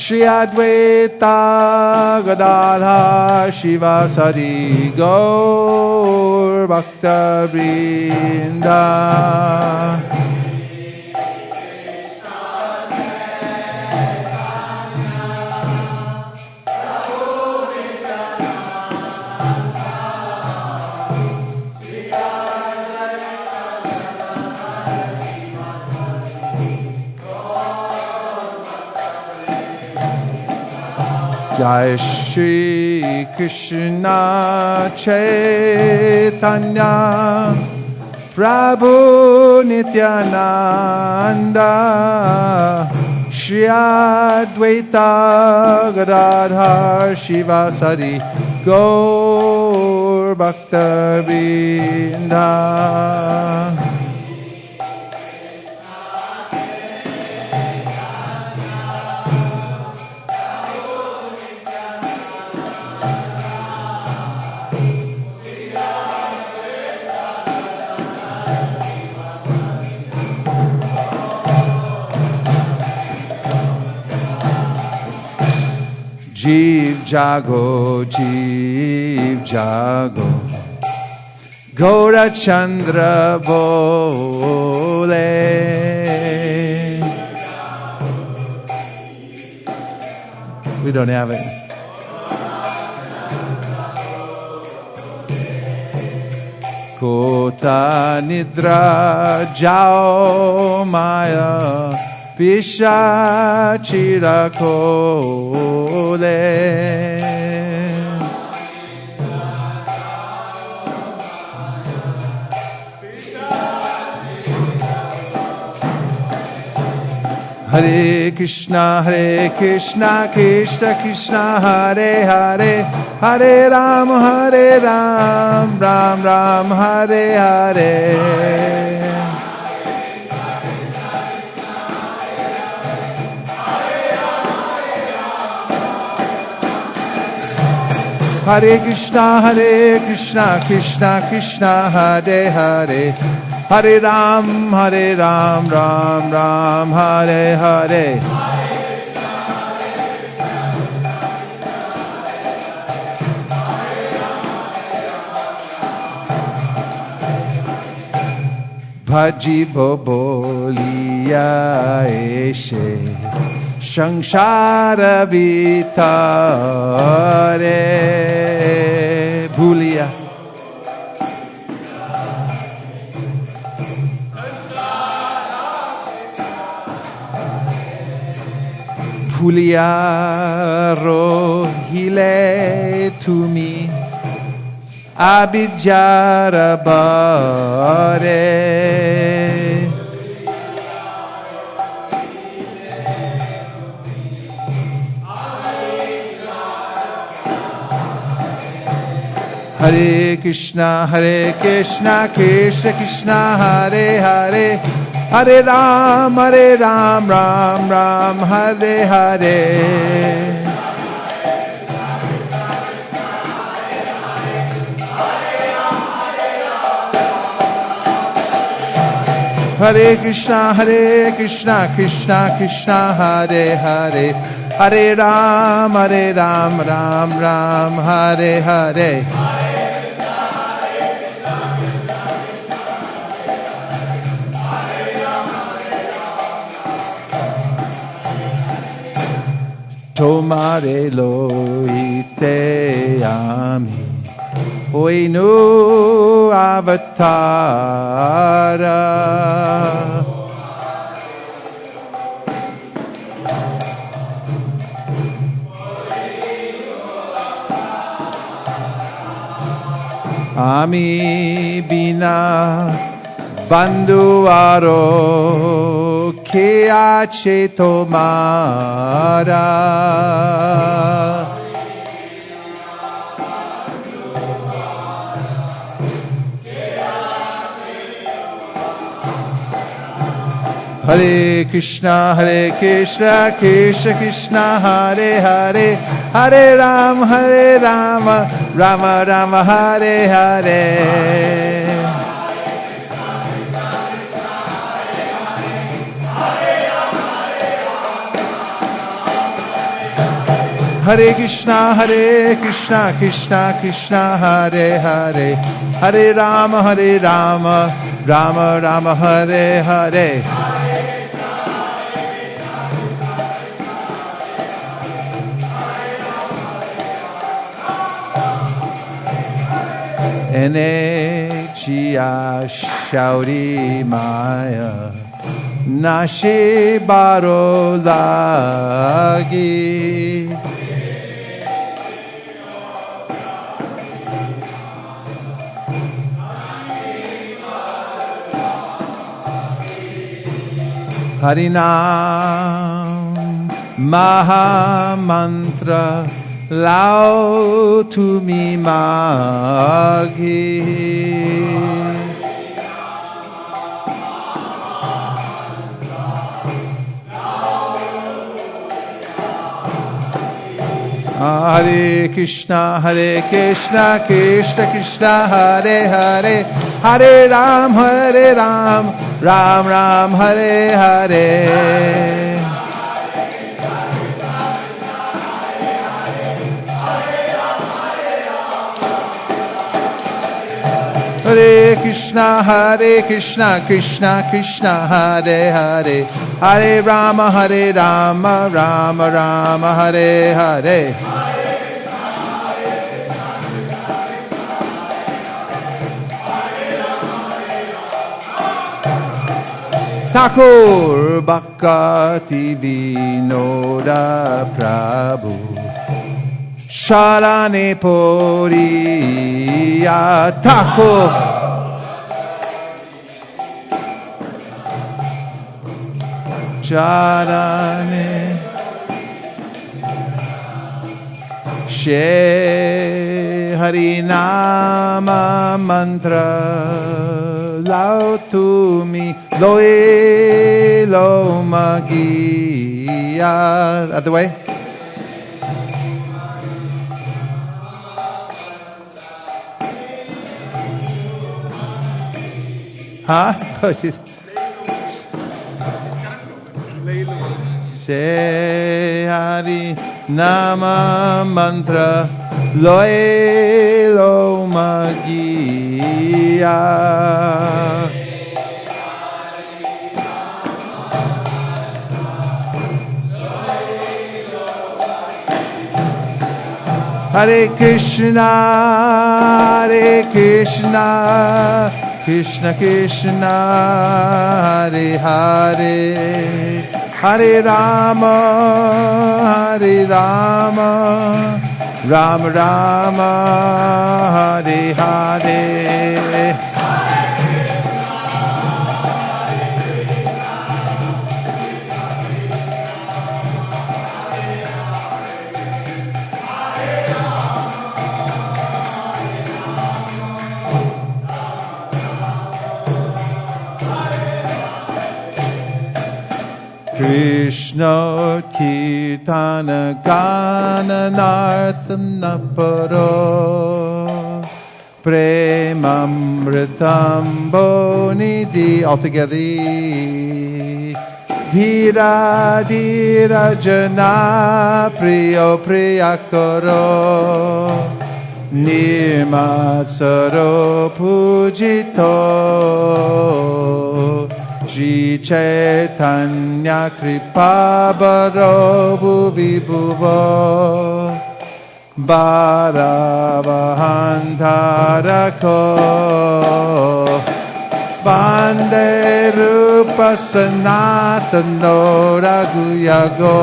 Shri Advaita Gadadha Shivasari Gaur Bhakta Vrinda. Jai Shri Krishna Chaitanya Prabhu Nityananda Shri Advaita Gadadhar Shivasari Gaur Bhakta Vrinda. Jeev Jago, Jeev Jago, Gaura Chandra Bole. We don't have it. Kota Nidra Jao Maya Pisha Chirakole. Hare Krishna, Krishna Krishna, Hare Hare, Hare Ram, Ram Ram, Hare Hare. Hare Krishna, Krishna Krishna, Hare Hare, Hare Ram, Ram Ram, Hare Hare. Bhaji Bobolia Eshe Shanshara Vitare Bhulia Bhulia Rohile Tumi Abhijara Bare Hare Krishna, Krishna Krishna, Hare Hare, Hare Ram, Ram Ram, Hare Hare. Hare Krishna, Krishna Krishna, Hare Hare, Hare Ram, Ram Ram, Hare Hare. Tomare loite ami oinu avatara Ami bina bandhuaro ke ache tomara Hare Krishna, Krishna Krishna, Hare Hare, Hare Ram, Rama Rama, Hare Hare. Hare Krishna, Krishna Krishna, Hare Hare, Hare Rama, Rama Rama, Hare Hare. Ene Chia Shauri Maya Nashi Baro Lagi Harinam Maha Mantra Lao Tumi Magi Hare Krishna, Krishna Krishna, Hare Hare, Hare Ram, Ram Ram, Hare Hare. Hare Krishna, Krishna Krishna, Hare Hare, Hare Rama, Rama Rama, Hare Hare. Thakur Bhakti Vinoda Prabhu Sharane Poriya Thakur Sharane She Harinama Mantra Lao Tumi Loe Lo Magia. Other way. Huh? She Hari Nama Mantra Loe Lo Magia. Hare Krishna, Krishna Krishna, Hare Hare, Hare Rama, Rama Rama, Hare Hare. Krishna Kirtana Gana Nartana Paro Premamritam Bonidhi. Altogether. Dhira Dhira Jana Priyo Priyakaro Nirmatsaro Pujito Shri Chaitanya Kripa Baro Bhuvi Bhuvo Bharavahantarako Bande Rupa Sanatano Raghuyago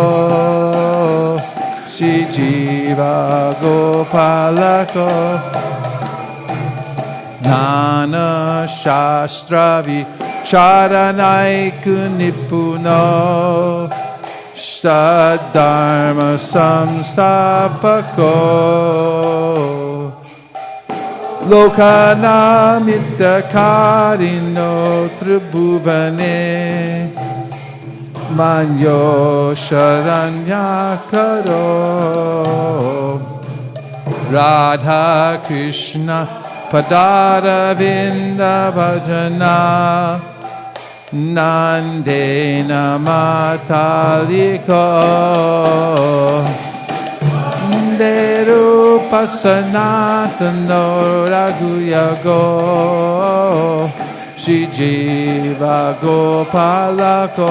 Shri Jiva Gopalako Nana Shastravi Charanaiku Nipuno Sadharma Samstapako Lokanamita Karino Tribhuvane Manyo Sharanyakaro Radha Krishna Padara Vinda Bhajana Nandena Mataliko Rupa Sanatano Raghuyago Shri Jiva Gopalako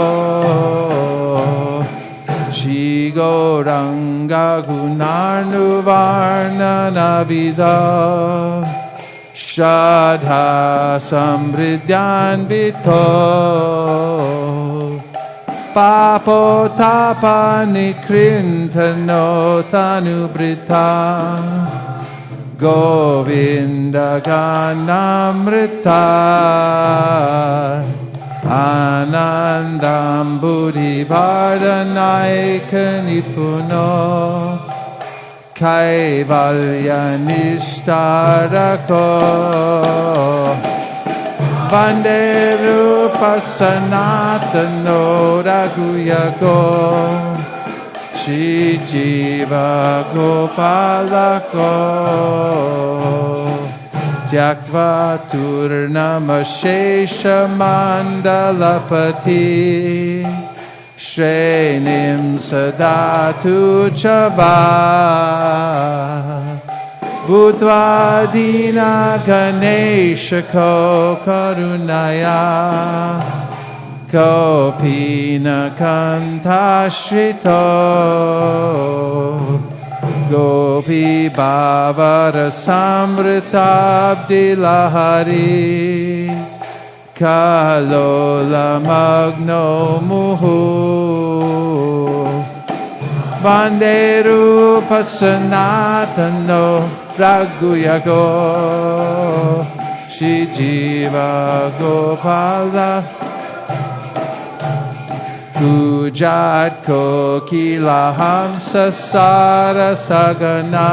Shri Gauranga Gunarnuvarna Navida Shadha Samridyan Vito Papo Tapa Nikrintano Tanubrita Govinda Ganamrita Anandam Buddhi Vardanaika Nipuno Kaivalya Nishtarako Vande Rupa Sanatano Raghuyago Shri Jiva Gopalako Tyaktva Turnama Shesha Mandalapati Shrenim Sadatu Chava Bhutva-dina Ganeshako Karunaya Kopina Kantashrito Gopi Bhavara Samritabdi Lahari Kalola Magno Muhu Vande Rupa Sanatano Raghuyago Shri Jiva Gopala Gujat Kokila Hamsa Sara Sagana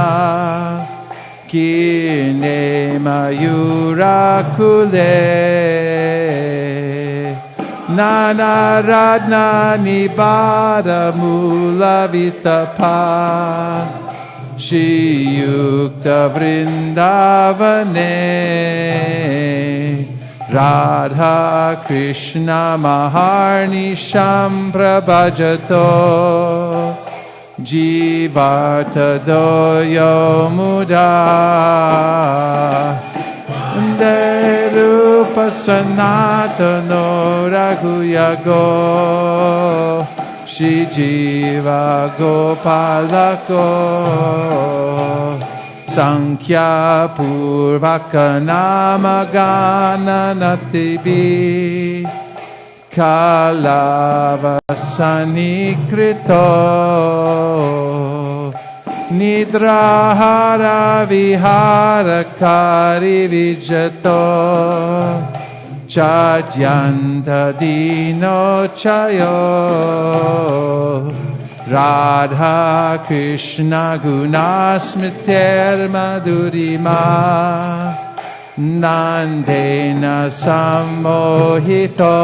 Kine Mayura Kule Nana Radna Nibada Mula Vitapa Shri Yukta Vrindavane Radha Krishna Maharni Shamprabhajato Jivarta Doyo Muda Rupa Sanatano Raghuyago Shri Jiva Gopalako Sankhya Purvaka Namagana Natibi Kalavasani Krito Nidrahara Vihara Kari Vijato Chadyanta Dino Chayo Radha Krishna Gunasmiter Madhurima Nandena Sammohito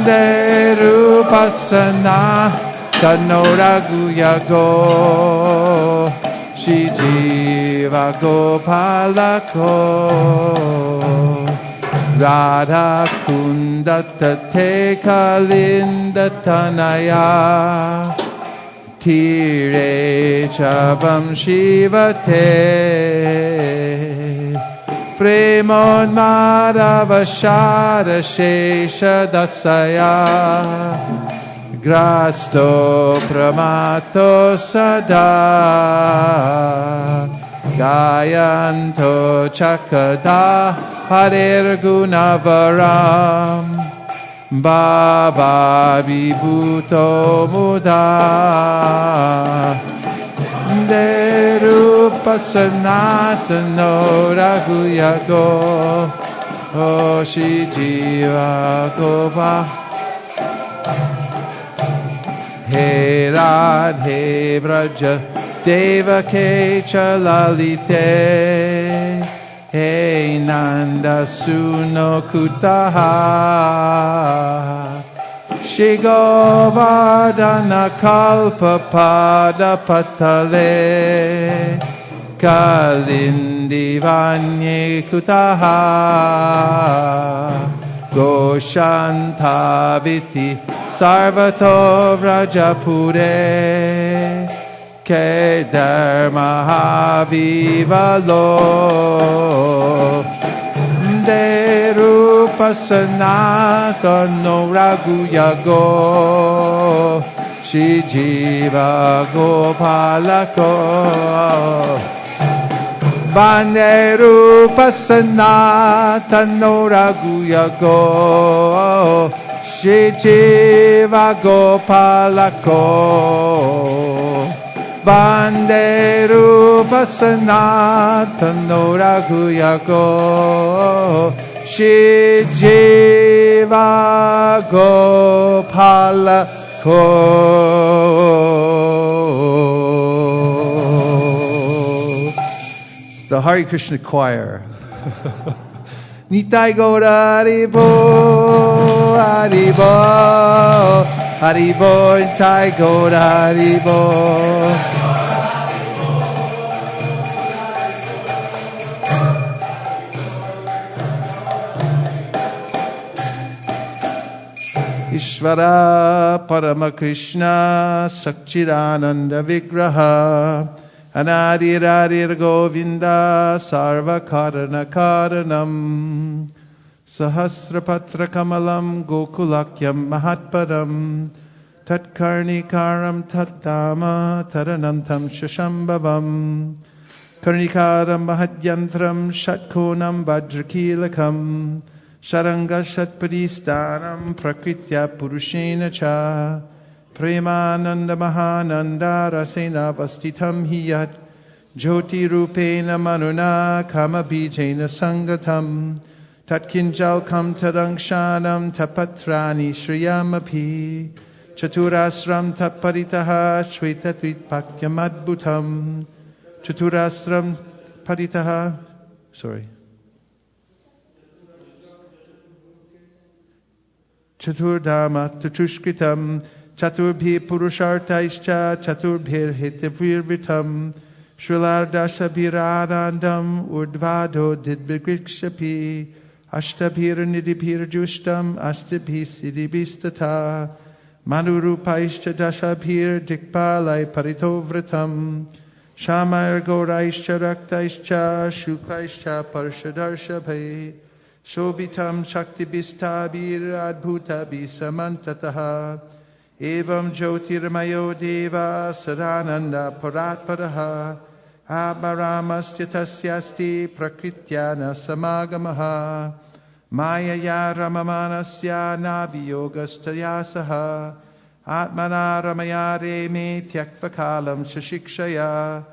Derupasana Tano Raghuyago Shri Jiva Gopalako Radha Kunda Tate Kalinda Tanaya Tire Chavam Shivate Premon Madhavashara Shesha Dasaya Grasto Pramato Sada Gayanto Chakada Harer Gunavaram Baba Vibhuto Muda Derupa Sanatano Raghuyago Oshi Jiva Gova He Radhe Vraja Devake Chalalite Hey Nanda Suno Kutaha Shri Govardhana Kalpa Pada Patale Kalindi Vanye Kutaha Goshanta Viti Sarvato Vrajapure ke dharma havivalo de rupa sanatano raguyago Shri Jiva Gopalako Vande Rupa Sanatano Raguyago Shri Jiva Gopalako Vande Rupa Sanatano Raguyago Shri Jiva Gopalako The Hare Krishna choir. Nitai Gaura Haribo, Haribo, Haribo, Nitai Gaura Haribo. Ishvara Parama Krishna Sakchidananda Vigraha Anadiradir Govinda Sarva Karana Karanam Sahasrapatra Kamalam Gokulakyam Mahatpadam Tatkarnikaram Tattama Taranantam Shashambhavam Karnikaram Mahadyantram Shatkonam Vajrakilakam Sharanga Shatpadistanam Prakritya Purushena Cha Premananda Mahananda Rasena Vastitam Hiyat Jyoti Rupena Manuna Kama Bijena Sangatam Tatkinjal Kam Tadangshanam Tapatrani Shriyamapi Chaturasram Taparitaha Shvetatwit Pakyamadbhutam Chaturasram Paritaha Chaturdama Tatushkritam Chaturbhi Purushartaischa Chaturbhir Hitavirvitam Shrilardashabhiranandam Urdvado Didvikshapi Ashtabhir Nidibhir Justam Ashtabhi Siddhibhistata Manurupaischa Dashabhir Dikpalai Paritovratam Shamayar Gauraischa Raktaischa Shuklaischa Parshadarshabhai Shobhitam Shaktibhistabhir Adbhutabhi Samantataha Evam Jyotirmayo Deva Sadananda Paratpadaha Abharamasya Tasyasti Prakrityana Samagamaha Mayaya Ramamanasya Naviyogastayasaha Atmana Ramayare Me Tyakvakalam Shashikshaya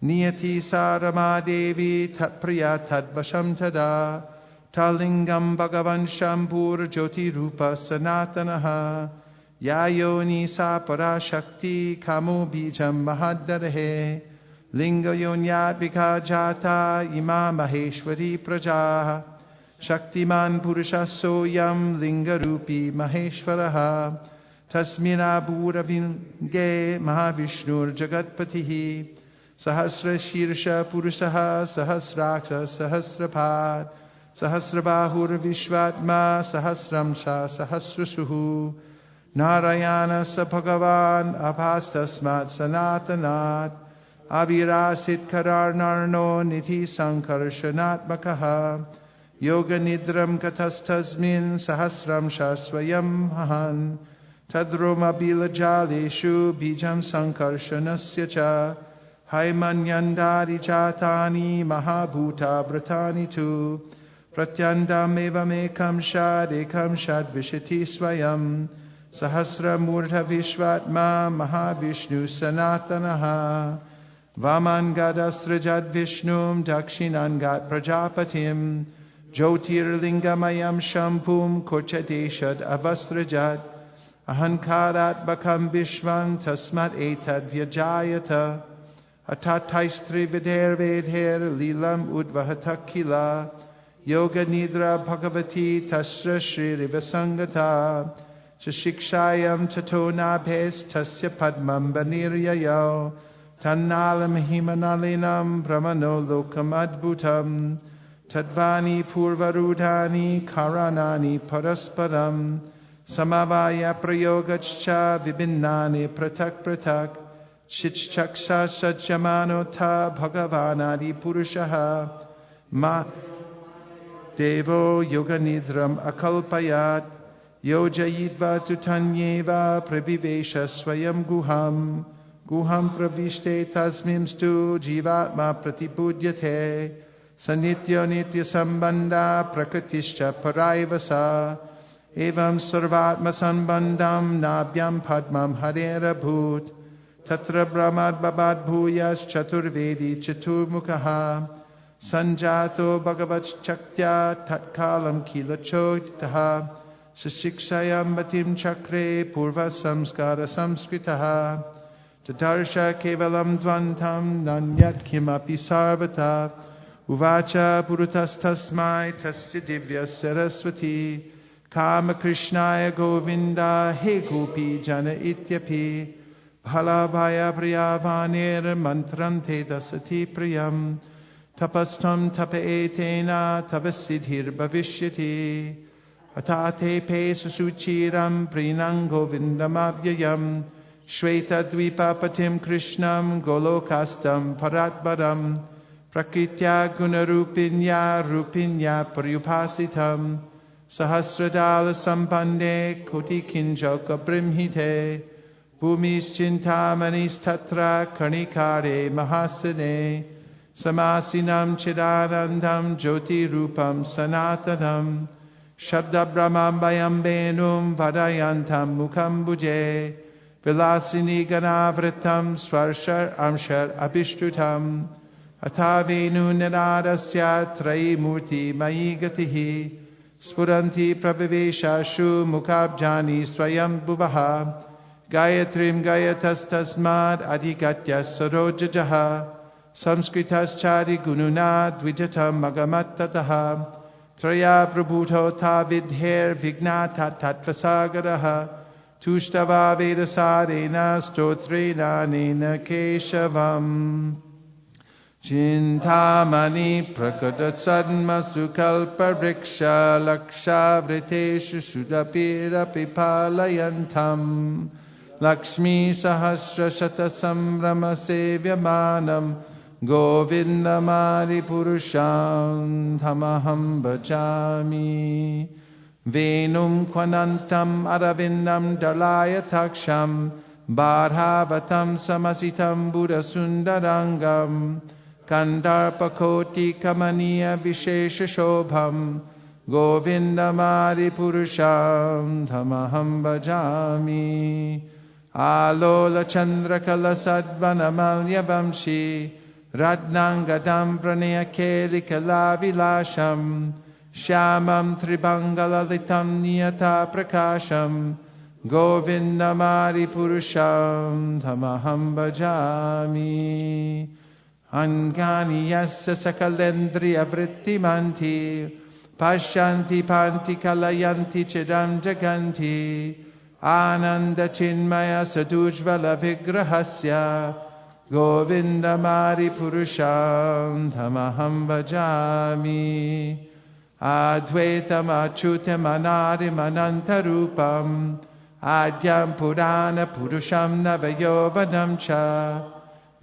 Niyati Sarama Devi Tatpriya Tadvasham Tada Talingam Bhagavan Shambhur Jyoti Rupa Sanatanaha Yayoni Sapara Shakti Kamo Bijam Mahadarahe Linga Yonyadvika Jata Ima Maheshwari Praja Shaktiman Purushasoyam Linga Rupi Maheshwaraha Tasmina Bhuravinge Mahavishnur Jagatpatihi Sahasra Shirsha Purusaha Sahasraksha Sahasrapad Sahasrabahur Vishvatma Sahasramsha Sahasrasuhu Narayana Sabhagavan Abhastasmat Sanatanat Avirasit Kararnarno Niti Sankarshanatmakaha Yoga Nidram Katastasmin Sahasramsha Swayam Hahan Tadroma Bilajaleshu Bijam Sankarshanasya Cha Haimanyandari Chatani Mahabhuta Vratani Tu Pratyandam evamekam shad vishati swayam Sahasra Murtha Vishvatma Mahavishnu Sanatanaha Vamangadasrajad Vishnum Dakshinangat Prajapatim Jyotirlingamayam Shampum Kochadeshad Avasrajad Ahankarat Bakam Vishvan Tasmat Etad Vyajayata Atataistri Vidher Vedher Lilam Udvahatakila Yoga Nidra Bhagavati Tasra Shri Rivasangata Shashikshayam Tato Nabhes Tasya Padmam Baniryayo Tannalam Himanalinam Brahmano Lokam Adbhutam Tadvani Purvarudhani Karanani Parasparam Samavaya Prayogachcha Vibhinnani Pratak Pratak Chichaksha Sajyamanota Bhagavanadi Purushaha Ma Devo Yoganidram Akalpayat Yojayidva Tutanyeva Prabhivesha Swayam Guham Guham Pravishte Tasmimstu Jivatma Pratipudyate Sanitya Nitya Sambandha Prakatischa Paraivasa Evam Sarvatma Sambandham Nabhyam Padmam Harera Bhut Tatra Brahmad Babad Bhuyas Chaturvedi Chaturmukha Sanjato Bhagavats Chaktya Tatkalam Kilachoditaha Sashikshayam Batim Chakre Purva Samskara Samskritaha Tadarsha Kevalam Dvantam Nanyat Kimapi Sarvata Uvacha Purutas Tasmai Tasya Divya Saraswati Kama Krishnaya Govinda He Gopi Jana Ityapi Bhalabhaya Priyavanir Mantram Te Dasati Priyam Tapastam Tapaetena Tavasidhir Bhavishyati Atate Pe Susuchiram Prinang Govindamabhyayam Shweta Dvipapatim Krishnam Golokastam Paratbaram Prakritya Gunarupinya Rupinya Paryupasitam Sahasradala Sampande Koti Kinjoka Brimhite Bhumis Chintamani Tatra Karnikare Mahasane Samasinam Chidanandam Jyoti Rupam Sanatanam Shabda Brahmam Bayam Benum Vadayantam Mukham Buje Vilasini Ganavritam Swarshar Amshar Abhishtutam Atavenu Niradasya Trayi Murti Mayi Gatihi Spuranti Prabhaveshashu Mukhabjani Swayam Bhuvaha Gayatrim Gayatas Tasmad Adhigatya Sarojajaha Samskritas Chari Gununa Dvijatam Magamattataha Traya Prabhuto Tavidher Vignata Tatvasagaraha Tushtava Vedasarena Stotrena Nena Keshavam Chintamani Prakatat Sadma Sukalpa Vriksha Laksha Vriteshu Sudapira Pipalayantam Lakshmi Sahasra Shata Sambrama Sevyamanam Govindamari Purusham Tamaham Bhajami Venum Kwanantam Aravindam Dalaya Taksham Bharhavatam Samasitam Buddha Sundarangam Kandarpakoti Kamaniya Vishesha Shobham Govindamari Purusham Tamaham Bhajami Alola Chandrakala Sadvanamalya Vamshi Radnangadam Pranaya Kelikala Vilasham Shyamam Tribangalalitam Niyata Prakasham Govindamari Purusham Tamaham Bhajami Angani Yassa Sakalendriya Vrittimanti Pashyanti Panti Kalayanti Chidam Jaganti Ananda Chinmaya Sadujvala Vigrahasya Govindamari Purusham Tamaham Bhajami Advaitam Achyutam Anadim Anantarupam Adyam Purana Purusham Navayovanam Cha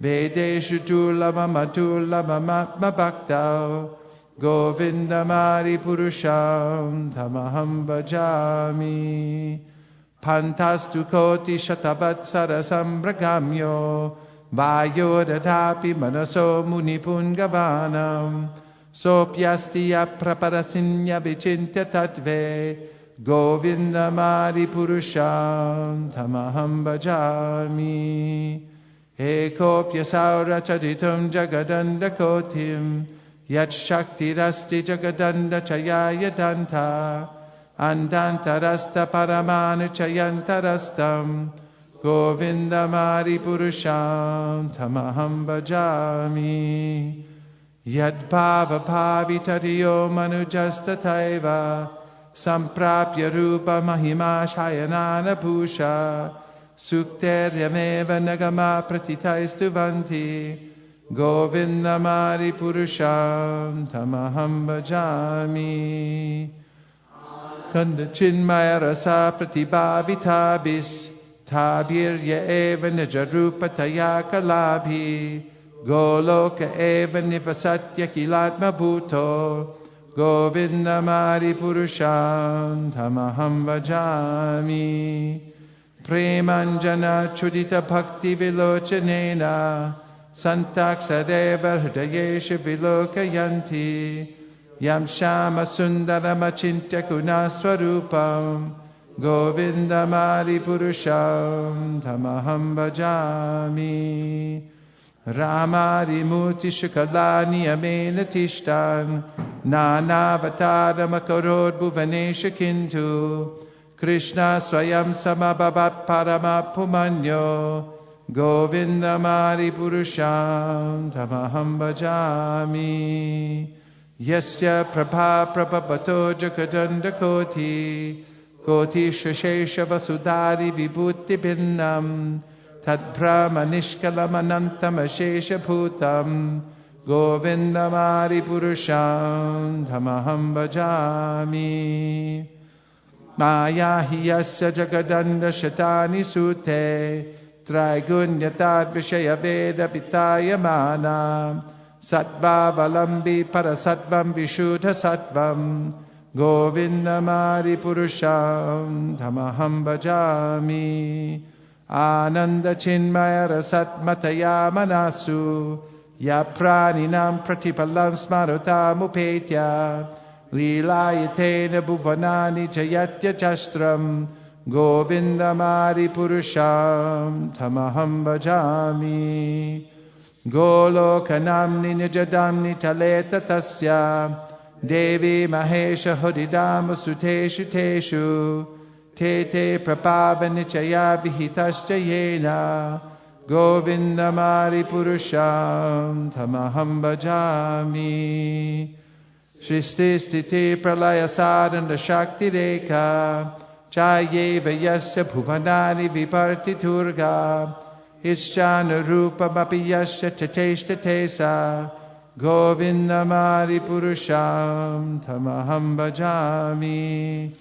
Vedeshu Durlabam Adurlabam Atma Bhaktau Govindamari Purusham Tamaham Bhajami Pantastu Koti Shatabatsara Sambragamyo Vayodatapi Manaso Munipungavanam Sopyastiya Praparasinya Vichintya Tatve Govindamari Purusham Tamaham Bhajami Ekopya Saura Chaditum Jagadanda Kotim Yat Shakti Rasti Jagadanda Chayaya Danta Andantarasta Paramanu Chayantarastam Govindamari Purusham Tamaham Bhajami Yad Bhava Bhavitariyo Manujastataiva Samprapya Rupa Mahima Shayanana Bhusha Sukteryameva Nagama Pratitaistuvanti Govindamari Purusham Tamaham Bhajami Kanda Chinmaya Rasa Pratibhavitabis Tabirya eva nijarupataya kalabhi, Goloka eva nivasatya kilatma bhuto, Govinda Mari Purusham Tamaham Bhajami. Premanjana Chudita Bhakti Vilochanena, Santaksadeva Hridayesha Vilokayanti, Yam Shama Sundarama Chintya Gunaswarupam, Govinda Mari Purusham Tamaham Bhajami. Ramari Muti Shukalani Amena Tishtan, Nanavatarama Makarod Bhuvanesha Kintu, Krishna Swayam Samabhavat Parama Pumanyo, Govinda Mari Purusham Tamaham Bhajami. Yasya Prabha Prabhapato Jakadanda Koti, Koti Shashesha Vasudari Vibhuti Bhinnam, Tadbrahma Nishkalamanantam Ashesha Bhutam, Govinda Mari Purusham Tamaham Bhajami. Maya Hiyasya Jagadanda Shatani Sute, Traigunyatad Vishaya Veda Pitaya Mana, Sattva Valambi Parasattvam Vishuddha Sattvam, Govinda Mari Purusham Tamaham Bhajami. Ananda Chinmaya Rasatmataya Manasu, Ya Praninam Pratipalam Smarutam Upetya, Lilayatena Bhuvanani Jayatya Chastram, Govinda Mari Purusham Tamaham Bhajami. Golokanamni Nijadamni Taleta Tasya, Devi Mahesha Hodidam Suteshu Teshu, Tete Prabhavanichaya Vihitascha Yena, Govinda Mari Purusham Tamaham Bhajami. Shristi Stiti Pralaya Sadhana Shakti Reka, Chayeva Yasya Bhuvanani Viparti Turga, Ischana Rupa Mapi Yasya Tateshta Tesa, Govinda Mari Purusham Tamaham Bhajami.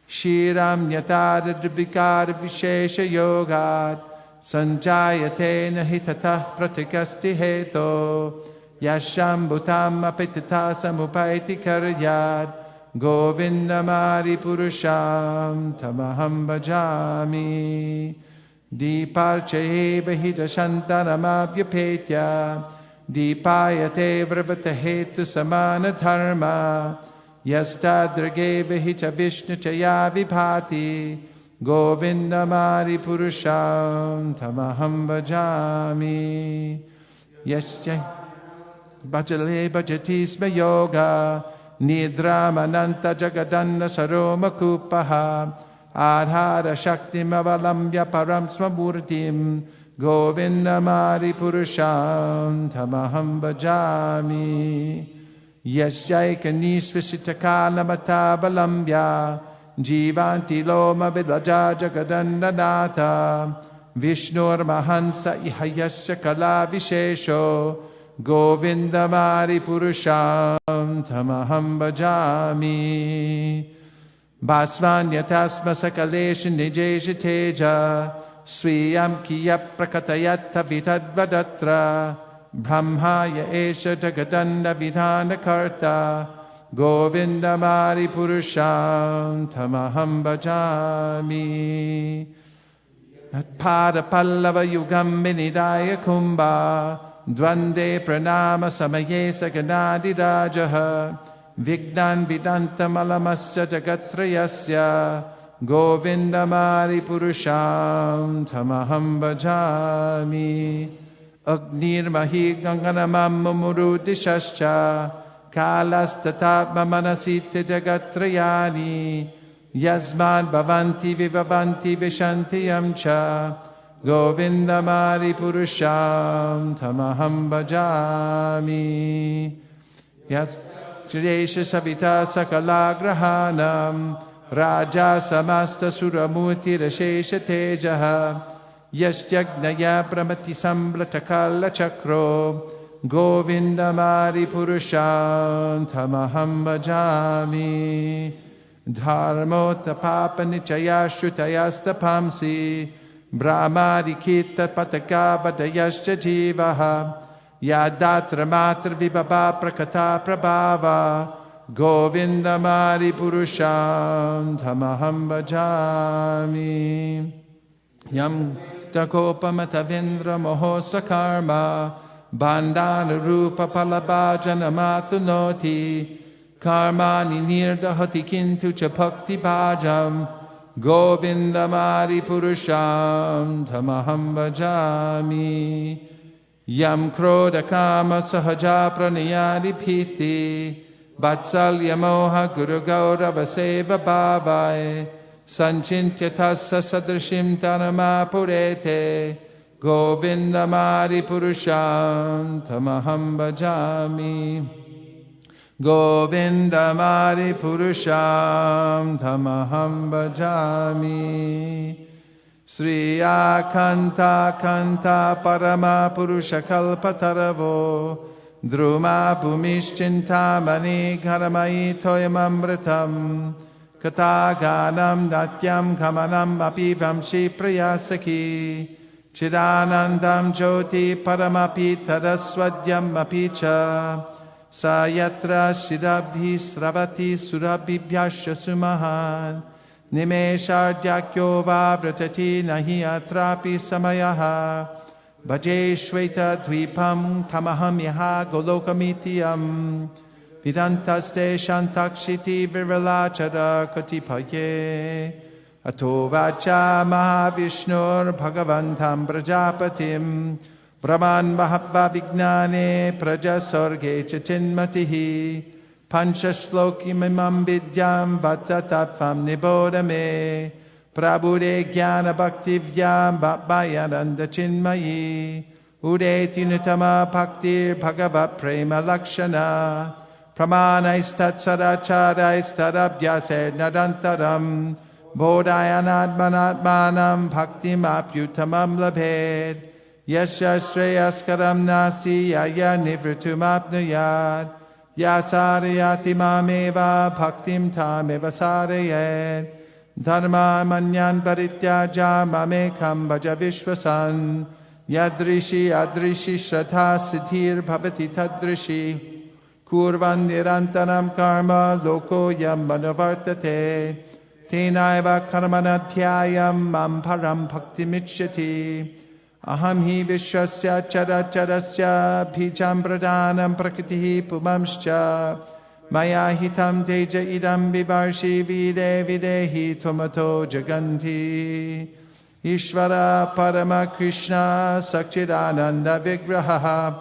Shiram Yatada Dvikara Vishesha Yogat, Sanjayatena Hitatah Pratikasti Heto, Yasham Bhutam Apitata Samupaiti Karyat, Govinda Mari Purusham Tamaham Bhajami. Diparchaye Bahita Shantaramabhyapetya, Dipayate Vravata Hetu Samana Dharma, Yastadrage Vihicha Vishnu Chaya Vibhati, Govinda Mari Purusham Tamaham Bhajami. Yasya Bhajale Bhajatisma Yoga, Nidramananta Jagadanda Saroma Kupaha, Adhara Shakti Mavalambya Param Smamurtim, Govinda Mari Purusham Tamaham Bhajami. Yasjaika Nisvasitakala Matabalambya, Jivanti Loma Vilaja Jagadanda Nata, Vishnur Mahansa Ihayasya Kala Vishesho, Govinda Mari Purusham Tamaham Bhajami. Basvanya Tasma Sakalesha Nijesha Teja, Swiyam Kiya Prakatayata Vitadvadatra, Brahmaya Esha Jagadanda Vidhana Karta, Govinda Mari Purusham Tamaham Bhajami. Pada Pallava Yugam Vinidaya Kumbha, Dvande Pranama Samaye Saganadi Rajaha, Vignan Vidanta Malamasya Jagatrayasya, Govinda Mari Purusham Tamaham Bhajami. Agnir Mahi Ganganamam Murudishascha, Kalastatatma Manasita Jagatrayani, Yasman Bhavanti Vivavanti Vishanti Yamcha, Govinda Mari Purusham Tamaham Bhajami. Yasresha Savita Sakalagrahanam, Raja Samasta Suramuti Rashesha Tejaha, Yasyagnaya Pramati Samblatakala Chakro, Govinda Mari Purusham Tamaham Bhajami. Dharmota Papa Nichaya Shrutayasta Pamsi, Brahmadikita pataka vadayascha jivaha Yadatra matra vibhava prakata prabhava Govindamari purusham tamaham bhajami Yam takopamattavindra mohosa karma Bandhana rupa palabhajana matunoti Karmani nirdahati kintu cha bhakti bhajam Govindamari purusham tamaham bhajami Yam krodha kama sahaja pranayadi piti Vatsalya moha guru gaurava seva bhavai Sanchintya tassa sadrashim tanama purete Govindamari purusham tamaham bhajami Govindamari purusham tamaham bhajami Sriya kanta kanta parama purusha kalpataravo Druma bhumischintamani gharamai toyamamritam Kataganam datyam kamanam apivamshi prayasaki Chidanandam jyoti paramapi tadaswadyam apicha Sayatra shirabhi sravati surabhibhyasya sumahan Nimeshardhyakyo vavratati nahi atrapi samayaha Bhaje shveta dvipam tamaham yaha golokamityam Vidantaste shantakshiti viralachara katipaye Ato vacha mahavishnur bhagavantam prajapatim Brahman mahabha vignane prajasorge chatinmatihi Pancha shloki mimam vidyam vatatafam nibodame Prabhude jnana bhakti vyam bhayananda chinmayi Udeti nutama bhaktir bhagavat prema lakshana Pramanaistat sadacharais tadabhyaser nadantaram Bodhayanatmanatmanam bhaktim apyutamam labhed Yasya shreyaskaram nasti yaya nivritum apnuyad Yasarayati mameva bhaktim tameva sarayet Dharma manyan parityaja mamekam bhaja vishwasan Yadrishi adrishi shraddha siddhir bhavati tadrishi Kurvan nirantaram karma loko yam manavartate Tenaiva karmanadhyayam mam param bhaktimichyati Aham hi vishwasya characharasya bhijam pradhanam prakritihi pumamscha Maya hitam teja idam vivarshi vide videhi tomato jaganti Ishvara parama Krishna sakchidananda vigraha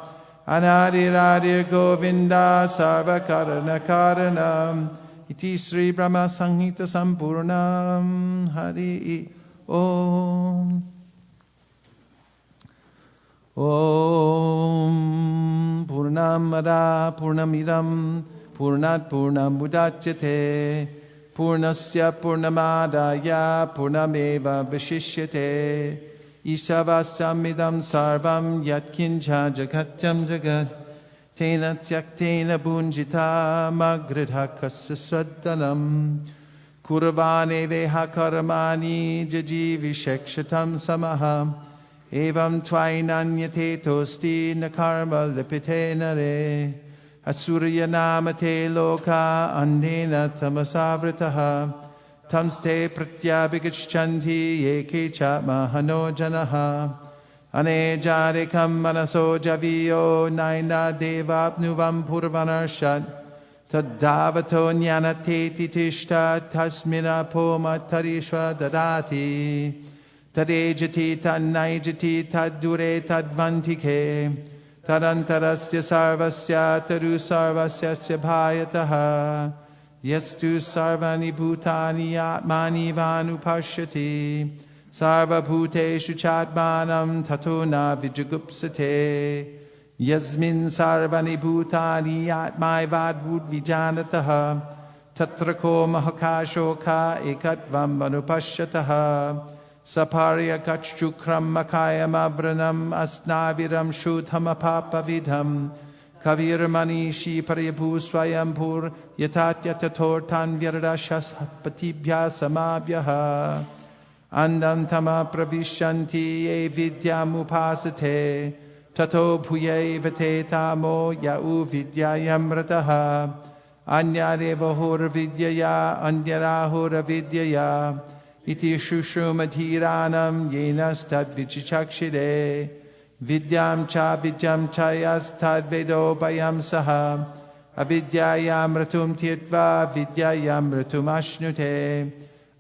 Anadiradir govinda sarva karana karanam Iti Sri Brahma Sanghita Sampurnam Hari Om Om Purnamada Purnamidam Purnat Purnam Budachyate Purnasya Purnamadaya Purnameva Vishishyate Isavasamidam Sarvam Yatkincha Jagatyam Jagat Tena Tyaktena Bunjita Magridhakasya Saddanam Kurvane Veha Karmani Jajivishekshatam Samaha Evam Tvainanyate Tosti Nakarma Lipite Nare Asurya Namate Loka Andena Tamasavritaha Tamste Pratyabhigachanti Yeke Chatma Hano Janaha Ane Jarikam Manaso Javiyo Naina Devapnuvam Purvanarshat Tadavato Jnanate Titishta Tasmina Poma Tarishva Dadati Tadejati Tanaijati Tadure Tadvantike Tadantarasya Sarvasya Taru Sarvasya Bhayataha Yastu Sarvani Bhutani Atmani Vanupashyati Sarva Bhuteshu Chatmanam Tatuna Vijagupsate Yasmin Sarvani Bhutani Atmai Vadbhut Vijanataha Tatrako Mahakashoka Ekatvam Vanupashyataha Saparya Kachchukram Makayam Abranam Asnaviram Shuddham Apapavidham Kavir Manishi Paryabu Swayambhur Yatat Yatatortan Vyardashas Patibhya Samabhyaha Andantama pravishanti ye vidyamupasate tato bhuye vatetamo yau vidyayamrataha anyarevahur vidyaya anyarahur vidyaya iti shushumadhiranam yenastad vichichakshire vidyam cha yastad vedo bayam saha avidyayam ratum tirtva vidyayam ratum ashnute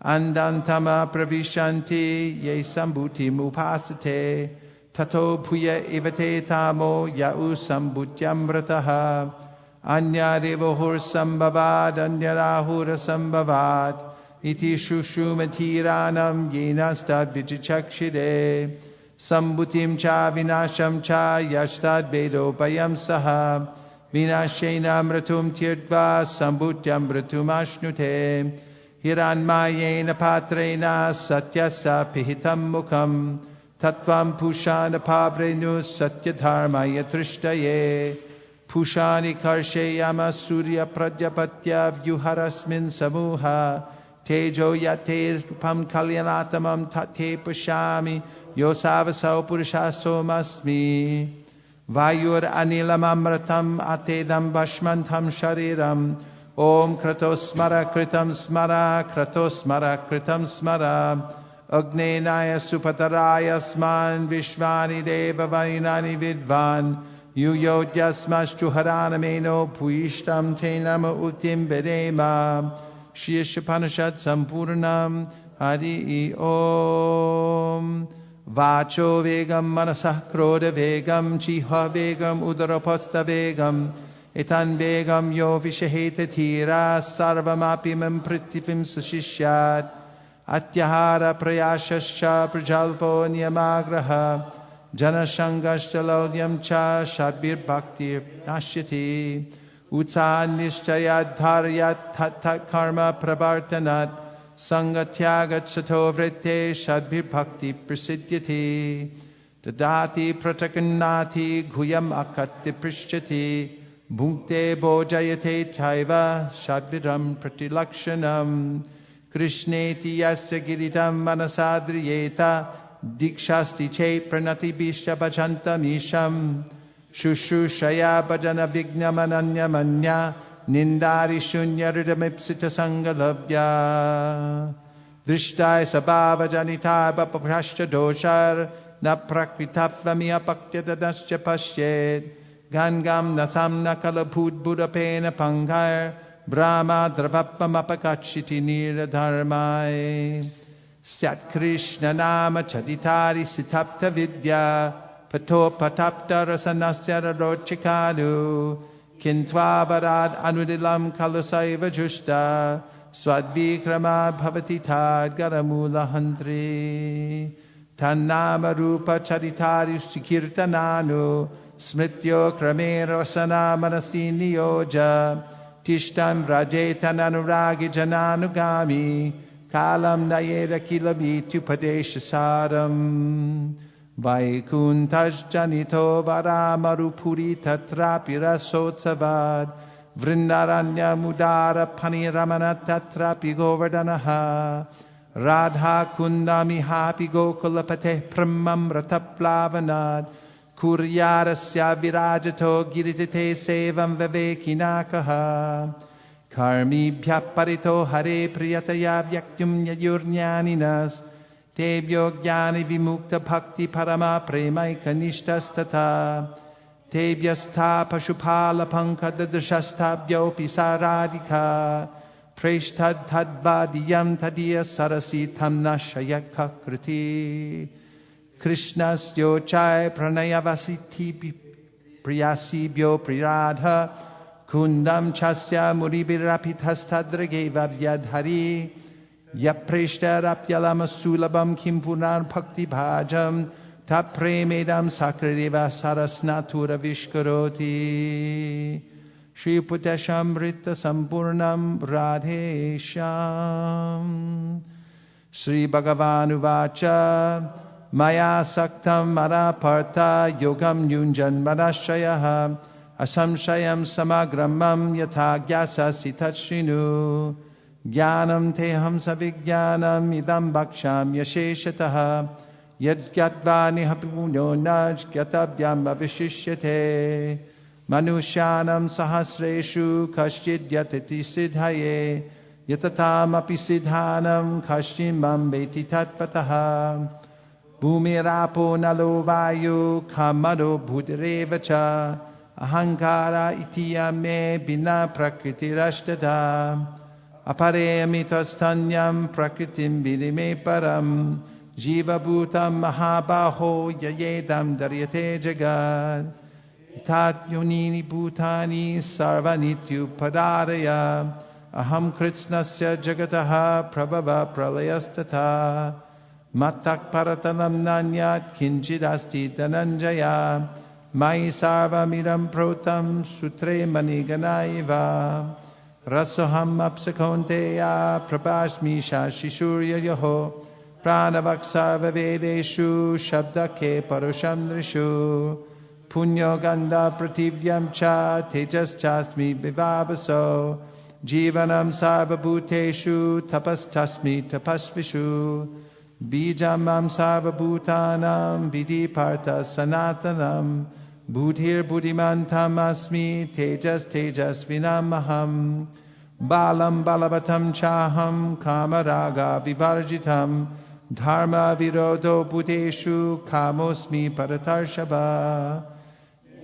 Andantama pravishanti ye sambhuti mupasate tato bhuya evate tamo yau sambhutyamrataha anyarevahur sambhavad anyarahura sambhavad iti shushumathiranam yenastad vichichakshire sambhutim cha vinasham cha yashtad vedo payam saha vinashena mratum tirtva sambhutyam mratum ashnute Hiranmayena patrena satyasa pihitam mukham Tatvam pushana pavrenu satyadharmaya trishtaye Pushani karsheyama surya pradyapatya vyuharasmin samuha Tejo yate rupam kalyanatamam tate pushami Yosavasau purushaso masmi Vayur anilam amratam atedam bashmantam shariram Om kratos smara kritam smara kratos smara kritam smara Agnenaya supataraya sman vishvani deva vainani vidvan Yuyodyasmastu haranameno puishtam tenam utim vedema Shiyashapanashad sampurnam Hadi Om Vacho vegam manasah krodha vegam Chiha vegam udarapasta vegam Etan vegam yo vishaheta thira sarvamapimam pritifim sashishyat Atyahara prayashascha prajalpo niyamagraha Janashangashta laudyam cha shadbir bhaktir nashyati Utsahan nishchayat dharyat tat karma pravartanat Sangatyagat sato vritte shadbir bhakti prasidyati Dadati pratakannati guyam akatti prishyati Bhukte bojayate chaiva shadviram pratilakshanam Krishneti yasya giritam manasadriyeta Dikshasti che pranati bishya bhajanta misham Shushushaya bhajana vignamananya manya Nindari shunya ridamipsita sangalavya Drishtai sabhava janita bapaprashya doshar Na prakritavamiya bhaktyadanasya pasyed Gangam nasam nakalabhut buddhapena pankar Brahma dravapamapakachiti niradharmai Syat Krishna nama chaditari sitapta vidya Pato patapta rasanasya rarochikadu Kintva varad anudilam kalasaiva jushta Swadvikrama bhavati tad garamula handri Tannama rupa charitari sikirtananu Smrityo kramera rasana manasi niyoja Tishtam vrajetan anuragi jananugami Kalam nayera kilabitu padesha saram Vaikuntaj janito varamarupuri tatrapi rasotsavad Vrindaranya mudara paniramana tatrapi govardanaha Radha kundami hapi gokulapate pramam rataplavanad Kuryarasya virajato giridite sevam vavekinakaha Karmi bhyaparito hare priyataya vyaktyum yayurnyaninas Tebhyo jnani vimukta bhakti parama premaika nishtastata Tebhyastha pashupala pankadadashastabhyopi saradika Preshtad tadvadiyam tadiya sarasitam nashayakakriti Krishnas yochai pranayavasiti priyasibhyo priradha Kundam chasya muribirapithasthadrageva vyadhari Yapreshtarapyalama sulabam kimpunar bhakti bhajam Tapremedam sakradeva sarasnatura vishkaroti Shri Puteshamrita Sampurnam Radhesham Shri Bhagavan Uvacha Maya Saktam Marapartha Yogam Yunjan Marashayaha Asamshayam Samagramam Yatha Gyasa Sitatshinu Jnanam teham savijnanam idam bhaksham yasheshataha yadgyatva nihapuno naj gyatabhyam avishishyate Manushyanam sahasreshu kashchid yatati siddhaye yatatam api siddhanam kashchim mam veti tatpataha Bhumirapo nalo vayu kamado bhudirevacha ahankara itiyame bina prakritirashtata apare amitastanyam prakritim vidime param jiva bhutam mahabaho yayedam daryate jagad Tat yonini bhutani sarvanityupadaraya aham kritsnasya jagataha prabhava pralayastata mattak paratanam nanyat kinchidasti dhananjaya mai sarvamidam protam sutre maniganaiva rasoham apsakonteya prabhashmi shashishurya yoho pranavak sarva vedeshu shabdake parusham drishu Punyo ganda prativyam cha tejas chasmi bivavaso Jivanam sarva bhuteshu tapas tasmi tapasvishu Bijamam sarva bhutanam vidhi partha sanatanam Buddhir buddhimantam asmi tejas tejas vinamaham Balam balavatam chaham kamaraga vivarjitam Dharma virodo bhuteshu kamosmi paratarshava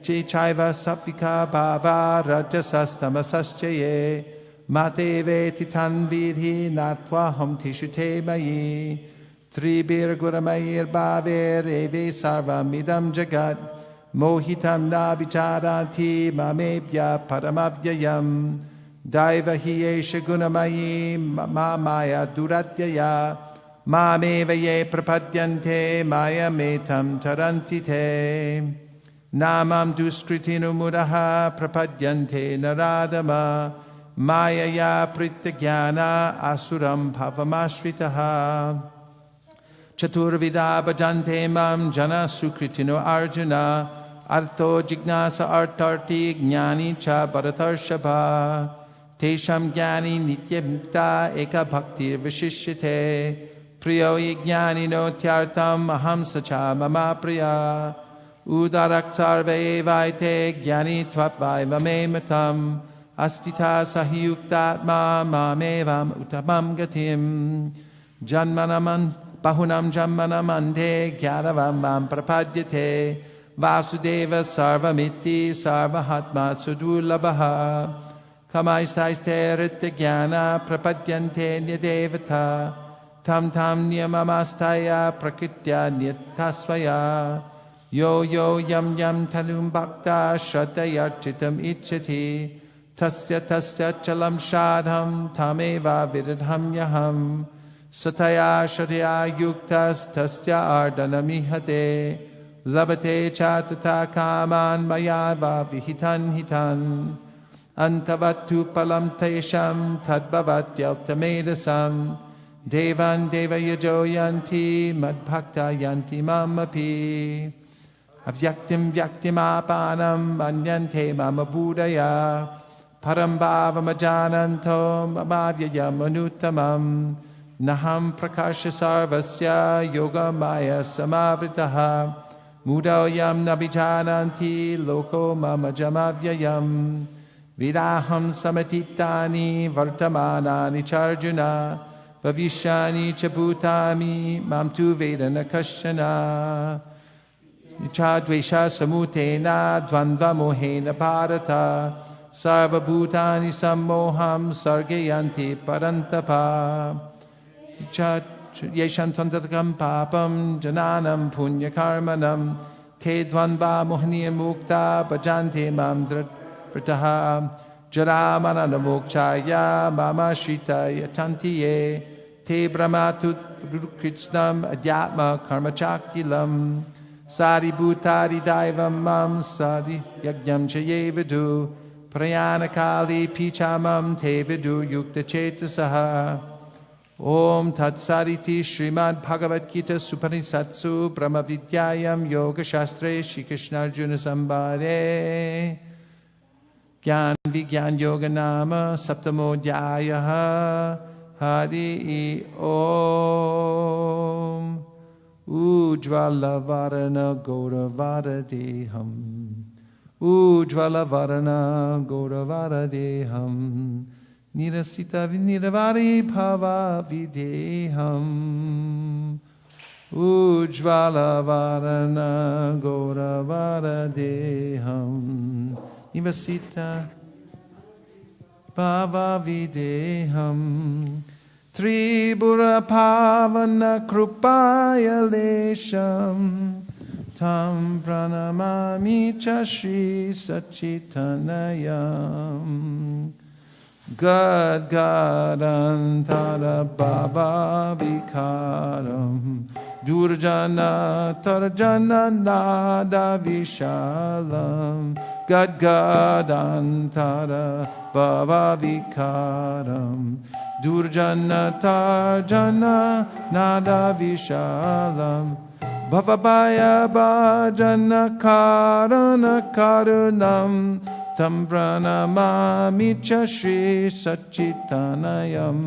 Chaiva sapika bhava rajasastamasaschaye Mateve titan vidhi natvaham tishute mayi Tribir guramayir bhavir eve sarvamidam jagat Mohitam na vicharanti mamebhya paramabhyayam Daiva hi esha gunamayi mamaya duratyaya Mameva ye prapadyante maya metam taranti te Namam duskritinu mudaha prapadyante naradama Maya ya pritagyana asuram bhavamashvitaha Chaturvida bhajante mam jana sukritinu arjuna Arto jignasa artarti jnani cha bharatarshava Tesham jnani nitya mukta eka bhaktir vishishyate Priyo jnani no tyartam aham sacha mama priya Udarak sarve vaite jnani tvapvaiva me matam Astita sahiyuktatma mamevam utamam gatim Janmanaman bahunam janmanamante gyanavam mam prapadyate Vasudeva sarvamiti sarvahatma sudurlabaha Kamaistaiste ritta jnana prapadyante nyadevata Tam tam niyamamastaya prakritya nyatasvaya Yo yo yam yam talum bhakta shraddayarchitam ichchati Tasya tasya chalam shadham tameva viradham yaham Sataya shrataya yuktas tasya ardanamihate Labate chatata kaman maya va vihitan hitan Antavattu palam tesham tadbhavat yaltamedasam Devan deva yajo yanti madbhakta yanti mamapi Avyaktim vyaktim apanam anyante mama buddhaya Parambhavamajananto mamavyayam anuttamam Naham prakasha sarvasya yoga maya samavritaha Mudoyam nabijananti loko mama jamavyayam Vidaham samatitani vartamanani charjuna Bhavishani cha bhutami mam tu vedana kashana Chadvesha samutena dvandva mohena bharata Sarva bhutani sammoham sargayanti parantapa Yesham tantatakam papam jananam punya karmanam Te dvandva mohani mukta bhajante mam drataha Jaramanana mokchaya mama shritaya tantiye Te brahmatut kritsnam adhyatma karmachakilam Sari bhutari daivam mam sari yagyam chayevadu Prayanakali pichamam te vidu yukta chetasaha Om tat sariti Srimad Bhagavad Gita Supanisatsu Brahma Vidyayam Yoga Shastre Shri Krishna Arjuna Sambhare Gyan Vigyan Yoga Nama Saptamodhyayaha Hari Om. Ujvala Varana Gauravara Deham. Ujvala Varana Gauravara Deham. Nirasita Niravari Bhava Videham. Ujvala Varana Gauravara Deham. Nivasita Bhava Videham. Tribura Pavana Krupaya Lesham. Tam Pranamami Cha Shri Sachitanayam. Gadgadantara Baba Vikaram. Durjana Tarjana Nada Vishalam. Gadgadantara Baba Vikaram. Durjana Tarjana Nada Vishalam. Bhavabhaya Bhajana Karana Karunam. Tam Pranamami Cha Shri Sachitanayam.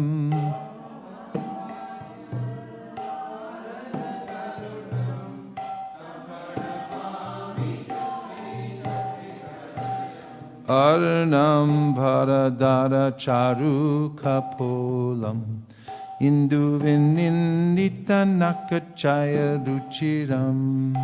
Arnam Bharadara Charu Kapolam. Indu Vinindita Nakachaya Ruchiram.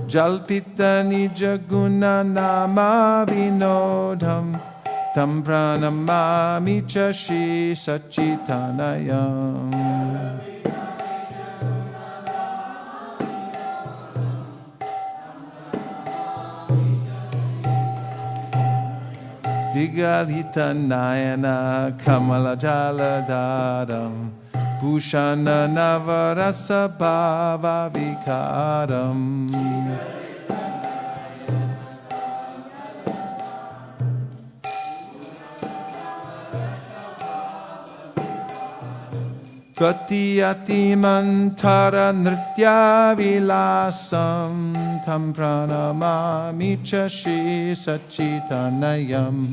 Jalpita Nijaguna Nama Vinodham. Tam Pranamami Cha Shri Sachitanayam. Digalita Nayana Kamala Jaladharam. Bhushana Navarasa Bhava Vikaram. Gatiyati Mantara Nritya Vilasam. Tam Pranamami Cha Shri Sachitanayam.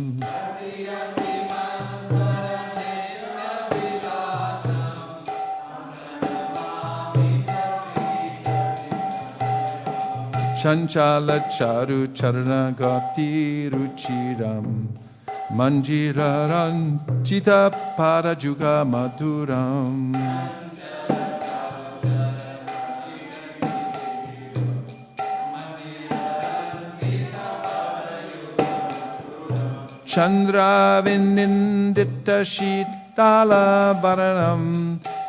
Chanchala Charu Charana Gati Ruchiram. Manjiraran Chita Parajuga Madhuram. Chandra Vinindita Shitala Varanam.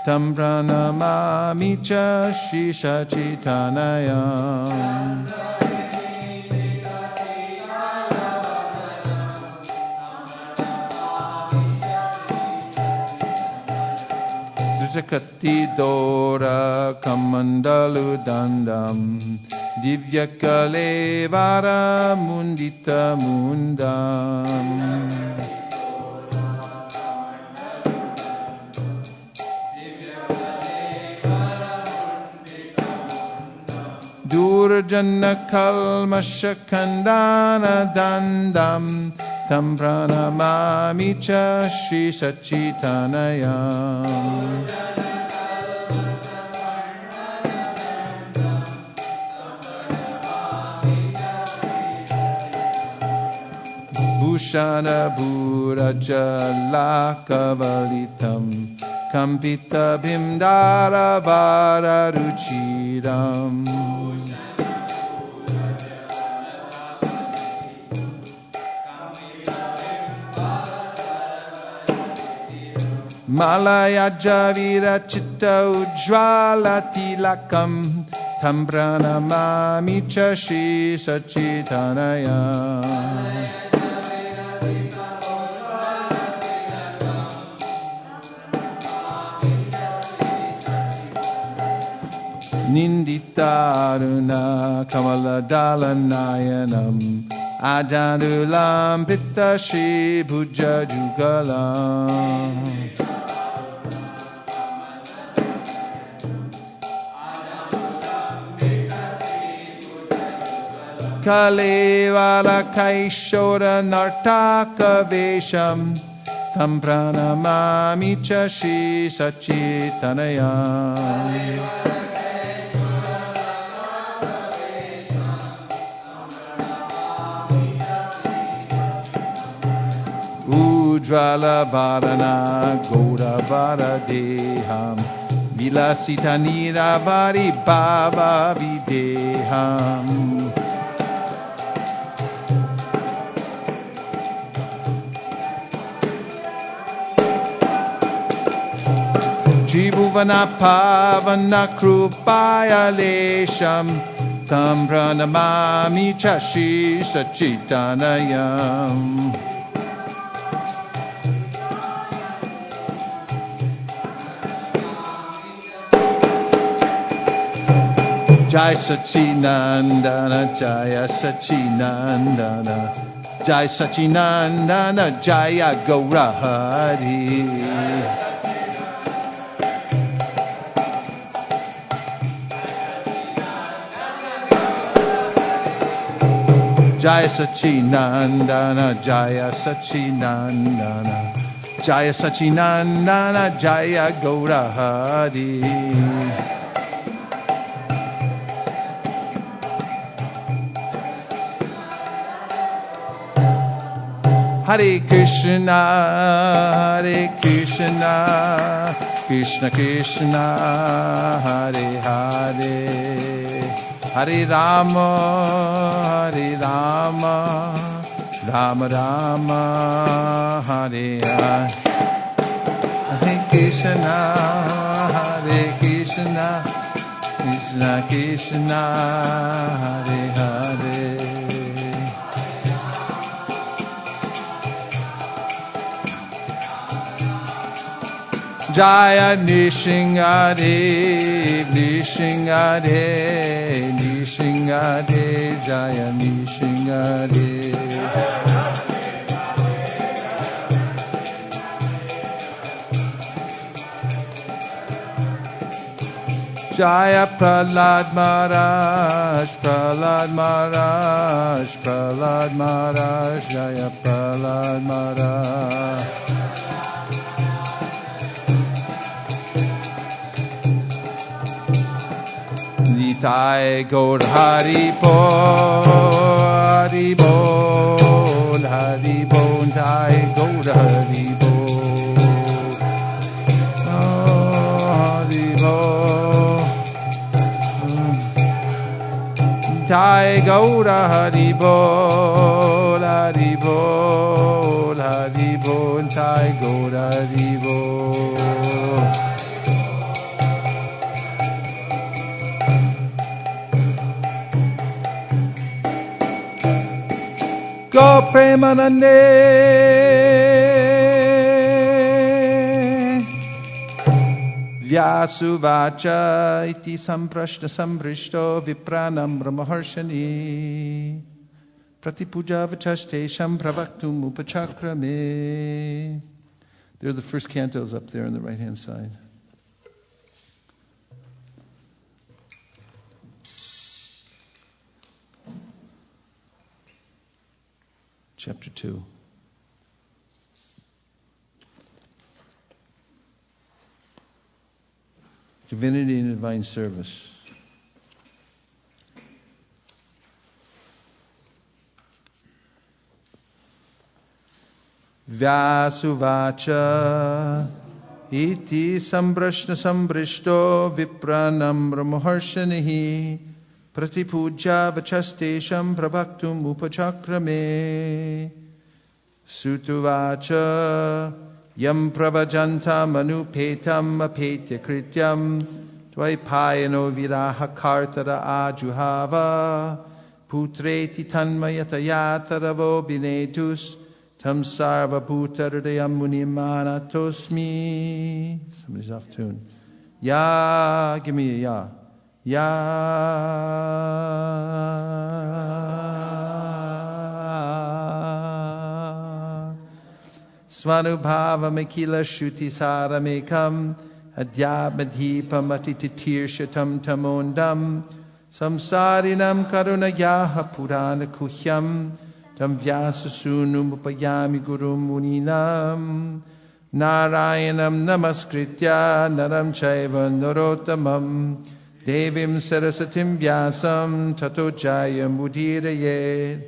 Tam Pranamami Cha Shri Sachitanayam. Drakati Dora Kamandalu Dandam. Divya Kalevara Mundita Mundam. Durjana Kalmasha Kandana Dandam. Tam Pranamami Cha Shri Sachitanayam. Bhushana Bhurajala Kavalitam. Kampita Bhimdara Vara Ruchiram. Malaya Javira Chitta Ujjvala Tilakam. Tam Pranamami Cha Shri Sachitanayam. Ninditaruna Kamaladala Nayanam. Ajanulam Pitta Shri Bhuja Jugalam. Kalevala Kaishora Nartaka Vesham Tam Pranamami Chashi Sachitanayam. Ujvala Bharana Goda Varadeham Vilasita Niravari Bhava Videham Tribhuvana Pavana Krupaya Lesham Tam Pranamami Chashi Sachitanayam. Jai Sachinandana, Jaya Sachinandana, Jai Sachinandana, Jaya Gaura Hari. Jaya Sachinandana, Jaya Sachinandana, Jaya Sachinandana, Jaya Gaura Hari. Hare Krishna, Krishna Krishna, Hare Hare, Hare Rama, Rama Rama, Hare Hare. Hare Krishna, Krishna Krishna, Hare Hare. Jaya Nrsimhadev, Nrsimhadev, Nrsimhadev, Jaya Nrsimhadev. Jaya Prahlad Maharaj, Prahlad Maharaj, Prahlad Maharaj, Jaya Prahlad Maharaj. Nitai Gaur Hari Bol, Hari Bol, Hari Bol, Nitai Gaur Hari Bol. Oh, Hari Bol. Nitai Gaur Hari Bol, Hari Bol, Hari Bol, Nitai Gaur Hari Bol. Go Premanande Vyasuvacha iti samprashna sambrishto vipranam brahmaharshani Pratipuja vachastesham pravaktum upachakrame. There are the first cantos up there on the right-hand side. Chapter 2. Divinity and Divine Service. Vyasuvacha iti sambrashna sambrishto vipranam brahmaharshanihi Pratipuja vachastesham prabhaktum upachakrame Sutuvacha yam pravajanta manupetam apetya krityam Dvaipayano viraha kartara ajuhava Putreti tanmayatayatharavo binetus Tam sarva bhutardayam munimanatosmi. Somebody's off tune. Ya, give me a ya. Ya Svanubhava Mekila Shuti Saramekam Adyabadhipam Atititir Shatam Tamondam samsarinam karunayaha purana kuhyam tam vyasasunum upayami gurum muninam Narayanam namaskritya naram chaiva narottamam devim sarasatim vyasam tato jayam udhirayet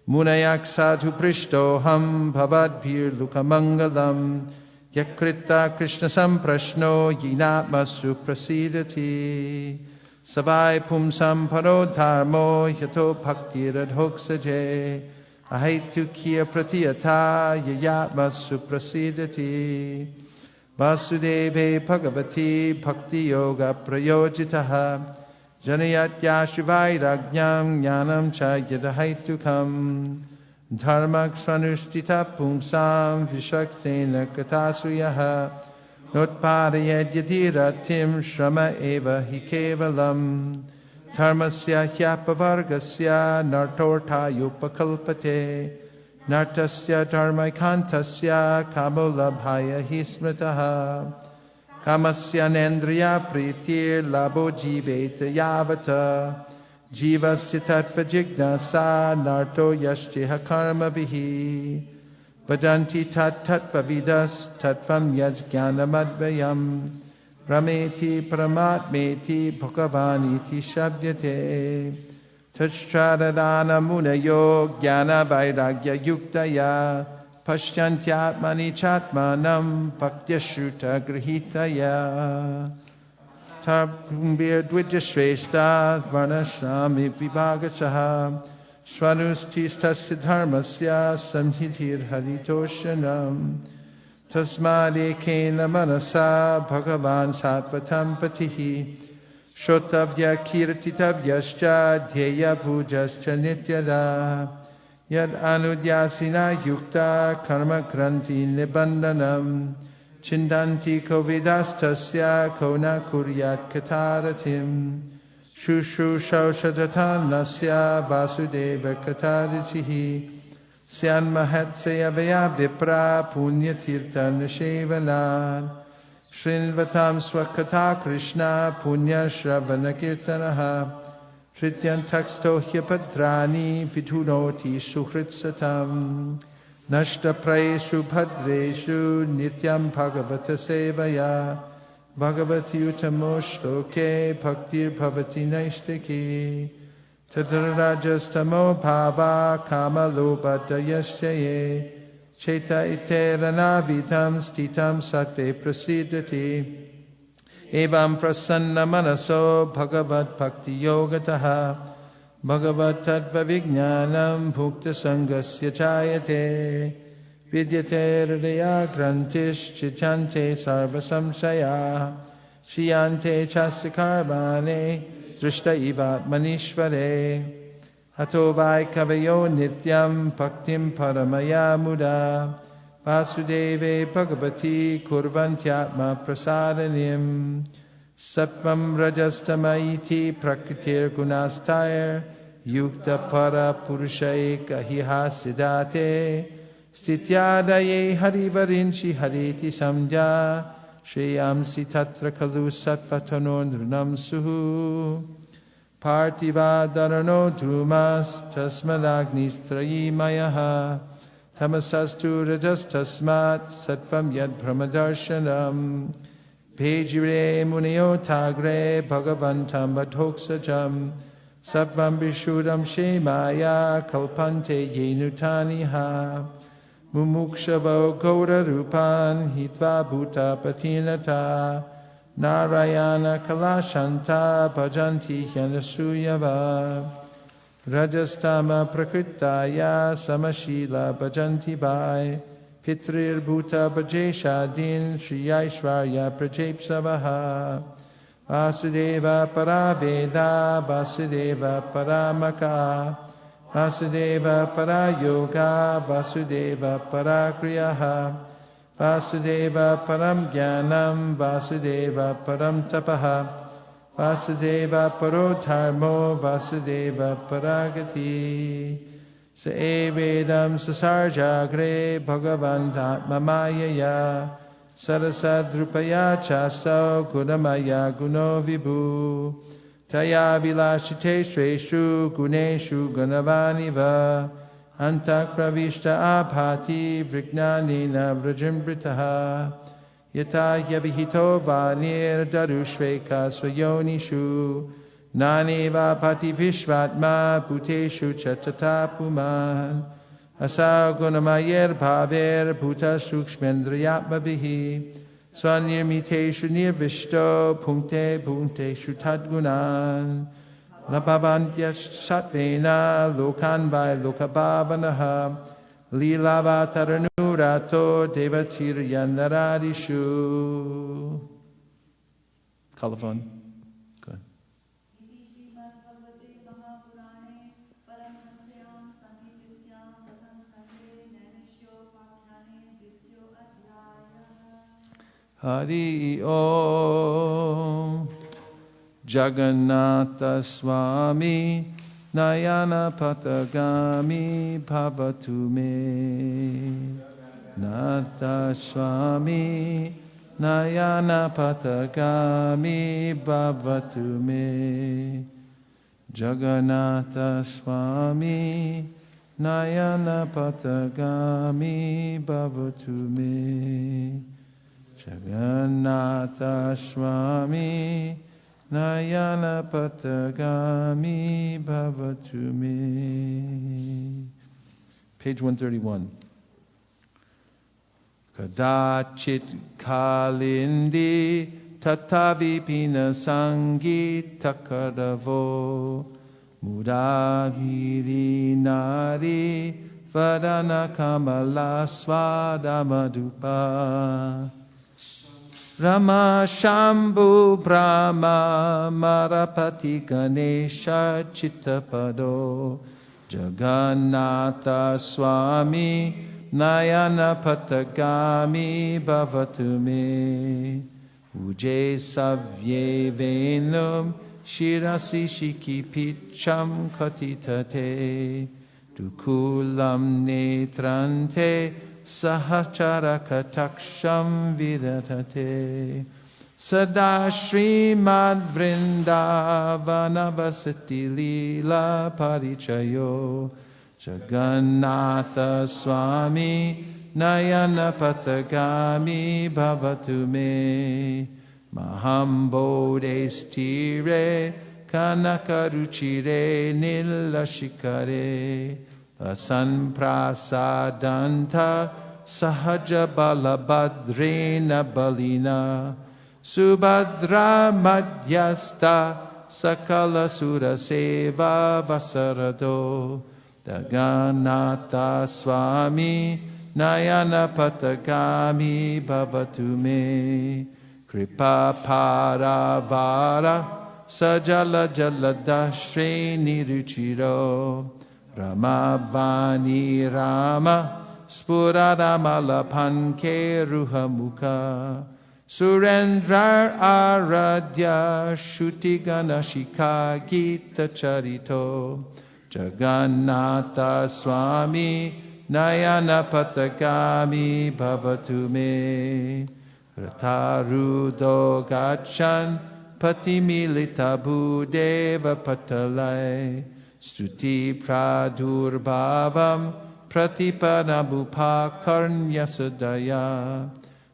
munayak sadhu prishtoham bhavadbhir lukamangalam yakrita krishna samprashno yinatma suprasidati savai pumsam parodharmo yato bhaktiradhoksaje ahaitukya pratiyata yayatma suprasidati vasudeve bhagavati bhakti yoga prayojitaha janayatya shivairajñam jnanam cha yadahaitukam dharmaksanushtita pumsam vishaktena katasuyaha notparayadyadiratiim shrama eva hi kevalam dharmasya hyapavargasya nartorthayupakalpate nartasya dharmaikantasya kamolabhaya hi smritaha kamasya nendriya pritir labo jiveta yavata jivasya tattva jignasa narto yashtiha karma vihi vadanti tattva vidas tattvam yajjnanamadvayam rameti paramatmeti bhagavaniti shabdyate tashcharadana munayo jnana vairagya yuktaya pashyantyatmani chatmanam bhaktya grihitaya Tarpumbir dvijashreshta varnashrami vibhagachaha swanustistasya dharmasya samhitir haritoshanam tasmadekena manasa bhagavan sattvatam patihi shotavya kirtitavyascha dheya pujascha nityada yad anudyasina yukta karma kranti nibandhanam Chindanti kovidastasya kona kuryat kataratim Shushu shaushatanasya vasudeva katarichihi Syan mahatsaya vaya vipra punyatirtha nishevanat Shrinvatam swakata krishna punya shravana kirtanaha Shrityantaksto hyapadrani vidhunoti suhritsatam Nashta praeshu bhadreshu nityam bhagavata sevaya Bhagavati utamoshtoke bhaktir bhavati naishtiki Tadrajastamo bhava kama lobhatayaschaye Cheta iterana vitam stitam sattve prasidati Evam prasanna manaso bhagavat bhakti yogataha Bhagavat tattva vijnanam bhukta sangasya chayate Vidyate hridaya grantish chichante sarva samsaya Shiyante chasya karbane drishta ivat manishvare Hato vai kavayo nityam bhaktim paramaya muda Vasudeve bhagavati kurvantyatma prasadanim Sattvam rajastamaiti prakritir gunastayar Yukta para purushaika hiha siddhate Stityadaye harivarinchi hariti samja Shreyamsi tatra kalu sattvatano nrunam suhu Partiva dharano dhumas tasmadagnistrayi mayaha Tamasastu rajastasmat sattvam yad brahmadarshanam Pejire munio tagre bhagavantam badhoksajam Sattvam vishudam shemaya kalpante yenutaniha Mumukshavo gaura rupan hitva bhuta patinata Narayana kalashanta bhajanti hyanasuyava Rajastama prakritaya samashila bhajanti bhai Pitrir bhuta bhajesha din Shri Aishvarya prajepsavaha Vasudeva paraveda Vasudeva paramaka Vasudeva parayoga Vasudeva parakriyaha Vasudeva param jnanam Vasudeva param tapaha Vasudeva parodharmo Vasudeva paragati Sa evedam sasarjagre bhagavantatma mayaya Sarasadrupaya chasto gunamaya guno vibhu Taya vilashite shreshu guneshu gunavaniva antak pravishta abhati vrignanina vrajambritaha yata yavihito vanir darushveka swayonishu nani vapati vishvatma bhuteshu chatata puman asa gunamayer bhaver bhuta sukshmendriyatma bihi Swanirmiteshu nirvishto punkte punkteshu tadgunan Labhavantya satvena lokan vai lokabhavanaha Lilavataranurato devatiryandaradishu. Colophon. Good. Hari Om Jagannatha Swami Nayana Patagami Bhavatu Me Natha Swami Nayana Patagami Bhavatu Me Jagannatha Swami Nayana Patagami Bhavatu Me Jagannatha Swami Nayana Patagami Bhavatu Me. Page 131. Kadachit Kalindi Tatavipina Sangi Takaravo Mudaviri Nari Vadana Kamala Swadamadupa Rama Shambhu Brahma Marapati Ganesha Chittapado Jagannatha Swami Nayana Patagami Bhavatu Me Uje Savye Venum Shirasi Shiki Picham Katitate Dukulam Netrante Sahachara Kataksham Vidatate Sada Srimad Vrindavana Vasati Lila Parichayo Jagannatha Swami Nayana Patagami Bhavatu Me Maham Bodhestire Kanakaruchire Nilashikare Asan prasadanta sahaja balabhadrena balina subhadra madhyasta sakala sura seva vasarado Jagannatha Swami Nayana Patagami Bhavatu Me Kripa Paravara Sajala Jaladashre Niruchiro Ramavani Rama Spuradama Lapanke Ruhamukha Surendra Aradhya Shutiganashika Gita Charito Jagannatha Swami Nayana Patagami Bhavatu Me Ratarudo Gachan Patimilita Bhudeva Patalai Stuti Pradurbhavam Pratipanabupakarnyasadaya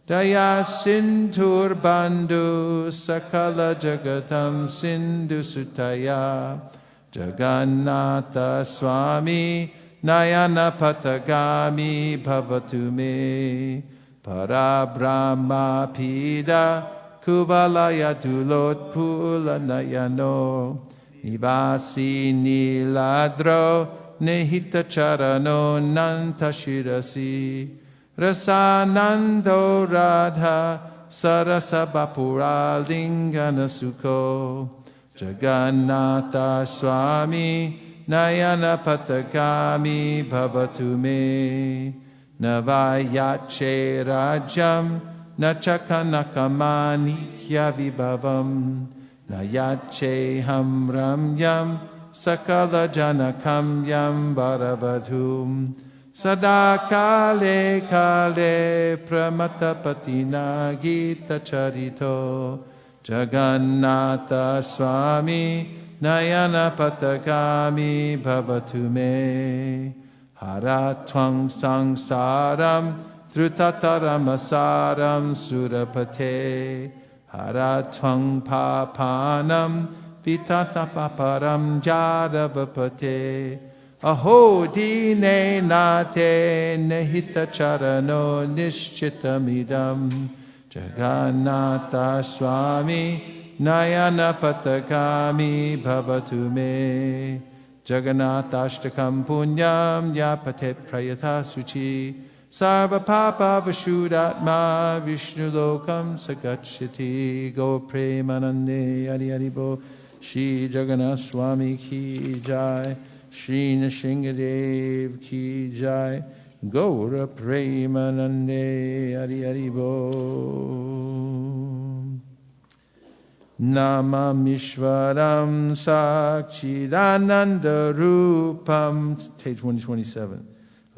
Daya Sindhur Bandhu Sakala Jagatam Sindhu Sutaya Jagannatha Swami Nayana Patagami Bhavatu Me Parabrahma Pida Kuvalaya Dulot Pula Nayano Nivasi Niladro Nehita Charano Nanta Shirasi Rasanando Radha Sarasa Bapura Lingana Sukho Jagannatha Swami Nayana Patagami Bhavatu Me Navayache Rajam Nachakanakamani Vibhavam Nayache Hamram Yam Sakala Janakam Yam Varavadhum Sadakale Kale Pramatapatina Gita Charito Jagannatha Swami Nayana Patagami Bhavatu Me Haratvang Sangsaram Drutataram Asaram Surapate Haratvang Papanam Vitatapaparam Jaravapate Aho Dine Nate Nehita Charano Nishchitamidam Jagannatha Swami Nayana Patagami Bhavatu Me Jagannatashtakam Punyam Yapate Prayata Suchi Sarva Papa Vashudatma Vishnu Lokam Sagachyati Go Premanande Adi Adibo Shri Jagannath Swami Ki Jai Shri Nrsimhadev Ki Jai Gaura Premanande Adi Adibo Namamishvaram Sakchidananda Rupam, page 127.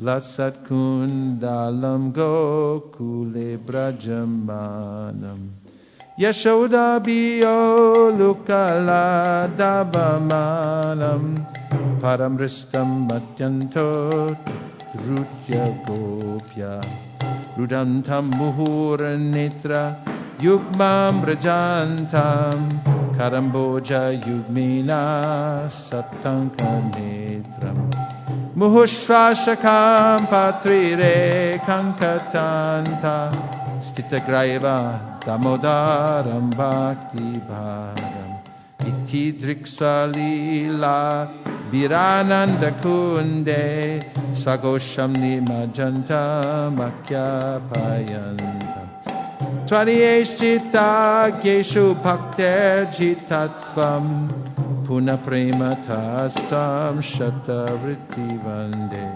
Lasat Kundalam Gokule Brajamanam Yashoda Biyo Lukala Davamanam Paramristam Matyanto Rutya Gopya Rudantam Muhura Netra Yugmam Brajantam Karamboja Yugmina Satanka Netram Muhushvashakam Patrire Kankatanta Stitagraiva Damodaram Bhakti Bhadam Iti Driksalila Birananda Kunde Swagosham Nimajanta Makya Payanta Tvarieshita Geshu Bhakter Jitatvam Puna Prema Tastam Shatavritti Vande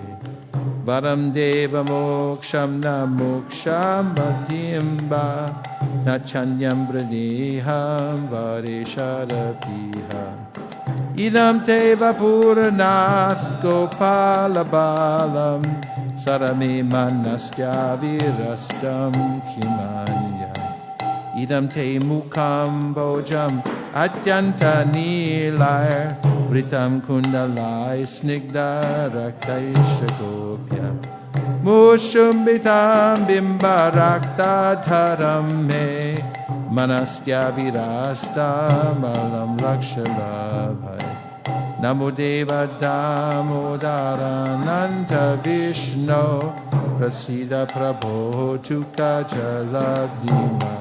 Varam Deva Moksham Na Moksham Bhatimba Nachanyam Praniham Varesharapiha Idam Teva Puranath Gopala Balam Sarame Manasya Virastam Kimanya Idam Te Mukam Bojam Atyanta Nilar Vritam Kundalai Snigdha Raktaisha Gopya Mushumbitam Bimba Rakta Dharam Me Manastya Virasta Malam Lakshalabhai Namo Deva Damodarananta Vishno Prasida Prabhu Tuka Jalabdima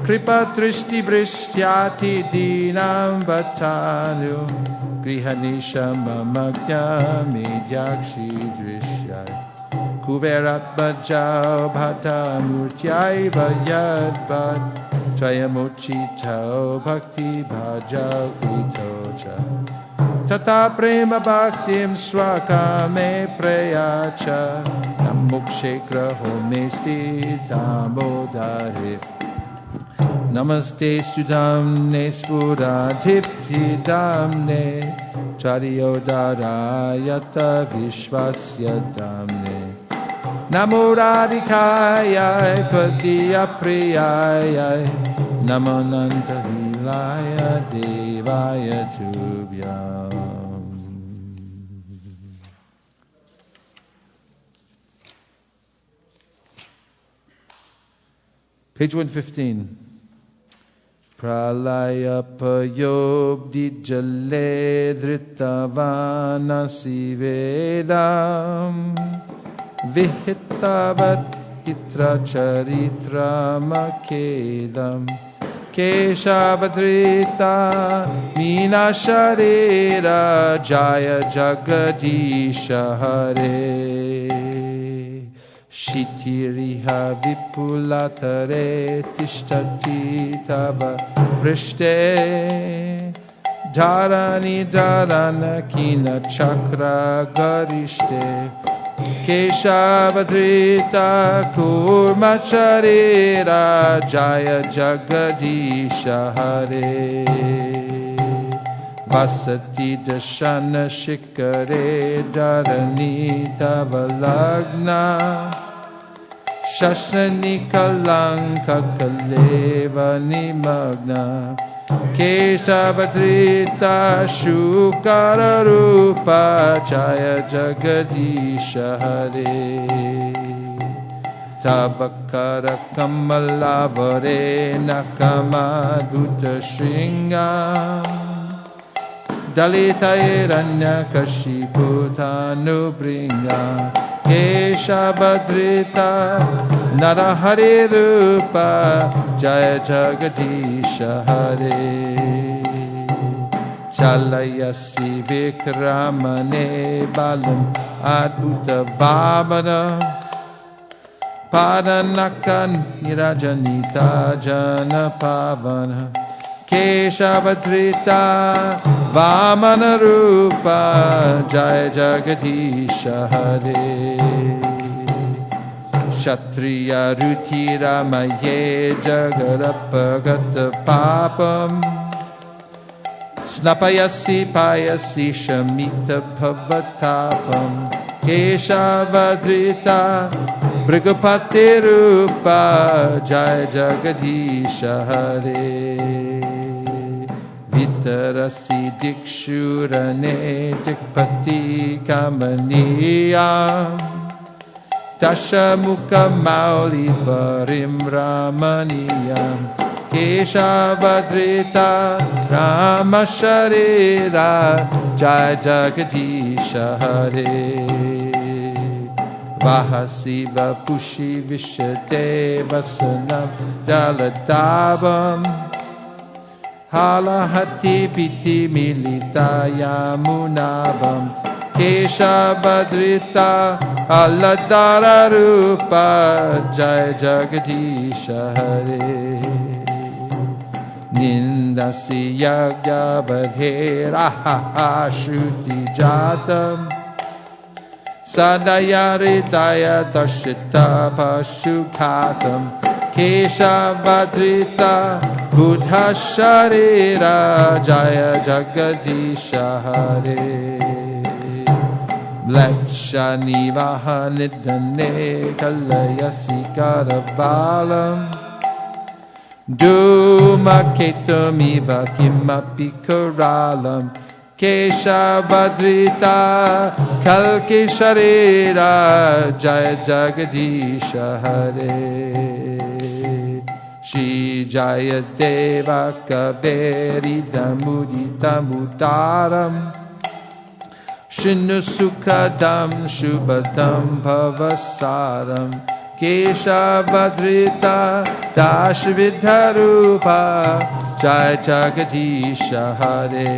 Kripa Trishti Vrishtyati Dinam Vatanu Grihanisha Mamakya Medyakshi Drishyai Kuverat Bhajao Bhata Murtyai Vayadvad Tvayamuchito Bhakti Bhajao Vitocha Tata Prema Bhaktim Swakame Prayacha Namukshekra Homesti Damodare Namaste Studam Nespura Tipti Damne Charyodara Yata Vishvasya Damne Namo Radhikaya Tvadiya Priyaya Namo Nanta Hilaya Devaya Tubhyam. Page 115. Pralaya payobdi jale dhritavaanasi vedam vihitavat hitra charitra makedam keshavadrita mina sharira jaya jagadisha hare Shitiriha vipulatare tishtati tava prishte dharani dharana kina chakra garishte keshavadrita kurmacharira jaya jagadisha hare Vasati dashana shikare dharani tava lagna Shashani kalanka kaleva nimagna Keshavadrita shukara rupa Jaya jagadisha hare Tavakara kamalavare nakamadhuta shringa Dalita iranya kashiputanu bringa Keshavadrita Narahare Rupa Jaya Jagadisha Hare Chalayasi Vikramane Balam Adbhuta Vamana Padanaka Nirajanita Jana Pavana Keshavadrita Vamana Rupa Jaya Jagadisha Hare Kshatriya Rutira Maye Jagarapagata Papam Snapayasi Payasi Shamita Pavatapam Keshavadrita Brigapati Rupa Jaya Jagadisha Hare Vitarasi Dikshurane Dikpati Kamaniyam Dashamukha Mauli Varim Ramaniyam Keshavadrita Rama Sharira Jaya Jagadisha Hare Vahasiva Pushi Vishadeva Sanam Daladavam Halahati Piti Milita Yamunavam Keshavadrita Aladara Rupa Jaya Jagadisha Hare Nindasi Yagya Vadhe Raha Shruti Jatam Sadayaritaya Darshita Pashukatam Keshavadrita Buddha Sharira Jaya Jagadisha Hare Lakshani Vahanidane Kalayasi Karavalam Dhumaketumiva Kimapi Karalam Keshavadrita Kalki Sharira Jaya Jagadisha Hare Shri Jaya Deva Kaveri Damudita Mudaram Shinu Sukadam Shubhadam Bhavasaram Keshavadrita Dashvidharupa Jaya Jagadisha Hare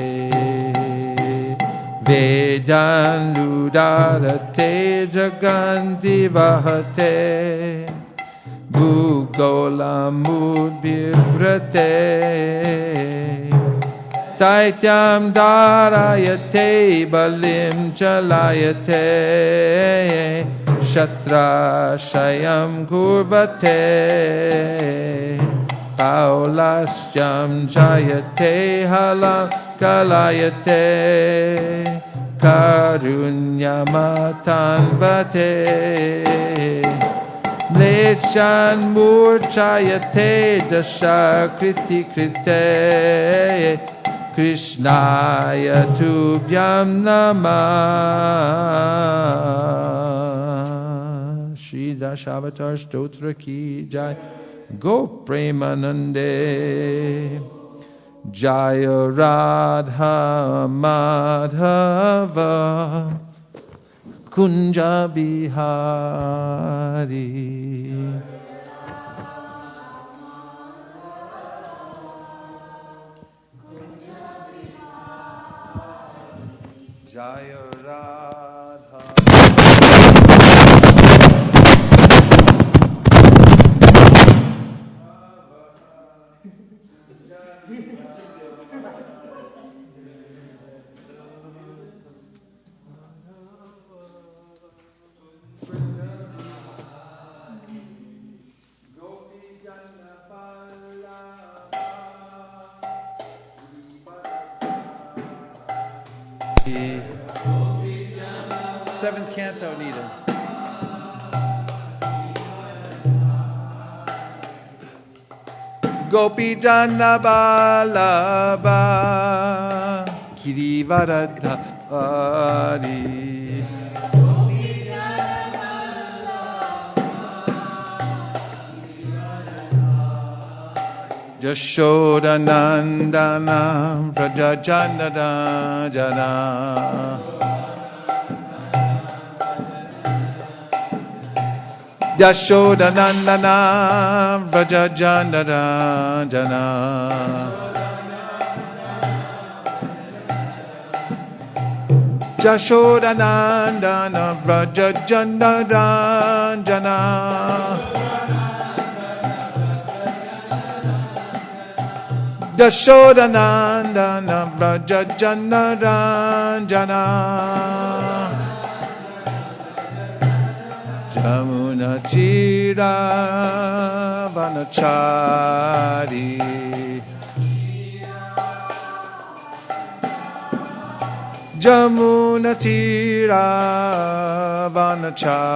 Vedanudharate Jaganti Vahate Bhugolamudbibrate Daityam Dharayate Balim Chalayate Shatrashayam Kurvate Paulasyam Jayate Halam Kalayate Karunyamatanvate Lechan Murchayate Dashakriti Krite Krishnaya Tubhyam Namah Shri Dashavatar Stotra Ki Jai Go Premanande Jaya Radha Madhava Kunja Bihari Jaya Radha Seventh canto, Nita. Gopijana Vallabha Girivaradhari Yashodanandana Vrajajanarajana Yashodanandana Vrajajanarajana Yashodanandana Vrajajanarajana Yashodanandana Vrajajanarajana Jamuna Tira Vanachari Jamuna Tira Vanachari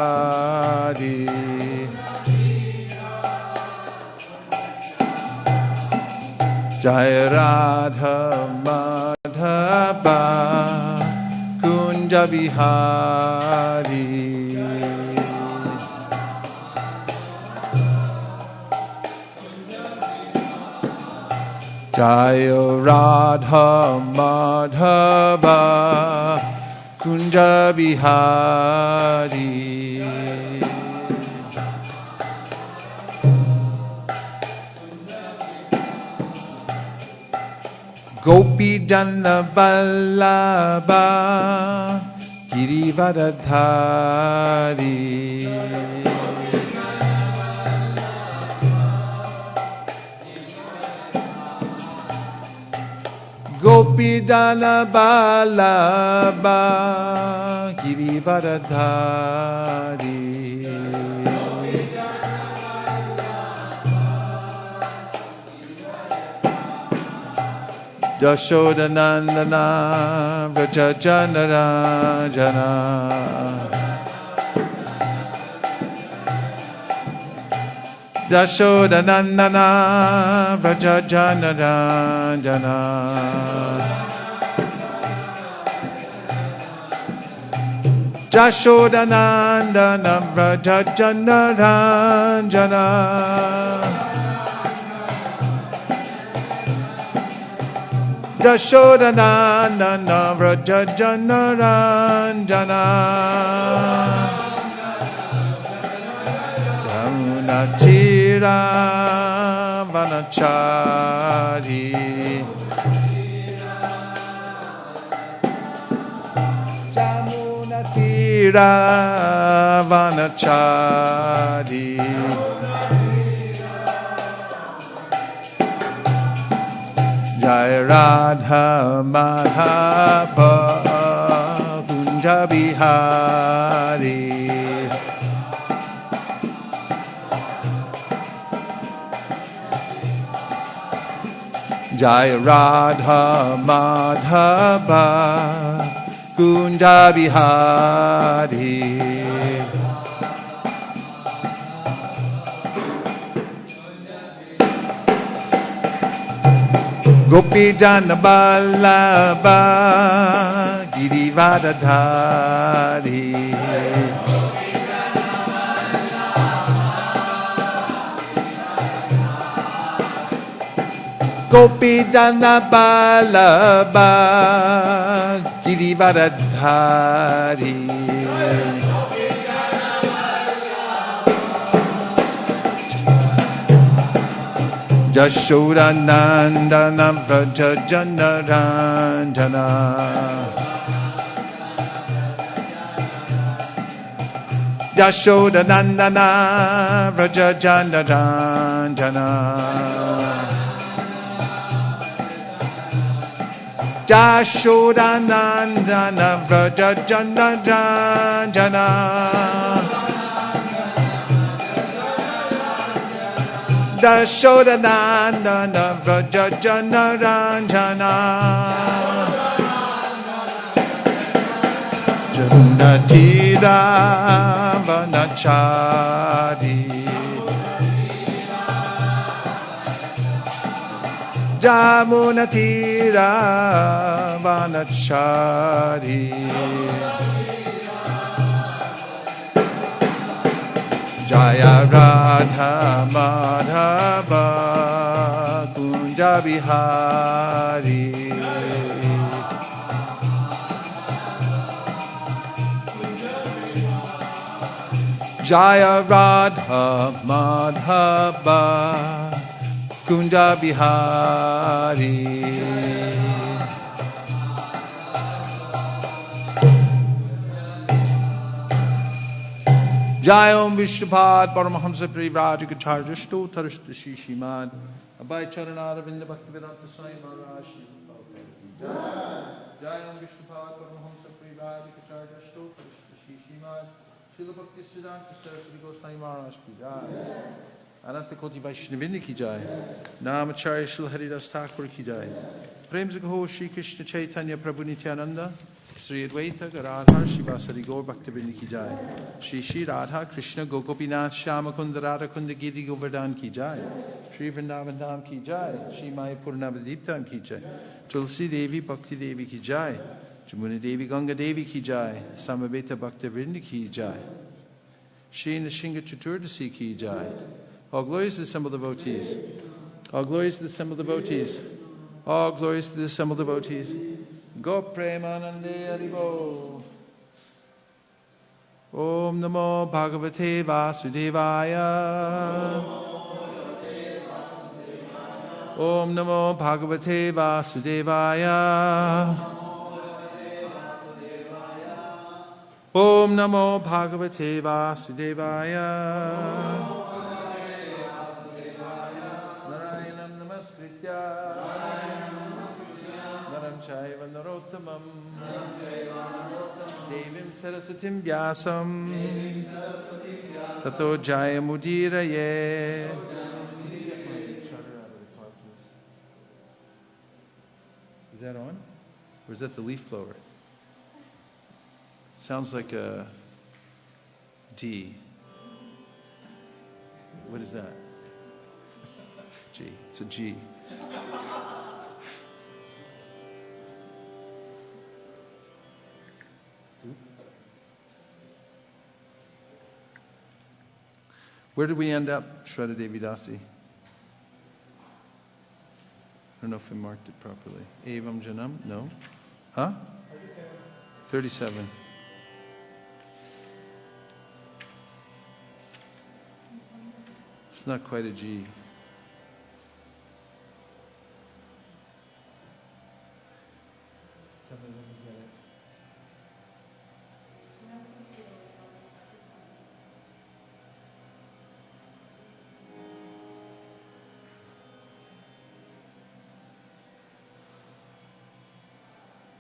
Jai Radha Madhava Kunja Vihari Jai Radha Madhava Kunja Vihari Gopi Jana Vallabha Girivaradhari Gopi Jana Vallabha Girivaradhari Yashodanandana Vrajajanarajana Yashodanandana Vrajajanarajana Yashodanandana Vrajajanarajana Yashodanandana Vrajajanarajana Jamuna Tira Vanachari Jamuna Tira Vanachari Jai Radha Madhava Kunja Vihari Jai Radha Madhava Kunja Vihari Gopi Jana Vallabha Girivaradhari Gopi Jana Vallabha Girivaradhari Yashodanandana Vrajajanarajana Yashodanandana Vrajajanarajana Yashodanandana Vrajajanarajana Yashodanandana Vrajajanarajana Jamuna Tira Vanachari Jamunatira Vanachari Jaya Radha Madhava Kunja Bihari Jaya Radha Madhava Kunja Bihari Jai Om Vishnupad Paramahamsa Parivrajakacharya Stotarashta Shishiman Abhay Charanaravinda Bhaktivedanta Swami Maharaj Jai Om Vishnupad Paramahamsa Parivrajakacharya Stotarashta Shishiman Srila Bhakti Siddhanta Saraswati Goswami Maharaj Ki Jai Ananta Koti Vaishnavinda Ki Jai Namacharya Srila Haridas Thakur Ki Jai Prem Zagaho Shri Krishna Chaitanya Prabhu Nityananda Sri Advaita Garadhar Shivasari Gaur Bhaktivinoda Ki Jai Shri Shri Radha Krishna Gokopinath Shyamakunda Radha Kunda Giri Govardhan Ki Jai Shri Vrindavan Dham Ki Jai Shri Mayapur Navadiptam Ki Jai Tulsi Devi Bhakti Devi Ki Jai Jamuna Devi Ganga Devi Ki Jai Samaveta Bhaktivinoda Ki Jai Shri Nrsimhan Caturdasi Ki Jai All glories to the assembled devotees. All glories to the assembled devotees. All glories to the assembled devotees. Go Premanande Haribo. Om Namo Bhagavate Vasudevaya. Om Namo Bhagavate Vasudevaya. Om Namo Bhagavate Vasudevaya. Narayanam Namaskritya. Chaiva Narottamam Devim Sarasatim Vyasam Tato Jayamudiraye. Is that on? Or is that the leaf blower? Sounds like a D. What is that? G. It's a G. Where did we end up, Shraddha Devi Dasi? I don't know if I marked it properly. Evam Janam? No? Huh? 37. It's not quite a G. Tell me when you get it.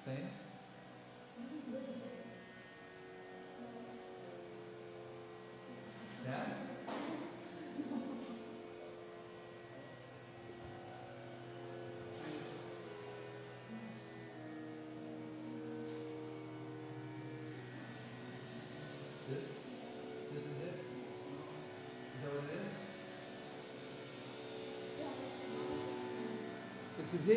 Same? Yeah? This is it? Is that what it is? It's a D.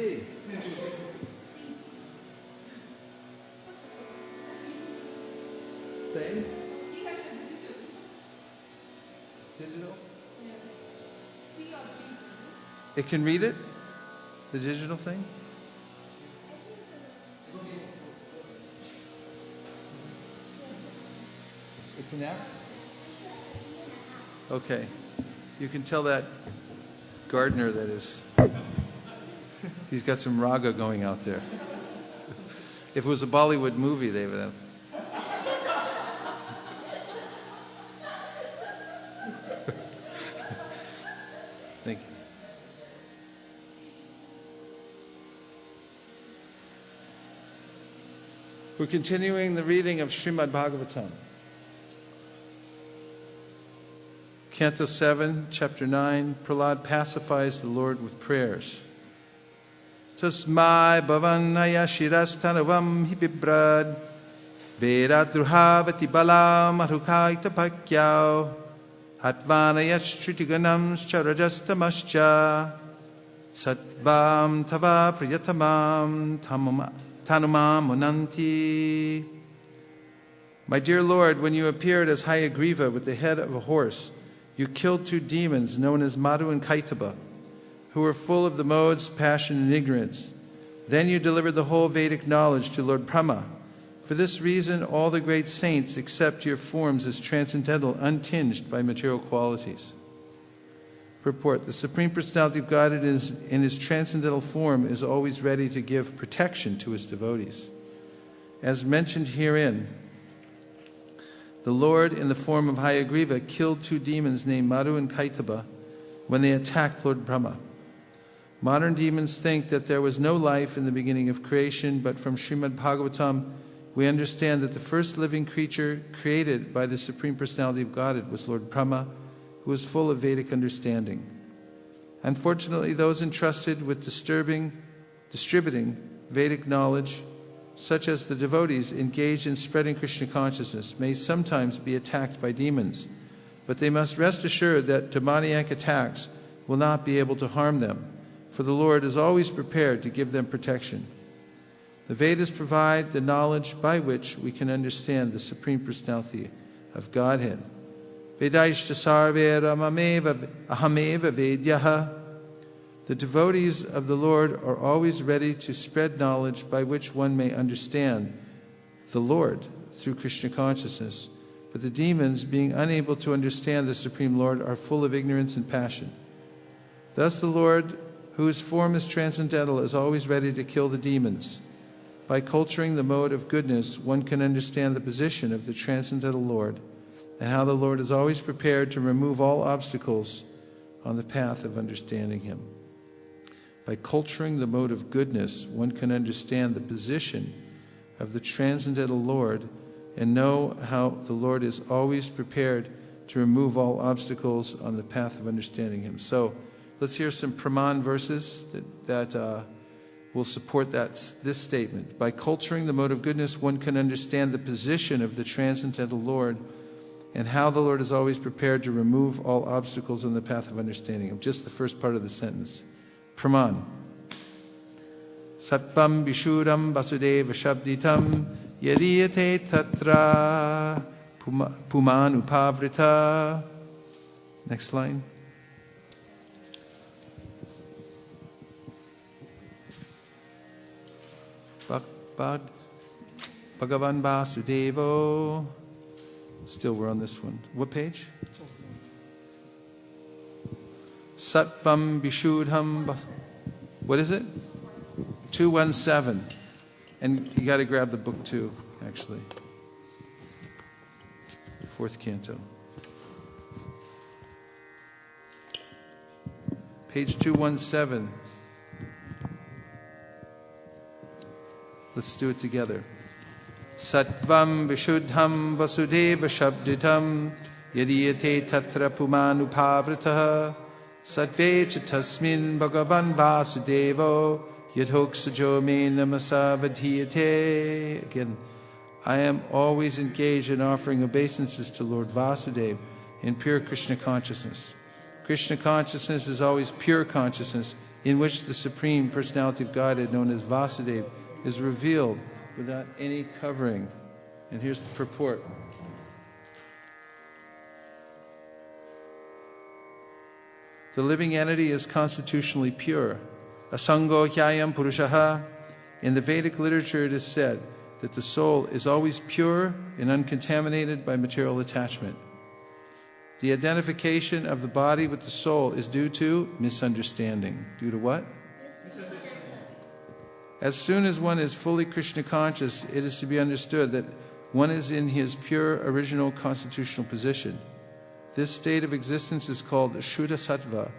Same? You guys said digital. Digital? Yeah. C or D. It can read it? The digital thing? It's an F? Okay. You can tell that gardener that is, he's got some raga going out there. If it was a Bollywood movie, they would have. Thank you. We're continuing the reading of Srimad Bhagavatam. Canto 7, Chapter 9, Prahlad pacifies the Lord with prayers. Tasmai bhavanaya shirastanavam hibibrad Vedadruhavati balam arukaita pakyao Hatvanaya shritiganam charajastamascha Sattvam tava priyatamam tanumam monanti. My dear Lord, when you appeared as Hayagriva with the head of a horse, you killed 2 demons known as Madhu and Kaitaba, who were full of the modes, passion, and ignorance. Then you delivered the whole Vedic knowledge to Lord Brahma. For this reason, all the great saints accept your forms as transcendental, untinged by material qualities. Purport: the Supreme Personality of Godhead in his transcendental form is always ready to give protection to his devotees. As mentioned herein, the Lord, in the form of Hayagriva, killed 2 demons named Madhu and Kaitaba when they attacked Lord Brahma. Modern demons think that there was no life in the beginning of creation, but from Srimad Bhagavatam, we understand that the first living creature created by the Supreme Personality of Godhead was Lord Brahma, who was full of Vedic understanding. Unfortunately, those entrusted with distributing Vedic knowledge, such as the devotees engaged in spreading Krishna consciousness, may sometimes be attacked by demons, but they must rest assured that demoniac attacks will not be able to harm them, for the Lord is always prepared to give them protection. The Vedas provide the knowledge by which we can understand the Supreme Personality of Godhead. Vedaishta sarve ramameva ahameva vedyaha. The devotees of the Lord are always ready to spread knowledge by which one may understand the Lord through Krishna consciousness. But the demons, being unable to understand the Supreme Lord, are full of ignorance and passion. Thus the Lord, whose form is transcendental, is always ready to kill the demons. By culturing the mode of goodness, one can understand the position of the transcendental Lord and how the Lord is always prepared to remove all obstacles on the path of understanding him. By culturing the mode of goodness, one can understand the position of the transcendental Lord and know how the Lord is always prepared to remove all obstacles on the path of understanding him. So let's hear some Praman verses that will support this statement. By culturing the mode of goodness, one can understand the position of the transcendental Lord and how the Lord is always prepared to remove all obstacles on the path of understanding him. Just the first part of the sentence. Praman. Sattvam Vishuddham Vasudeva Shabditam Yadiyate Tatra Puman Upavrita. Next line. Bhagavan Vasudevo. Still, we're on this one. What page? Sattvam Vishuddham. What is it? 217. And you got to grab the book too, actually. 4th canto. Page 217. Let's do it together. Sattvam Vishuddham Vasudeva Shabditam Yadiyate Tatra Puman Upavritaha Sattve Tasmin Bhagavan Vasudevo Yadhoksajo Me Namasa Vadhiyate. Again, I am always engaged in offering obeisances to Lord Vasudeva in pure Krishna consciousness. Krishna consciousness is always pure consciousness in which the Supreme Personality of Godhead, known as Vasudeva, is revealed without any covering. And here's the purport. The living entity is constitutionally pure. Asango hyayam purushaha. In the Vedic literature it is said that the soul is always pure and uncontaminated by material attachment. The identification of the body with the soul is due to misunderstanding. Due to what? As soon as one is fully Krishna conscious, it is to be understood that one is in his pure original constitutional position. This state of existence is called Shuddha Sattva,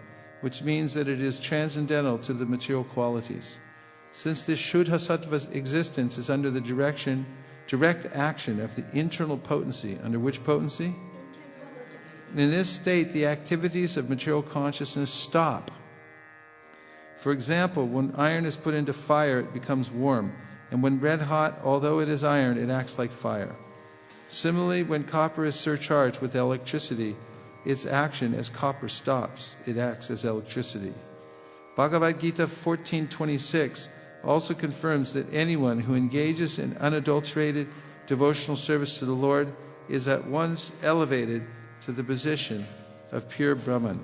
which means that it is transcendental to the material qualities. Since this Shuddha Sattva's existence is under the direct action of the internal potency, under which potency? In this state, the activities of material consciousness stop. For example, when iron is put into fire, it becomes warm, and when red hot, although it is iron, it acts like fire. Similarly, when copper is surcharged with electricity, its action as copper stops. It acts as electricity. Bhagavad Gita 14:26 also confirms that anyone who engages in unadulterated devotional service to the Lord is at once elevated to the position of pure Brahman.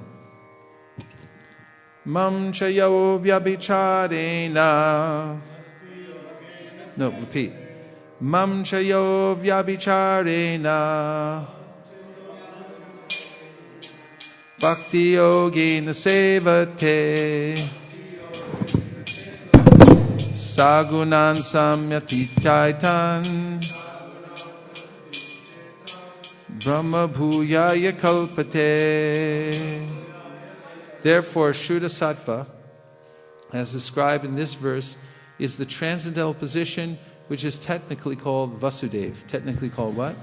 Mam chayo vyabhicharena. No, repeat. Mam chayo vyabhicharena. Bhakti yogena sevate. Sagunan samyatitaitan. Brahma bhuyaya kalpate. Therefore, Shuddha Sattva, as described in this verse, is the transcendental position which is technically called Vasudeva. Technically called what?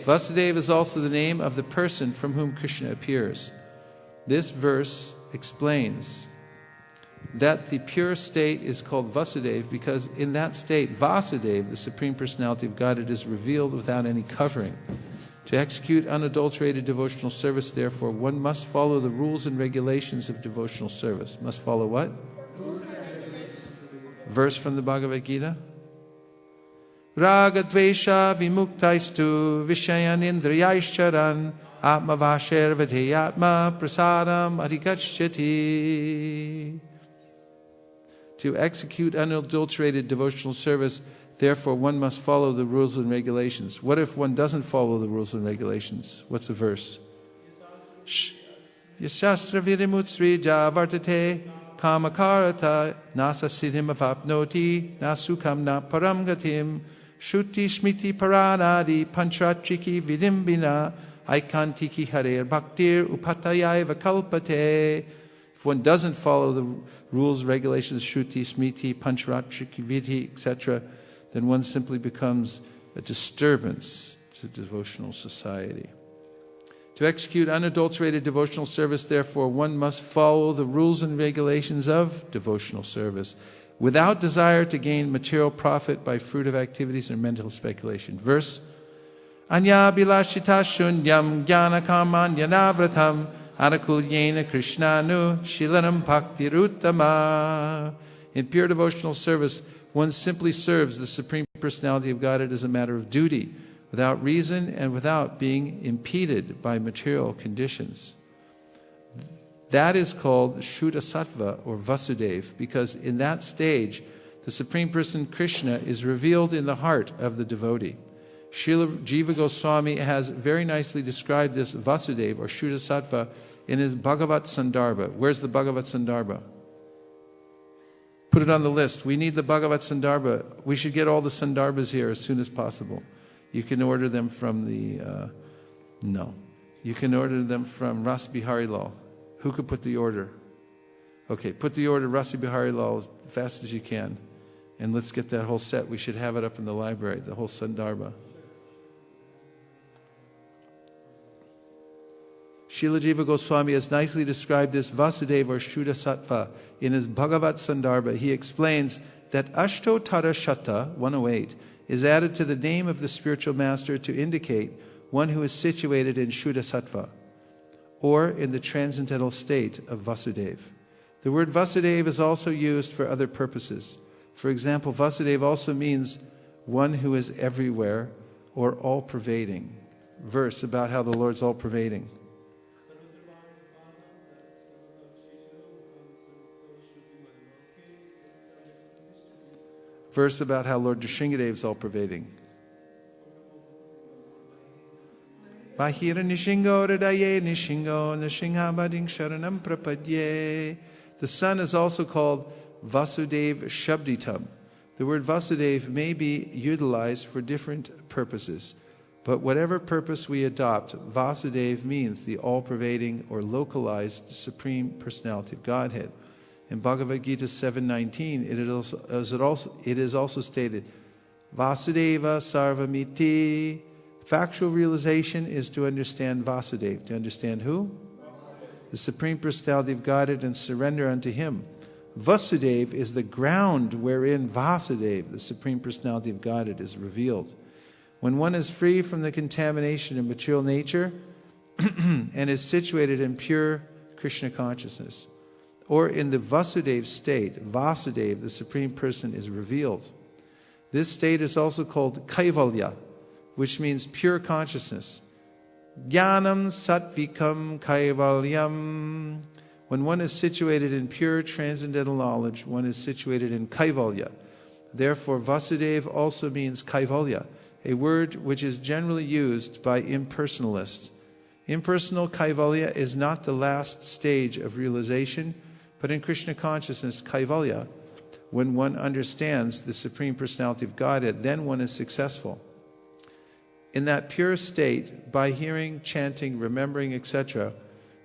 Vasudeva is also the name of the person from whom Krishna appears. This verse explains that the pure state is called Vasudeva because in that state, Vasudeva, the Supreme Personality of Godhead, is revealed without any covering. To execute unadulterated devotional service, therefore, one must follow the rules and regulations of devotional service. Must follow what? Verse from the Bhagavad Gita. Raga dvesha vimuktaistu vishayan indriyaischaran atmavasher vadeyatma prasadam adhikachyati. To execute unadulterated devotional service, therefore, one must follow the rules and regulations. What if one doesn't follow the rules and regulations? What's the verse? Yashastra virimutsri javartate kamakarata nasa siddhim avapnoti nasukam na param gatim shuti smiti paranadi panchatriki vidimbina aikantiki harer bhaktir upatayai vakalpate. If one doesn't follow the rules, regulations, shruti, smriti, pancharatriki, vidhi, etc., then one simply becomes a disturbance to devotional society. To execute unadulterated devotional service, therefore, one must follow the rules and regulations of devotional service without desire to gain material profit by fruitive activities or mental speculation. Verse, Anya bilashita shunyam jnana kamanyanavratam anakulyena krishnanu shilanam bhaktiruttama. In pure devotional service, one simply serves the Supreme Personality of Godhead as a matter of duty, without reason and without being impeded by material conditions. That is called Shuddha Sattva or Vasudeva, because in that stage, the Supreme Person Krishna is revealed in the heart of the devotee. Srila Jiva Goswami has very nicely described this Vasudeva or Shuddha Sattva in his Bhagavat Sandarbha. Where's the Bhagavat Sandarbha? Put it on the list. We need the Bhagavat Sandarbha. We should get all the Sandarbhas here as soon as possible. You can order them from the... You can order them from Ras Bihari Lal. Who could put the order? Okay, put the order Rasi Bihari Lal as fast as you can. And let's get that whole set. We should have it up in the library, the whole Sandarbha. Srila Jiva Goswami has nicely described this Vasudeva or Shuddha Sattva in his Bhagavat Sandarbha. He explains that Ashto Tara Shata, 108, is added to the name of the spiritual master to indicate one who is situated in Shuddha Sattva, or in the transcendental state of Vasudeva. The word Vasudeva is also used for other purposes. For example, Vasudeva also means one who is everywhere or all-pervading. Verse about how the Lord's all-pervading. Verse about how Lord Nrsimhan is all-pervading. Bahira nishingo radaye nishingo nrsimhabading sharanam prapadye. The sun is also called Vasudeva Shabditam. The word Vasudeva may be utilized for different purposes, but whatever purpose we adopt, Vasudeva means the all-pervading or localized Supreme Personality of Godhead. In Bhagavad Gita 7:19, it is also stated, Vasudeva Sarvamiti. Factual realization is to understand Vasudeva. To understand who? The Supreme Personality of Godhead and surrender unto Him. Vasudeva is the ground wherein Vasudeva, the Supreme Personality of Godhead, is revealed. When one is free from the contamination of material nature and is situated in pure Krishna consciousness, or in the Vasudeva state. Vasudeva, the Supreme Person, is revealed. This state is also called Kaivalya, which means pure consciousness. Jnanam Satvikam Kaivalyam. When one is situated in pure transcendental knowledge, one is situated in Kaivalya. Therefore, Vasudeva also means Kaivalya, a word which is generally used by impersonalists. Impersonal Kaivalya is not the last stage of realization, but in Krishna consciousness, Kaivalya, when one understands the Supreme Personality of Godhead, then one is successful. In that pure state, by hearing, chanting, remembering, etc.,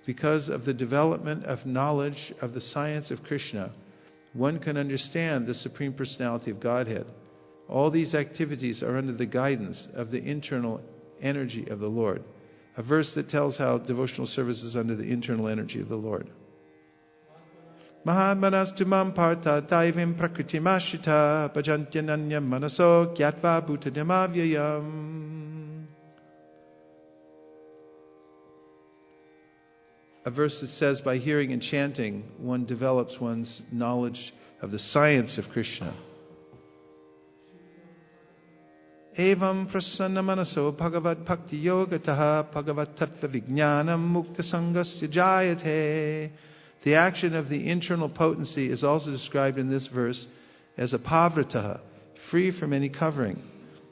because of the development of knowledge of the science of Krishna, one can understand the Supreme Personality of Godhead. All these activities are under the guidance of the internal energy of the Lord. A verse that tells how devotional service is under the internal energy of the Lord. Mahatmanastumam partha daivim prakritimashita bhajantyananya manaso gyatva bhutadamavyayam. A verse that says by hearing and chanting, one develops one's knowledge of the science of Krishna. Evam prasanna manaso bhagavad bhakti yogataha bhagavad tattva vijnanam mukta sangasya jayate. The action of the internal potency is also described in this verse as a pavrataha, free from any covering.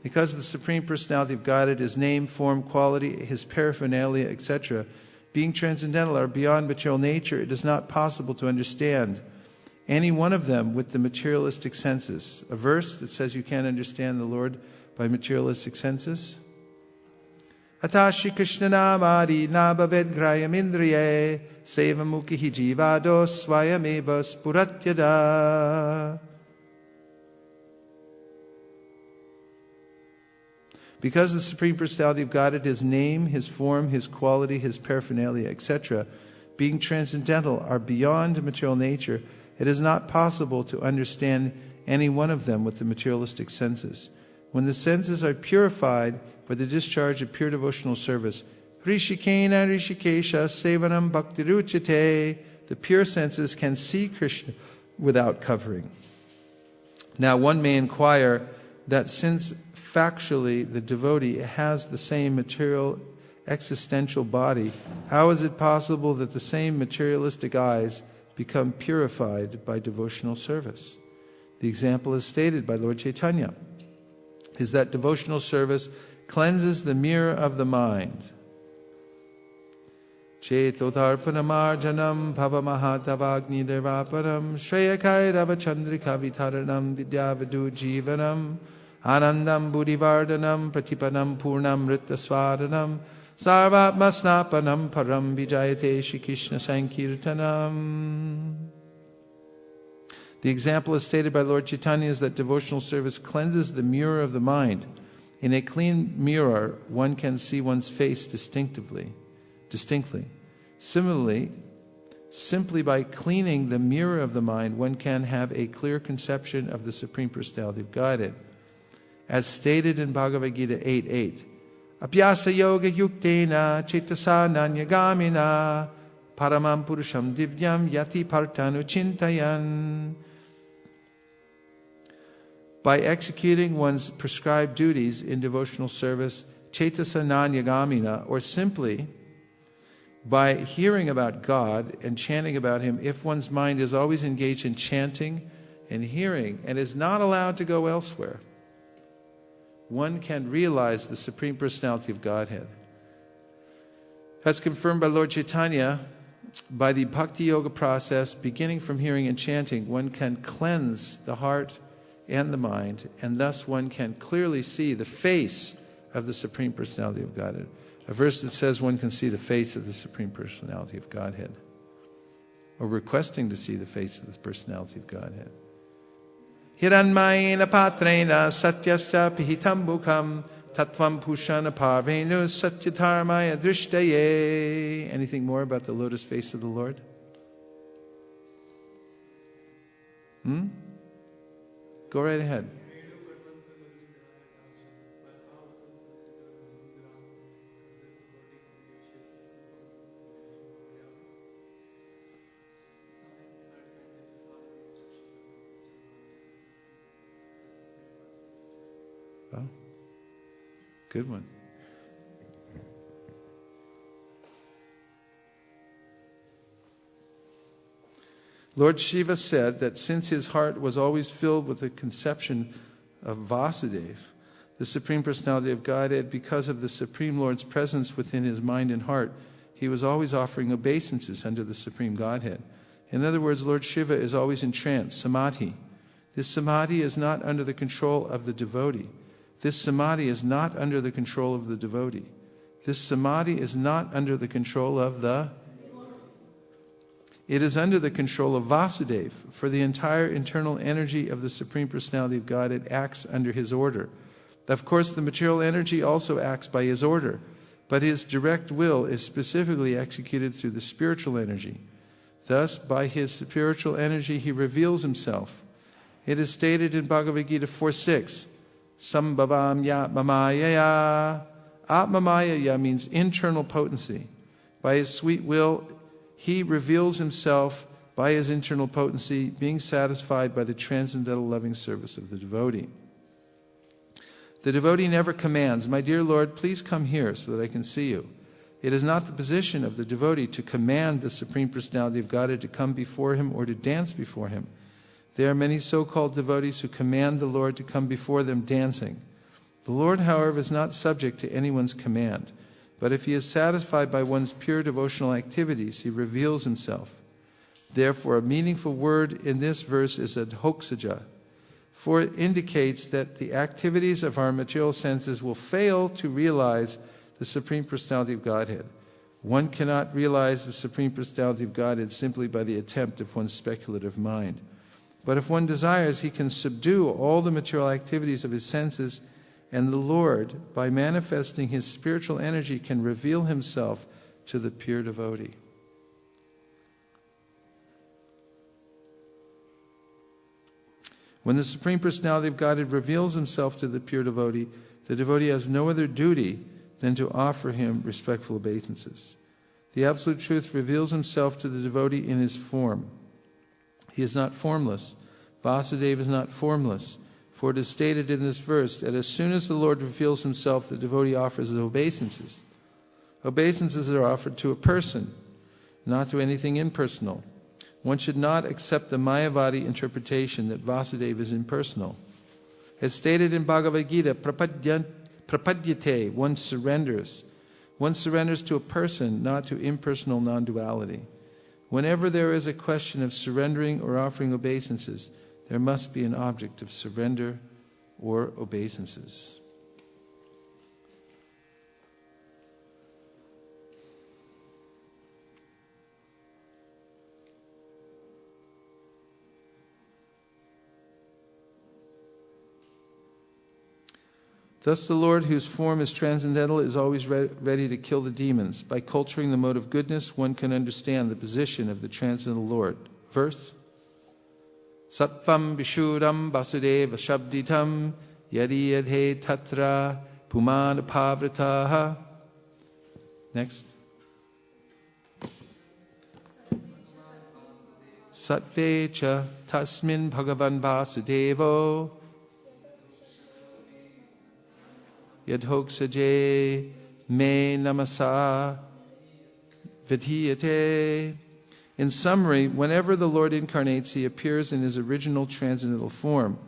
Because the Supreme Personality of Godhead, His name, form, quality, His paraphernalia, etc., being transcendental or beyond material nature, it is not possible to understand any one of them with the materialistic senses. A verse that says you can't understand the Lord by materialistic senses. Atashi Krishna namadi nabhaved grayam indriye sevamukhi jivado swayameva spuratyada. Because the Supreme Personality of Godhead, His name, His form, His quality, His paraphernalia, etc., being transcendental, are beyond material nature, it is not possible to understand any one of them with the materialistic senses. When the senses are purified by the discharge of pure devotional service, Rishikena Rishikesha Sevanam Bhaktiruchite, the pure senses can see Krishna without covering. Now one may inquire that since factually the devotee has the same material existential body, how is it possible that the same materialistic eyes become purified by devotional service? The example is stated by Lord Chaitanya, is that devotional service cleanses the mirror of the mind. Chetotarpanamarjanam bhavamahatavagni devaparam shreyakairava chandrika vitaranam vidyavadu jivanam Anandam buddhivardhanam pratipanam purnam ritaswaranam sarvatmasnapanam param vijayate Shri Krishna sankirtanam. The example as stated by Lord Chaitanya is that devotional service cleanses the mirror of the mind. In a clean mirror, one can see one's face distinctly. Similarly, simply by cleaning the mirror of the mind, one can have a clear conception of the Supreme Personality of Godhead. As stated in Bhagavad Gita 8.8, Abhyasa yoga yuktena cetasa nanyagamina paramam purusham divyam yati partanu chintayan. By executing one's prescribed duties in devotional service, cetasa nanyagamina, or simply by hearing about God and chanting about Him, if one's mind is always engaged in chanting and hearing and is not allowed to go elsewhere, one can realize the Supreme Personality of Godhead. As confirmed by Lord Chaitanya, by the Bhakti Yoga process, beginning from hearing and chanting, one can cleanse the heart and the mind, and thus one can clearly see the face of the Supreme Personality of Godhead. A verse that says one can see the face of the Supreme Personality of Godhead, or requesting to see the face of the Personality of Godhead. Hiranmayena patrena satyasya pihitam bukham tattvam pushana parvenu satyadharmaya drishtaye. Anything more about the lotus face of the Lord? Go right ahead. Well, good one. Lord Shiva said that since his heart was always filled with the conception of Vasudeva, the Supreme Personality of Godhead, because of the Supreme Lord's presence within his mind and heart, he was always offering obeisances unto the Supreme Godhead. In other words, Lord Shiva is always in trance, samadhi. This samadhi is not under the control of the devotee. This samadhi is not under the control of the devotee. This samadhi is not under the control of the... It is under the control of Vasudeva, for the entire internal energy of the Supreme Personality of Godhead acts under his order. Of course, the material energy also acts by his order, but his direct will is specifically executed through the spiritual energy. Thus, by his spiritual energy, he reveals himself. It is stated in Bhagavad Gita 4:6, Sambhavam Yatmamayaya. Atmamayaya means internal potency. By his sweet will, he reveals himself by his internal potency, being satisfied by the transcendental loving service of the devotee. The devotee never commands, "My dear Lord, please come here so that I can see you." It is not the position of the devotee to command the Supreme Personality of Godhead to come before him or to dance before him. There are many so-called devotees who command the Lord to come before them dancing. The Lord, however, is not subject to anyone's command. But if he is satisfied by one's pure devotional activities, he reveals himself. Therefore, a meaningful word in this verse is adhoksaja, for it indicates that the activities of our material senses will fail to realize the Supreme Personality of Godhead. One cannot realize the Supreme Personality of Godhead simply by the attempt of one's speculative mind. But if one desires, he can subdue all the material activities of his senses, and the Lord, by manifesting his spiritual energy, can reveal himself to the pure devotee. When the Supreme Personality of Godhead reveals himself to the pure devotee, the devotee has no other duty than to offer him respectful obeisances. The Absolute Truth reveals himself to the devotee in his form. He is not formless. Vasudeva is not formless. For it is stated in this verse that as soon as the Lord reveals himself, the devotee offers his obeisances. Obeisances are offered to a person, not to anything impersonal. One should not accept the Mayavadi interpretation that Vasudeva is impersonal. As stated in Bhagavad Gita, prapadyate, one surrenders. One surrenders to a person, not to impersonal non-duality. Whenever there is a question of surrendering or offering obeisances, there must be an object of surrender or obeisances. Thus the Lord, whose form is transcendental, is always ready to kill the demons. By culturing the mode of goodness, one can understand the position of the transcendental Lord. Verse: Sattvam Vishuddham Vasudeva Shabditam Yadi Yadhe Tatra Pumana Pavrataha. Next. Satvecha Tasmin Bhagavan Vasudevo Yadhoksaje Me Namasa Vidhiyate. In summary, whenever the Lord incarnates, he appears in his original transcendental form,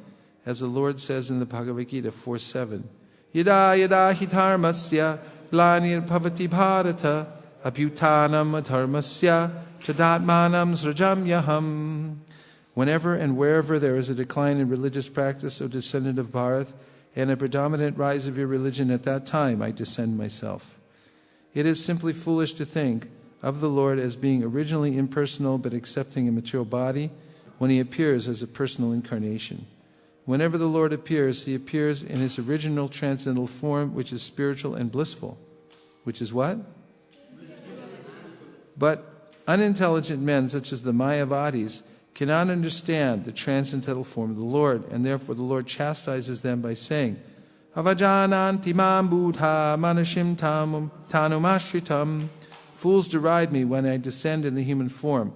as the Lord says in the Bhagavad Gita 4:7. Yada yada hi dharmasya glanir bhavati bharata abhutanam adharmasya tadatmanam srajamyaham. Whenever and wherever there is a decline in religious practice, O descendant of Bharat, and a predominant rise of your religion, at that time I descend myself. It is simply foolish to think of the Lord as being originally impersonal but accepting a material body when he appears as a personal incarnation. Whenever the Lord appears, he appears in his original transcendental form, which is spiritual and blissful. Which is what? But unintelligent men, such as the Mayavadis, cannot understand the transcendental form of the Lord, and therefore the Lord chastises them by saying, Avajananti mam buddha manashim tanumashritam. Fools deride me when I descend in the human form.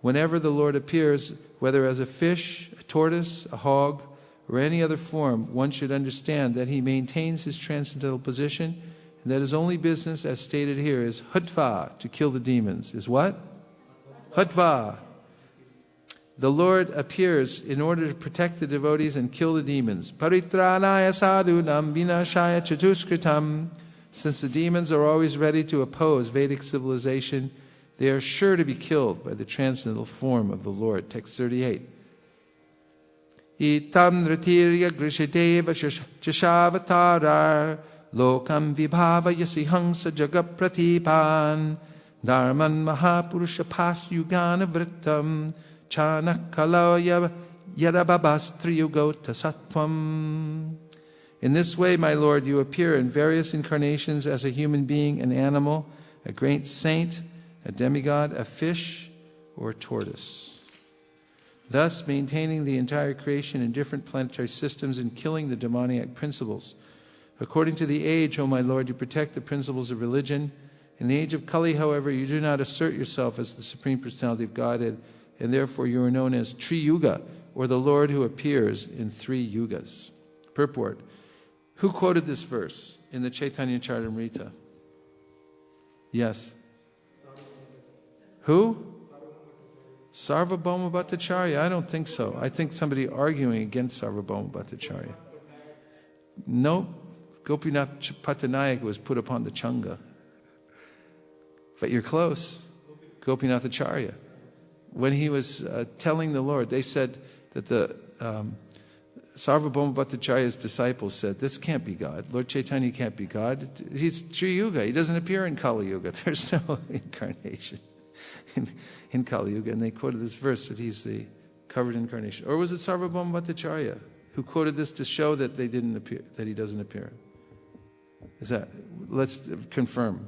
Whenever the Lord appears, whether as a fish, a tortoise, a hog, or any other form, one should understand that he maintains his transcendental position, and that his only business, as stated here, is Hutva, to kill the demons. Is what? Hutva. The Lord appears in order to protect the devotees and kill the demons. Paritranaya sadhunam vinashaya chatuskritam. Since the demons are always ready to oppose Vedic civilization, they are sure to be killed by the transcendental form of the Lord. Text 38. Itam nritirya grishideva chashavatarar lokam vibhava yasihangsa jagapratipan dharman mahapurusha pasyugana vrittam Chanakalaya Yarababastriyugota Sattvam. In this way, my Lord, you appear in various incarnations as a human being, an animal, a great saint, a demigod, a fish, or a tortoise. Thus, maintaining the entire creation in different planetary systems and killing the demoniac principles. According to the age, O my Lord, you protect the principles of religion. In the age of Kali, however, you do not assert yourself as the Supreme Personality of Godhead, and therefore you are known as Tri-Yuga, or the Lord who appears in 3 yugas. Purport. Who quoted this verse in the Chaitanya Charitamrita? Yes. Who? Sarvabhauma Bhattacharya? I don't think so. I think somebody arguing against Sarvabhauma Bhattacharya. No, Gopinath Patanayak was put upon the Changa. But you're close. Gopinath Acharya. When he was telling the Lord, they said that the Sarvabhauma Bhattacharya's disciples said, this can't be God. Lord Chaitanya can't be God. He's Tri-Yuga. He doesn't appear in Kali Yuga. There's no incarnation in Kali Yuga. And they quoted this verse that he's the covered incarnation. Or was it Sarvabhauma Bhattacharya who quoted this to show that they didn't appear, that he doesn't appear? Is that? Let's confirm.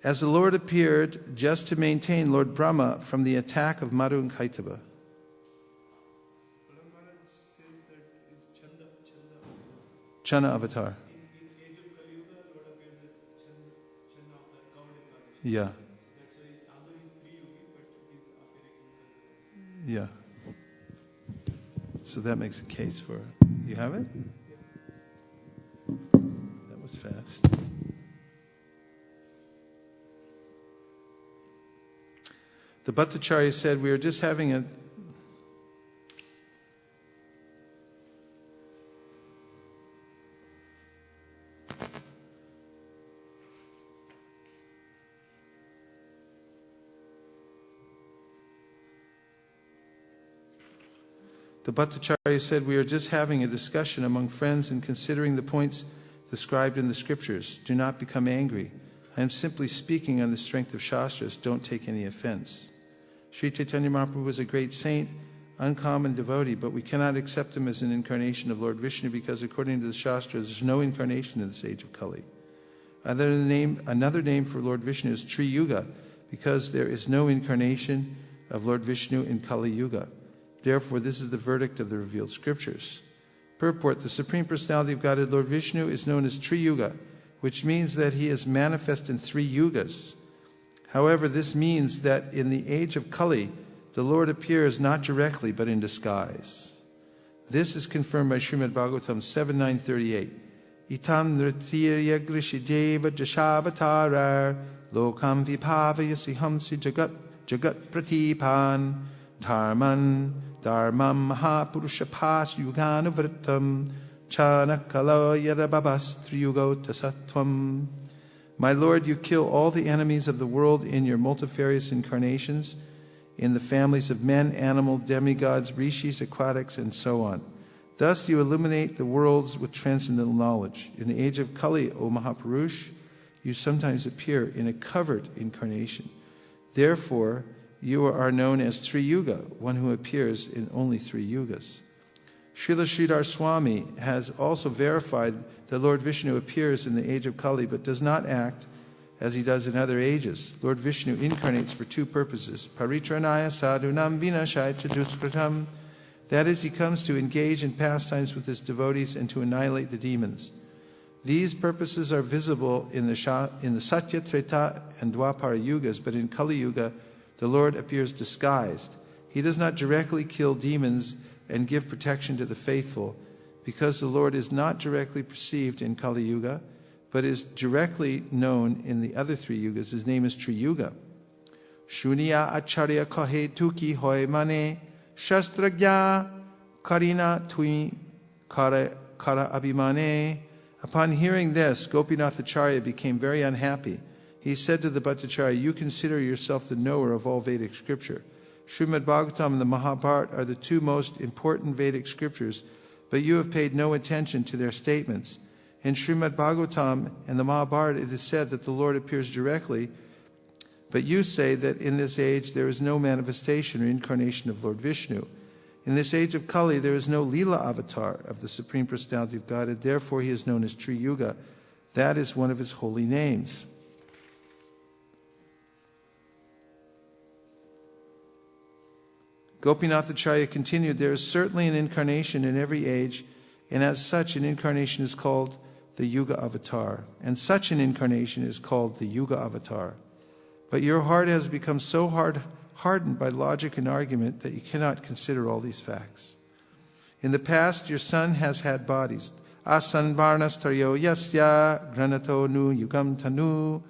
As the Lord appeared just to maintain Lord Brahma from the attack of Madhu and Kaitava. Chana avatar. Yeah. Yeah. So that makes a case for it. You have it? That was fast. The Bhattacharya said, we are just having a... The Bhattacharya said, we are just having a discussion among friends and considering the points described in the scriptures. Do not become angry. I am simply speaking on the strength of Shastras. Don't take any offense. Sri Chaitanya Mahaprabhu was a great saint, uncommon devotee, but we cannot accept him as an incarnation of Lord Vishnu because according to the Shastras, there's no incarnation in this age of Kali. Another name for Lord Vishnu is Tri-Yuga because there is no incarnation of Lord Vishnu in Kali Yuga. Therefore, this is the verdict of the revealed scriptures. Purport, the Supreme Personality of Godhead, Lord Vishnu, is known as Tri-Yuga, which means that he is manifest in 3 yugas. However, this means that in the age of Kali, the Lord appears not directly but in disguise. This is confirmed by Srimad Bhagavatam 7.938. Itam nritirya grishideva jashavatarar lokam vibhavayasi hamsi jagat pratipan dharman mahapurusha pas yugana vrittam chanakala yarababas triyugota sattvam. My Lord, you kill all the enemies of the world in your multifarious incarnations, in the families of men, animal, demigods, rishis, aquatics, and so on. Thus you illuminate the worlds with transcendental knowledge. In the age of Kali, O Mahapurush, you sometimes appear in a covered incarnation. Therefore, you are known as Tri-Yuga, one who appears in only 3 yugas. Srila Sridhar Swami has also verified that Lord Vishnu appears in the age of Kali but does not act as he does in other ages. Lord Vishnu incarnates for 2 purposes. Paritranaya sadhunam vinashaya chaduskritam. That is, he comes to engage in pastimes with his devotees and to annihilate the demons. These purposes are visible in the Satya, Treta, and Dwapara Yugas, but in Kali Yuga, the Lord appears disguised. He does not directly kill demons and give protection to the faithful, because the Lord is not directly perceived in Kali Yuga, but is directly known in the other 3 yugas. His name is Triyuga. Shuniya acharya kahe tuki hoy mane, shastragya karina tui kara abhimane. Upon hearing this, Gopinath Acharya became very unhappy. He said to the Bhattacharya, "You consider yourself the knower of all Vedic scripture. Srimad Bhagavatam and the Mahabharata are the 2 most important Vedic scriptures, but you have paid no attention to their statements. In Srimad Bhagavatam and the Mahabharata, it is said that the Lord appears directly, but you say that in this age there is no manifestation or incarnation of Lord Vishnu. In this age of Kali, there is no Leela avatar of the Supreme Personality of Godhead. Therefore, he is known as Triyuga. That is one of his holy names." Gopinath Acharya continued, "There is certainly an incarnation in every age, and as such, an incarnation is called the Yuga avatar. And such an incarnation is called the Yuga avatar. But your heart has become so hardened by logic and argument that you cannot consider all these facts. In the past, your son has had bodies. Asan varnas taryo yasya granato nu yugam tanu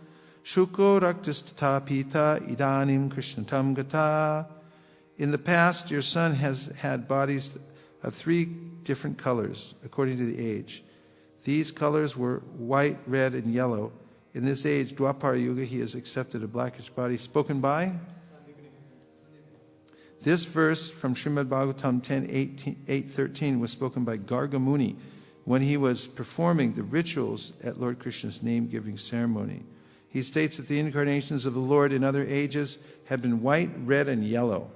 shuko raktistata pita idanim krishnatam gata. In the past, your son has had bodies of 3 different colors, according to the age. These colors were white, red, and yellow. In this age, Dwapara Yuga, he has accepted a blackish body. Spoken by? This verse from Srimad Bhagavatam 10:8-13 was spoken by Garga Muni when he was performing the rituals at Lord Krishna's name-giving ceremony. He states that the incarnations of the Lord in other ages have been white, red, and yellow.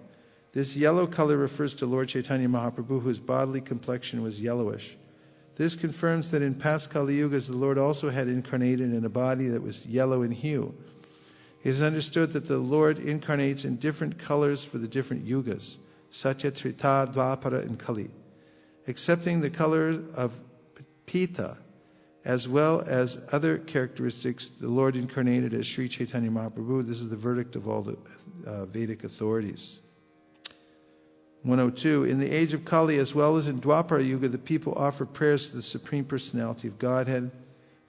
This yellow color refers to Lord Chaitanya Mahaprabhu, whose bodily complexion was yellowish. This confirms that in past Kali Yugas, the Lord also had incarnated in a body that was yellow in hue. It is understood that the Lord incarnates in different colors for the different yugas, Satya, Trita, Dvapara, and Kali. Accepting the color of Pita, as well as other characteristics, the Lord incarnated as Sri Chaitanya Mahaprabhu. This is the verdict of all the Vedic authorities. 102. In the age of Kali, as well as in Dwapara Yuga, the people offer prayers to the Supreme Personality of Godhead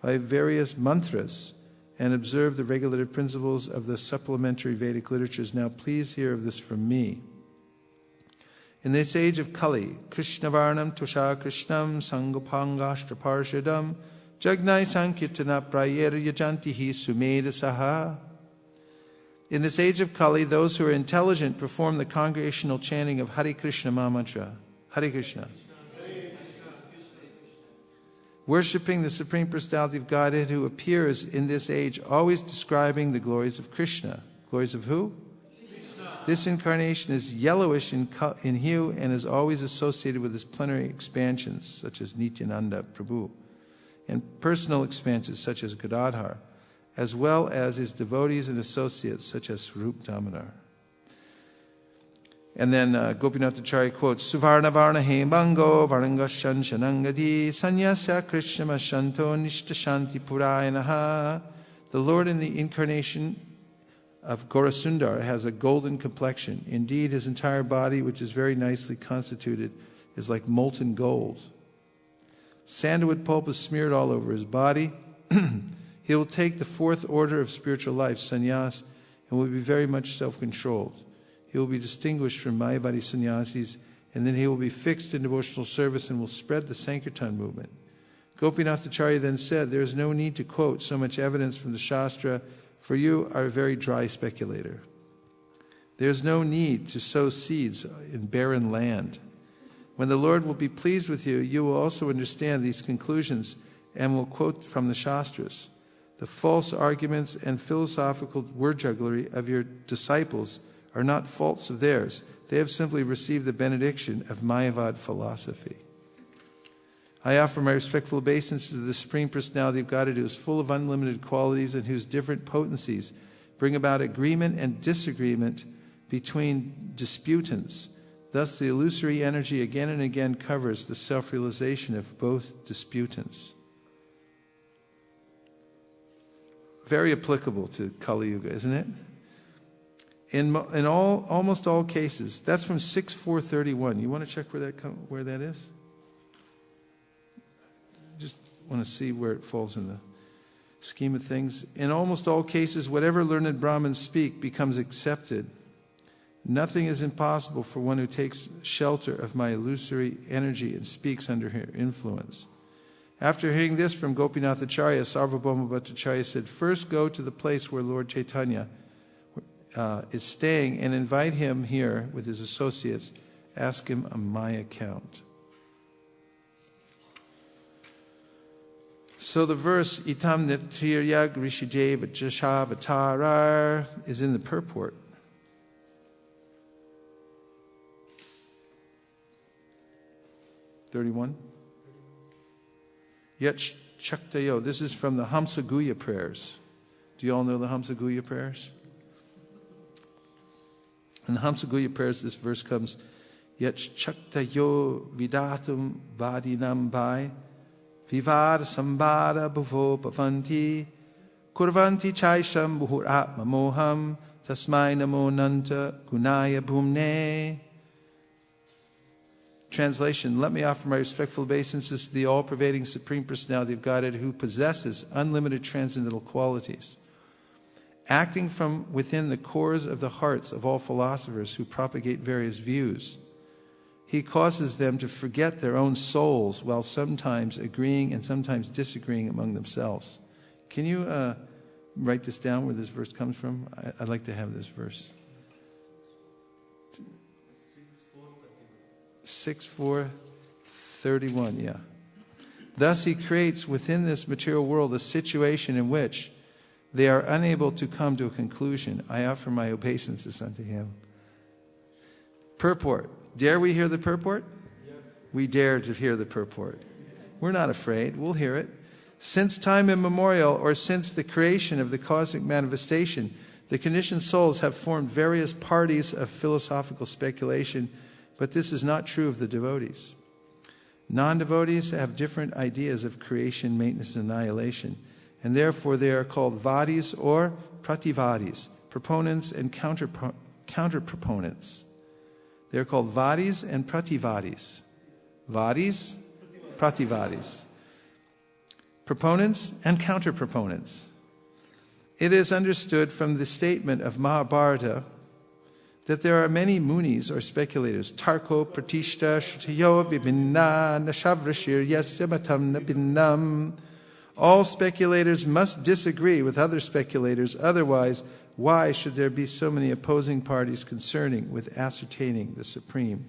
by various mantras and observe the regulative principles of the supplementary Vedic literatures. Now please hear of this from me. In this age of Kali, Krishnavarnam Tusha Krishnam Sangopangashtraparshadam Jagnai Sankirtana Prayer Yajantihi Sumeda Saha. In this age of Kali, those who are intelligent perform the congregational chanting of Hare Krishna Mahamantra. Hare Krishna. Worshipping the Supreme Personality of Godhead, who appears in this age, always describing the glories of Krishna. Glories of who? Krishna. This incarnation is yellowish in hue and is always associated with his plenary expansions, such as Nityananda Prabhu, and personal expansions, such as Gadadhar, as well as his devotees and associates, such as Swarup Damodar. And then Gopinath Acharya quotes, Suvarna Varna He Bango Varangashan Shanangadi Sanyasya Krishna Mashanto Nishta Shanti Purayanaha. The Lord in the incarnation of Gaurasundar has a golden complexion. Indeed, his entire body, which is very nicely constituted, is like molten gold. Sandalwood pulp is smeared all over his body. He will take the 4th order of spiritual life, sannyas, and will be very much self-controlled. He will be distinguished from Mayavadi sannyasis, and then he will be fixed in devotional service and will spread the Sankirtan movement. Gopinath Acharya then said, there is no need to quote so much evidence from the Shastra, for you are a very dry speculator. There is no need to sow seeds in barren land. When the Lord will be pleased with you, you will also understand these conclusions and will quote from the Shastras. The false arguments and philosophical word jugglery of your disciples are not faults of theirs. They have simply received the benediction of Mayavad philosophy. I offer my respectful obeisances to the Supreme Personality of Godhead, who is full of unlimited qualities and whose different potencies bring about agreement and disagreement between disputants. Thus, the illusory energy again and again covers the self-realization of both disputants. very applicable to Kali Yuga, isn't it? In almost all cases, that's from 6:431. You want to check where that is? Just want to see where it falls in the scheme of things. In almost all cases, whatever learned Brahmins speak becomes accepted. Nothing is impossible for one who takes shelter of my illusory energy and speaks under her influence. After hearing this from Gopinath Acharya, Sarvabhauma Bhattacharya said, first go to the place where Lord Chaitanya is staying and invite him here with his associates. Ask him on my account. So the verse, Itam Nittiryag Rishijev Jashavatarar, is in the purport. Yet Chaktayo. This is from the Hamsaguya prayers. Do you all know the Hamsaguya prayers? In the Hamsaguya prayers, this verse comes, Yet Chaktayo Vidatum Vadinam Bhai Vivar Sambara Bhuvo Bhavanti Kurvanti Chaisham Bhur Atma Moham Tasmai Namo Nanta Gunaya Bhumne. Translation, let me offer my respectful obeisances to the all-pervading Supreme Personality of Godhead who possesses unlimited transcendental qualities. Acting from within the cores of the hearts of all philosophers who propagate various views, he causes them to forget their own souls while sometimes agreeing and sometimes disagreeing among themselves. Can you write this down where this verse comes from? I'd like to have this verse. 6:431, yeah. Thus he creates within this material world a situation in which they are unable to come to a conclusion. I offer my obeisances unto him. Purport. Dare we hear the purport? Yes. We dare to hear the purport. We're not afraid. We'll hear it. Since time immemorial, or since the creation of the cosmic manifestation, the conditioned souls have formed various parties of philosophical speculation, but this is not true of the devotees. Non-devotees have different ideas of creation, maintenance, and annihilation, and therefore they are called vadis or prativadis, proponents and counter-proponents. They are called vadis and prativadis. Vadis, prativadis. Proponents and counter-proponents. It is understood from the statement of Mahabharata that there are many munis or speculators. Tarko pratishta shrutiyo vibhinna nashavrashir yasya matam nabinnam. All speculators must disagree with other speculators, otherwise why should there be so many opposing parties concerned with ascertaining the supreme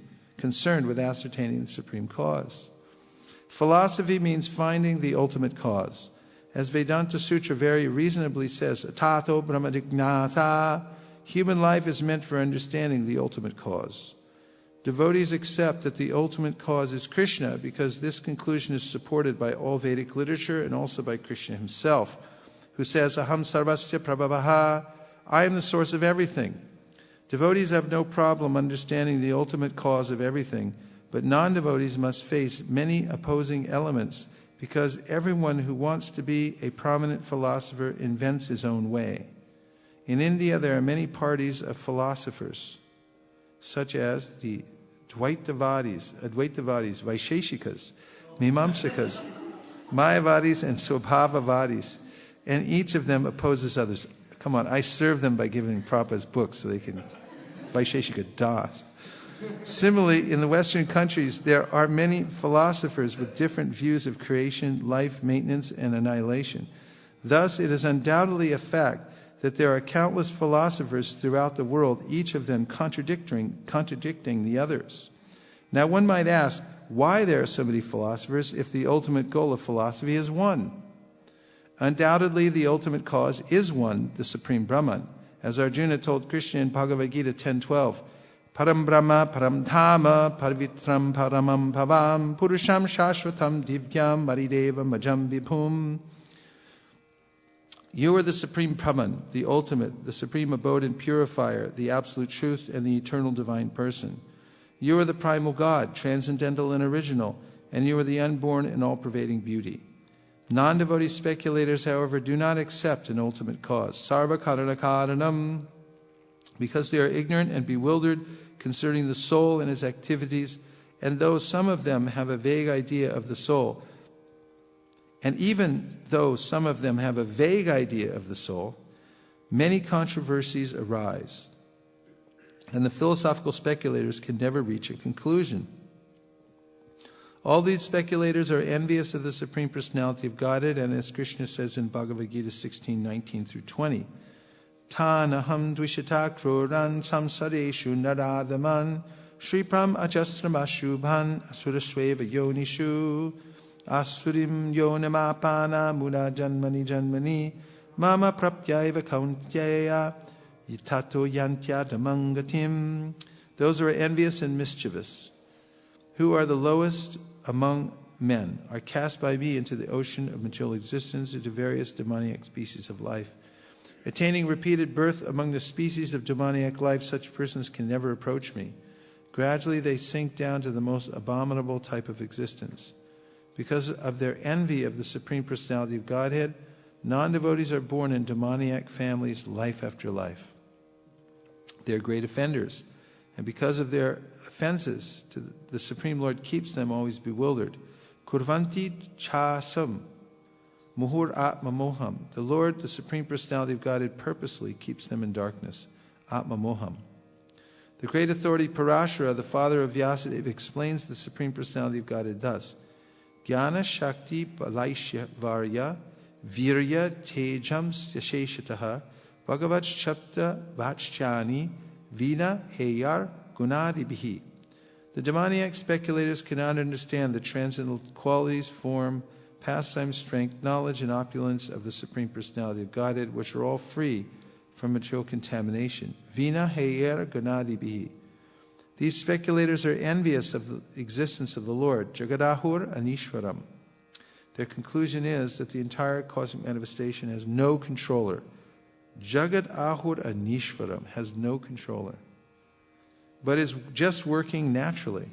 cause? Philosophy means finding the ultimate cause. As Vedanta Sutra very reasonably says, Tato Brahmadignata, human life is meant for understanding the ultimate cause. Devotees accept that the ultimate cause is Krishna because this conclusion is supported by all Vedic literature and also by Krishna himself, who says, Aham sarvasya prabhavaha, I am the source of everything. Devotees have no problem understanding the ultimate cause of everything, but non-devotees must face many opposing elements because everyone who wants to be a prominent philosopher invents his own way. In India, there are many parties of philosophers, such as the Advaitavadis, Vaisesikas, Mimamsakas, Mayavadis, and Swabhavavadis, and each of them opposes others. Come on, I serve them by giving Prabhupada's books so they can Vaisesika das. Similarly, in the Western countries, there are many philosophers with different views of creation, life, maintenance, and annihilation. Thus, it is undoubtedly a fact that there are countless philosophers throughout the world, each of them contradicting the others. Now, one might ask, why there are so many philosophers if the ultimate goal of philosophy is one? Undoubtedly, the ultimate cause is one, the Supreme Brahman. As Arjuna told Krishna in Bhagavad Gita 10:12, Param Brahma, Param Dhama, Parvitram Paramam Bhavam, Purusham Shashvatam Divyam Marideva Majam Vibhum. You are the Supreme Brahman, the ultimate, the supreme abode and purifier, the absolute truth, and the eternal divine person. You are the primal God, transcendental and original, and you are the unborn and all-pervading beauty. Non-devotee speculators, however, do not accept an ultimate cause, sarva karana karanam, because they are ignorant and bewildered concerning the soul and its activities, and though some of them have a vague idea of the soul, and even though some of them have a vague idea of the soul, many controversies arise, and the philosophical speculators can never reach a conclusion. All these speculators are envious of the Supreme Personality of Godhead, and as Krishna says in Bhagavad Gita 16:19-20, Tanaham dvishata kruran samsareshu naradaman shripram ajasramashubhan asurasweva yonishu asurim yonamapana muna janmani janmani mama prapyaiva kauntyaya yitato yantyadamangatim. Those who are envious and mischievous, who are the lowest among men, are cast by me into the ocean of material existence, into various demoniac species of life. Attaining repeated birth among the species of demoniac life, such persons can never approach me. Gradually they sink down to the most abominable type of existence. Because of their envy of the Supreme Personality of Godhead, non-devotees are born in demoniac families life after life. They are great offenders, and because of their offenses, the Supreme Lord keeps them always bewildered. Kurvanti chasam muhur atma moham. The Lord, the Supreme Personality of Godhead, purposely keeps them in darkness. Atma moham. The great authority Parashara, the father of Vyasadeva, explains the Supreme Personality of Godhead thus. Jnana Shakti Balaishya Varya Virya Tejam Yasheshataha Bhagavat Shapta Vachchani Vina Heyar Gunadibihi. The demoniac speculators cannot understand the transcendental qualities, form, pastime, strength, knowledge, and opulence of the Supreme Personality of Godhead, which are all free from material contamination. Vina Heyar Gunadibihi. These speculators are envious of the existence of the Lord, Jagadahur Anishvaram. Their conclusion is that the entire cosmic manifestation has no controller. Jagadahur Anishvaram has no controller, but is just working naturally.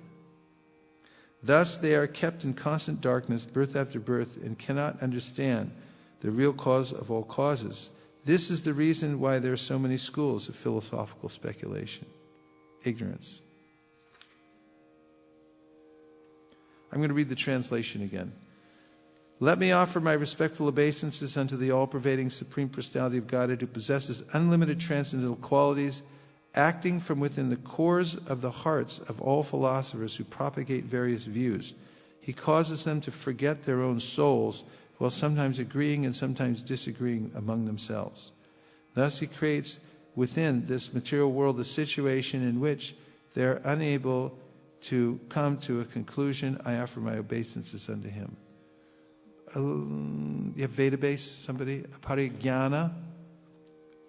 Thus they are kept in constant darkness, birth after birth, and cannot understand the real cause of all causes. This is the reason why there are so many schools of philosophical speculation. Ignorance. I'm going to read the translation again. Let me offer my respectful obeisances unto the all-pervading Supreme Personality of Godhead, who possesses unlimited transcendental qualities, acting from within the cores of the hearts of all philosophers who propagate various views. He causes them to forget their own souls, while sometimes agreeing and sometimes disagreeing among themselves. Thus he creates within this material world a situation in which they are unable to come to a conclusion. I offer my obeisances unto him. You have Veda base, somebody? Aparigyana.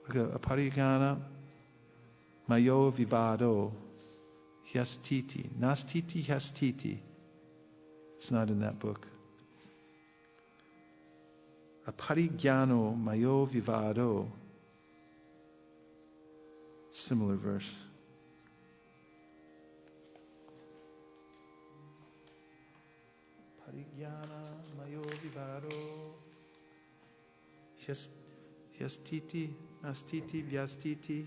Aparigyana. Mayo vivado. Hyastiti. Nastiti hyastiti. It's not in that book. Aparigyano mayo vivado. Similar verse. Aparigyana mayo vivado. Hyastiti, nastiti, vyastiti.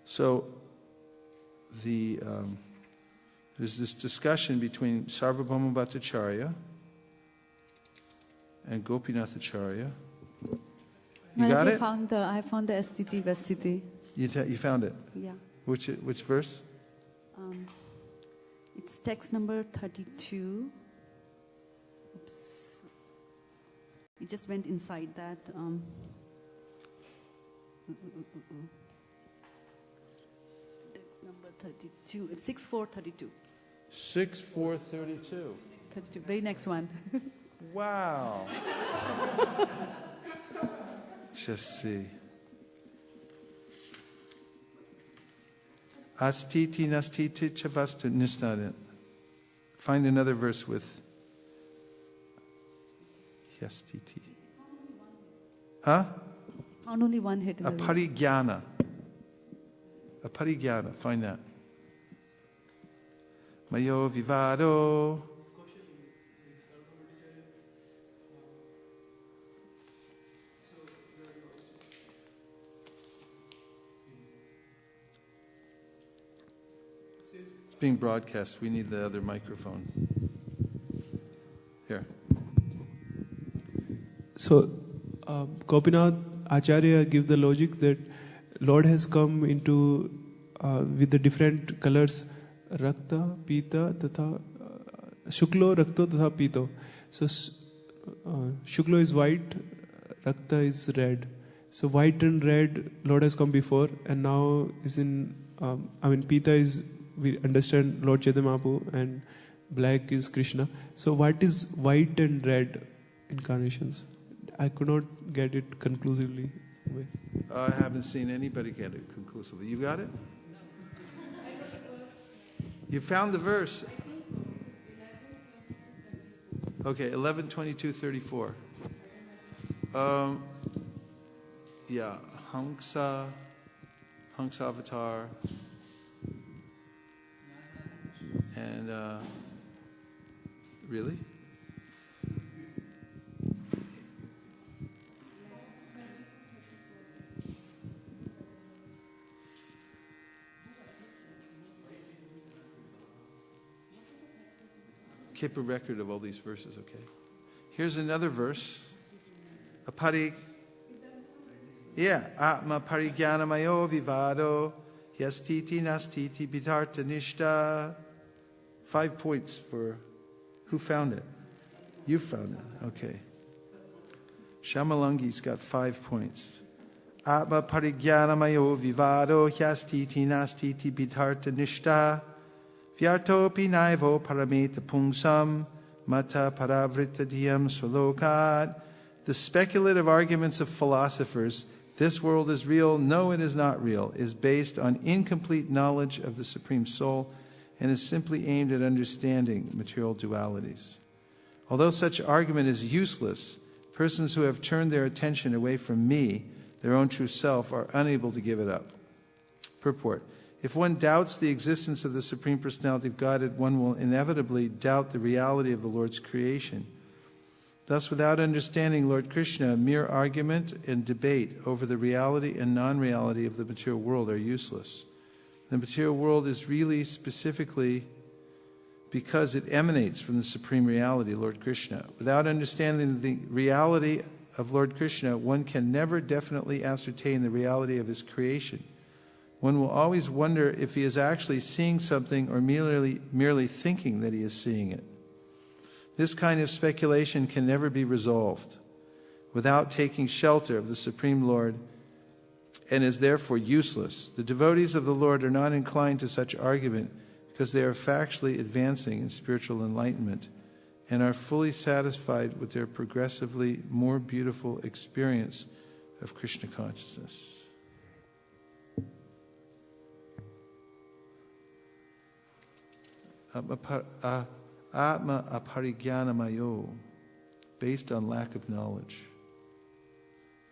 So there's this discussion between Sarvabhauma Bhattacharya and Gopinathacharya. You got it? I found the STT, Vestiti. You found it? Yeah. Which verse? It's text number 32. Oops. It just went inside that. Text number 32. It's 6432. 6432. 32. Very next one. Wow. Just see. Astiti nastiti chavastu nisnadin. Find another verse with hyastiti. Huh? Found only one hit in the video. Aparigyana. Aparigyana. Find that. Mayo vivado. It's being broadcast. We need the other microphone. Here. So, Gopinath Acharya give the logic that Lord has come into with the different colors, Rakta, Pita, Tatha, Shuklo, Rakto, Tatha, Pito. So, Shuklo is white, Rakta is red. So, white and red, Lord has come before, and now is in, Pita is, we understand Lord Chaitanya Mahaprabhu, and black is Krishna. So, what is white and red incarnations? I could not get it conclusively. I haven't seen anybody get it conclusively. You got it? You found the verse. Okay, 11:22:34. Yeah, Hamsa Avatar, and really? Keep a record of all these verses, okay? Here's another verse. Atma parigyana vivado yastiti nastiti bidarta nishta. 5 points for who found it? You found it, okay. Shamalangi's got 5 points. Atma parigyana vivado yastiti nastiti bidarta nishta. Vyartopi naivo parameta pungsam mata paravrita diyam swalokat. The speculative arguments of philosophers, this world is real, no it is not real, is based on incomplete knowledge of the Supreme Soul and is simply aimed at understanding material dualities. Although such argument is useless, persons who have turned their attention away from me, their own true self, are unable to give it up. Purport. If one doubts the existence of the Supreme Personality of Godhead, one will inevitably doubt the reality of the Lord's creation. Thus, without understanding Lord Krishna, mere argument and debate over the reality and non-reality of the material world are useless. The material world is really specifically because it emanates from the Supreme Reality, Lord Krishna. Without understanding the reality of Lord Krishna, one can never definitely ascertain the reality of his creation. One will always wonder if he is actually seeing something or merely thinking that he is seeing it. This kind of speculation can never be resolved without taking shelter of the Supreme Lord and is therefore useless. The devotees of the Lord are not inclined to such argument because they are factually advancing in spiritual enlightenment and are fully satisfied with their progressively more beautiful experience of Krishna consciousness. Atma aparigyana based on lack of knowledge.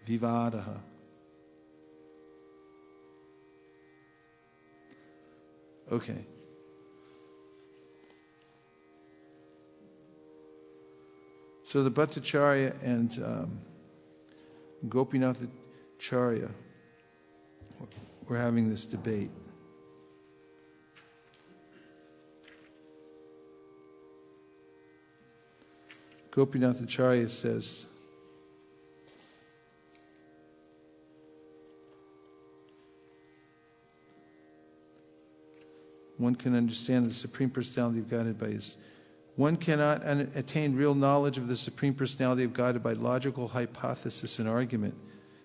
Vivadaha. Okay. So the Bhattacharya and Gopinath Acharya were having this debate. Gopinath Acharya says, one can understand the Supreme Personality of Godhead by his... One cannot attain real knowledge of the Supreme Personality of Godhead by logical hypothesis and argument.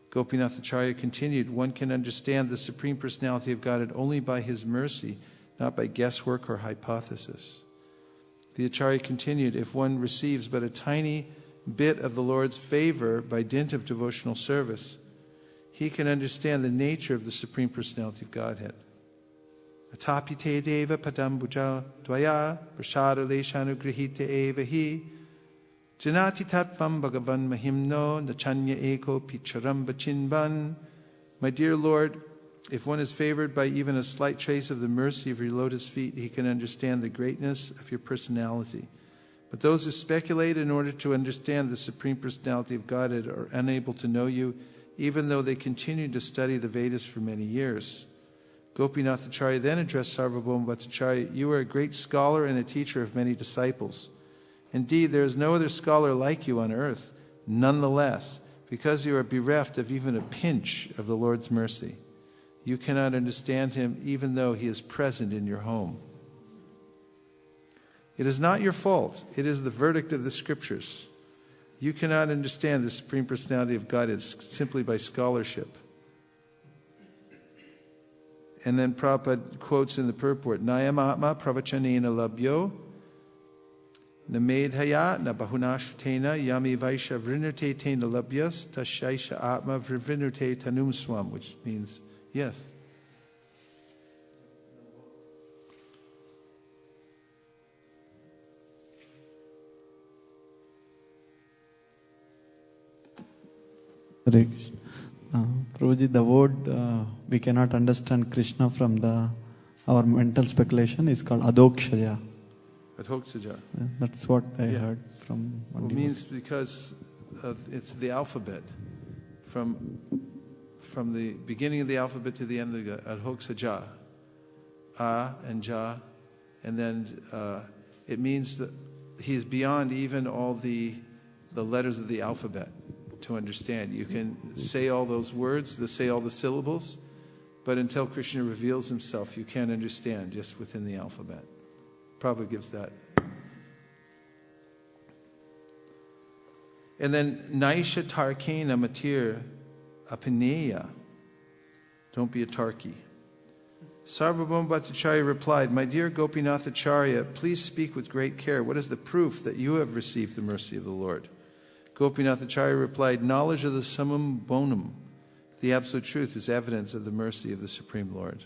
Gopinath Acharya continued, one can understand the Supreme Personality of Godhead only by his mercy, not by guesswork or hypothesis. The Acharya continued, if one receives but a tiny bit of the Lord's favor by dint of devotional service, he can understand the nature of the Supreme Personality of Godhead. Atapite deva padam buja dvaya prashada leshanugrihita eva hi Janati tatvam bhagavan mahimno nachanya eko picharam bachinban. My dear Lord, if one is favored by even a slight trace of the mercy of your lotus feet, he can understand the greatness of your personality. But those who speculate in order to understand the Supreme Personality of Godhead are unable to know you, even though they continue to study the Vedas for many years. Gopinath Acharya then addressed Sarvabhauma Bhattacharya, you are a great scholar and a teacher of many disciples. Indeed, there is no other scholar like you on earth. Nonetheless, because you are bereft of even a pinch of the Lord's mercy, you cannot understand him even though he is present in your home. It is not your fault. It is the verdict of the scriptures. You cannot understand the Supreme Personality of God simply by scholarship. And then Prabhupada quotes in the purport, Nayam Atma Pravachanena Labhyo Na Medhaya Na Bahunashtena Yami Vaisha Vrinute Tena Labhyas Tashaisha Atma Vrinute Tanum Swam, which means, yes. Hare Krishna. Prabhuji, the word we cannot understand Krishna from our mental speculation is called adokshaya. Adhoksaja. That's what I heard from one It means because it's the alphabet. From the beginning of the alphabet to the end of the Adhoksaja. A and Ja. And then it means that he is beyond even all the letters of the alphabet to understand. You can say all those words, say all the syllables, but until Krishna reveals himself, you can't understand just within the alphabet. Prabhupada gives that. And then, Naisha Tarkena Matir Apineya. Don't be a Tarki. Sarvabhauma Bhattacharya replied, my dear Gopinath Acharya, please speak with great care. What is the proof that you have received the mercy of the Lord? Gopinath Acharya replied, knowledge of the summum bonum, the absolute truth, is evidence of the mercy of the Supreme Lord.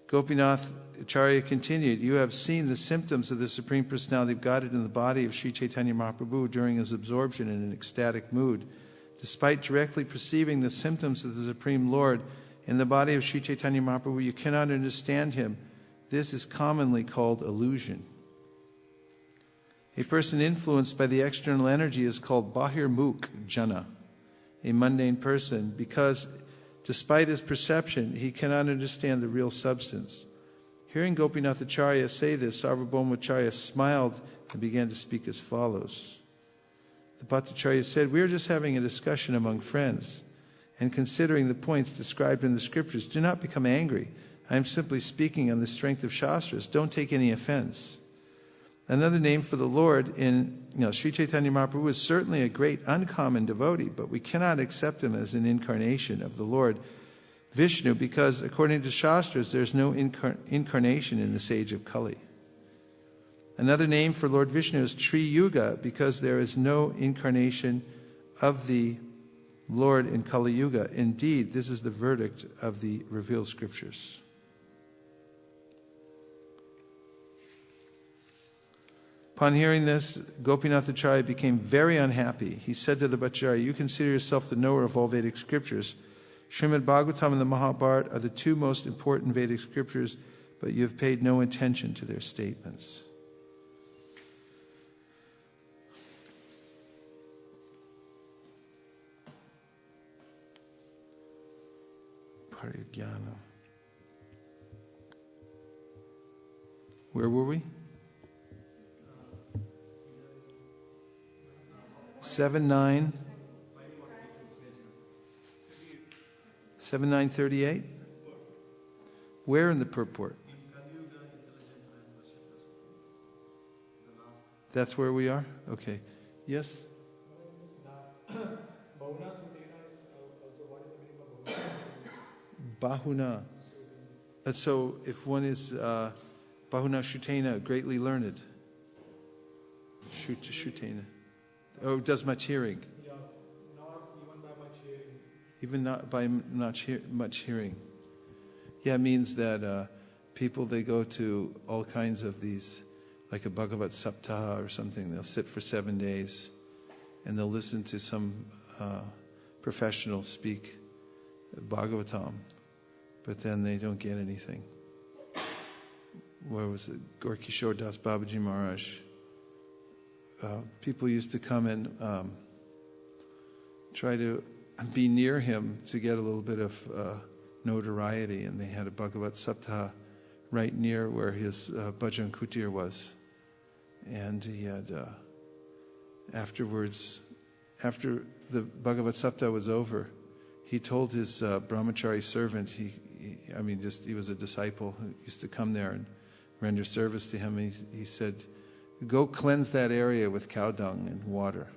Gopinath Acharya continued, you have seen the symptoms of the Supreme Personality of Godhead in the body of Sri Chaitanya Mahaprabhu during his absorption in an ecstatic mood. Despite directly perceiving the symptoms of the Supreme Lord in the body of Sri Chaitanya Mahaprabhu, you cannot understand him. This is commonly called illusion. A person influenced by the external energy is called Bahirmukh Jana, a mundane person, because despite his perception, he cannot understand the real substance. Hearing Gopinath Acharya say this, Sarvabhauma Acharya smiled and began to speak as follows. The Bhattacharya said, we are just having a discussion among friends and considering the points described in the scriptures. Do not become angry. I am simply speaking on the strength of Shastras. Don't take any offense. Another name for the Lord in Sri Chaitanya Mahaprabhu is certainly a great uncommon devotee, but we cannot accept him as an incarnation of the Lord Vishnu because according to Shastras there's no incarnation in this age of Kali. Another name for Lord Vishnu is Tri Yuga because there is no incarnation of the Lord in Kali Yuga. Indeed, this is the verdict of the revealed scriptures. Upon hearing this, Gopinath Acharya became very unhappy. He said to the Bhattacharya, you consider yourself the knower of all Vedic scriptures. Srimad Bhagavatam and the Mahabharata are the two most important Vedic scriptures, but you have paid no attention to their statements. Parigyana. Where were we? 7938. Where in the purport? That's where we are? Okay. Yes? Bahuna. So if one is Bahuna Shutena, greatly learned. Shutena. Oh, does much hearing. Yeah, not even by much hearing. Even not by much hearing. Yeah, it means that people, they go to all kinds of these like a Bhagavat Saptaha or something. They'll sit for 7 days and they'll listen to some professional speak Bhagavatam, but then they don't get anything. Where was it? Gaur Kishore Das Babaji Maharaj. People used to come and try to be near him to get a little bit of notoriety, and they had a Bhagavat Saptaha right near where his Bhajan Kutir was. And he had, afterwards, after the Bhagavat Saptaha was over, he told his brahmachari servant, he was a disciple who used to come there and render service to him. He said, go cleanse that area with cow dung and water.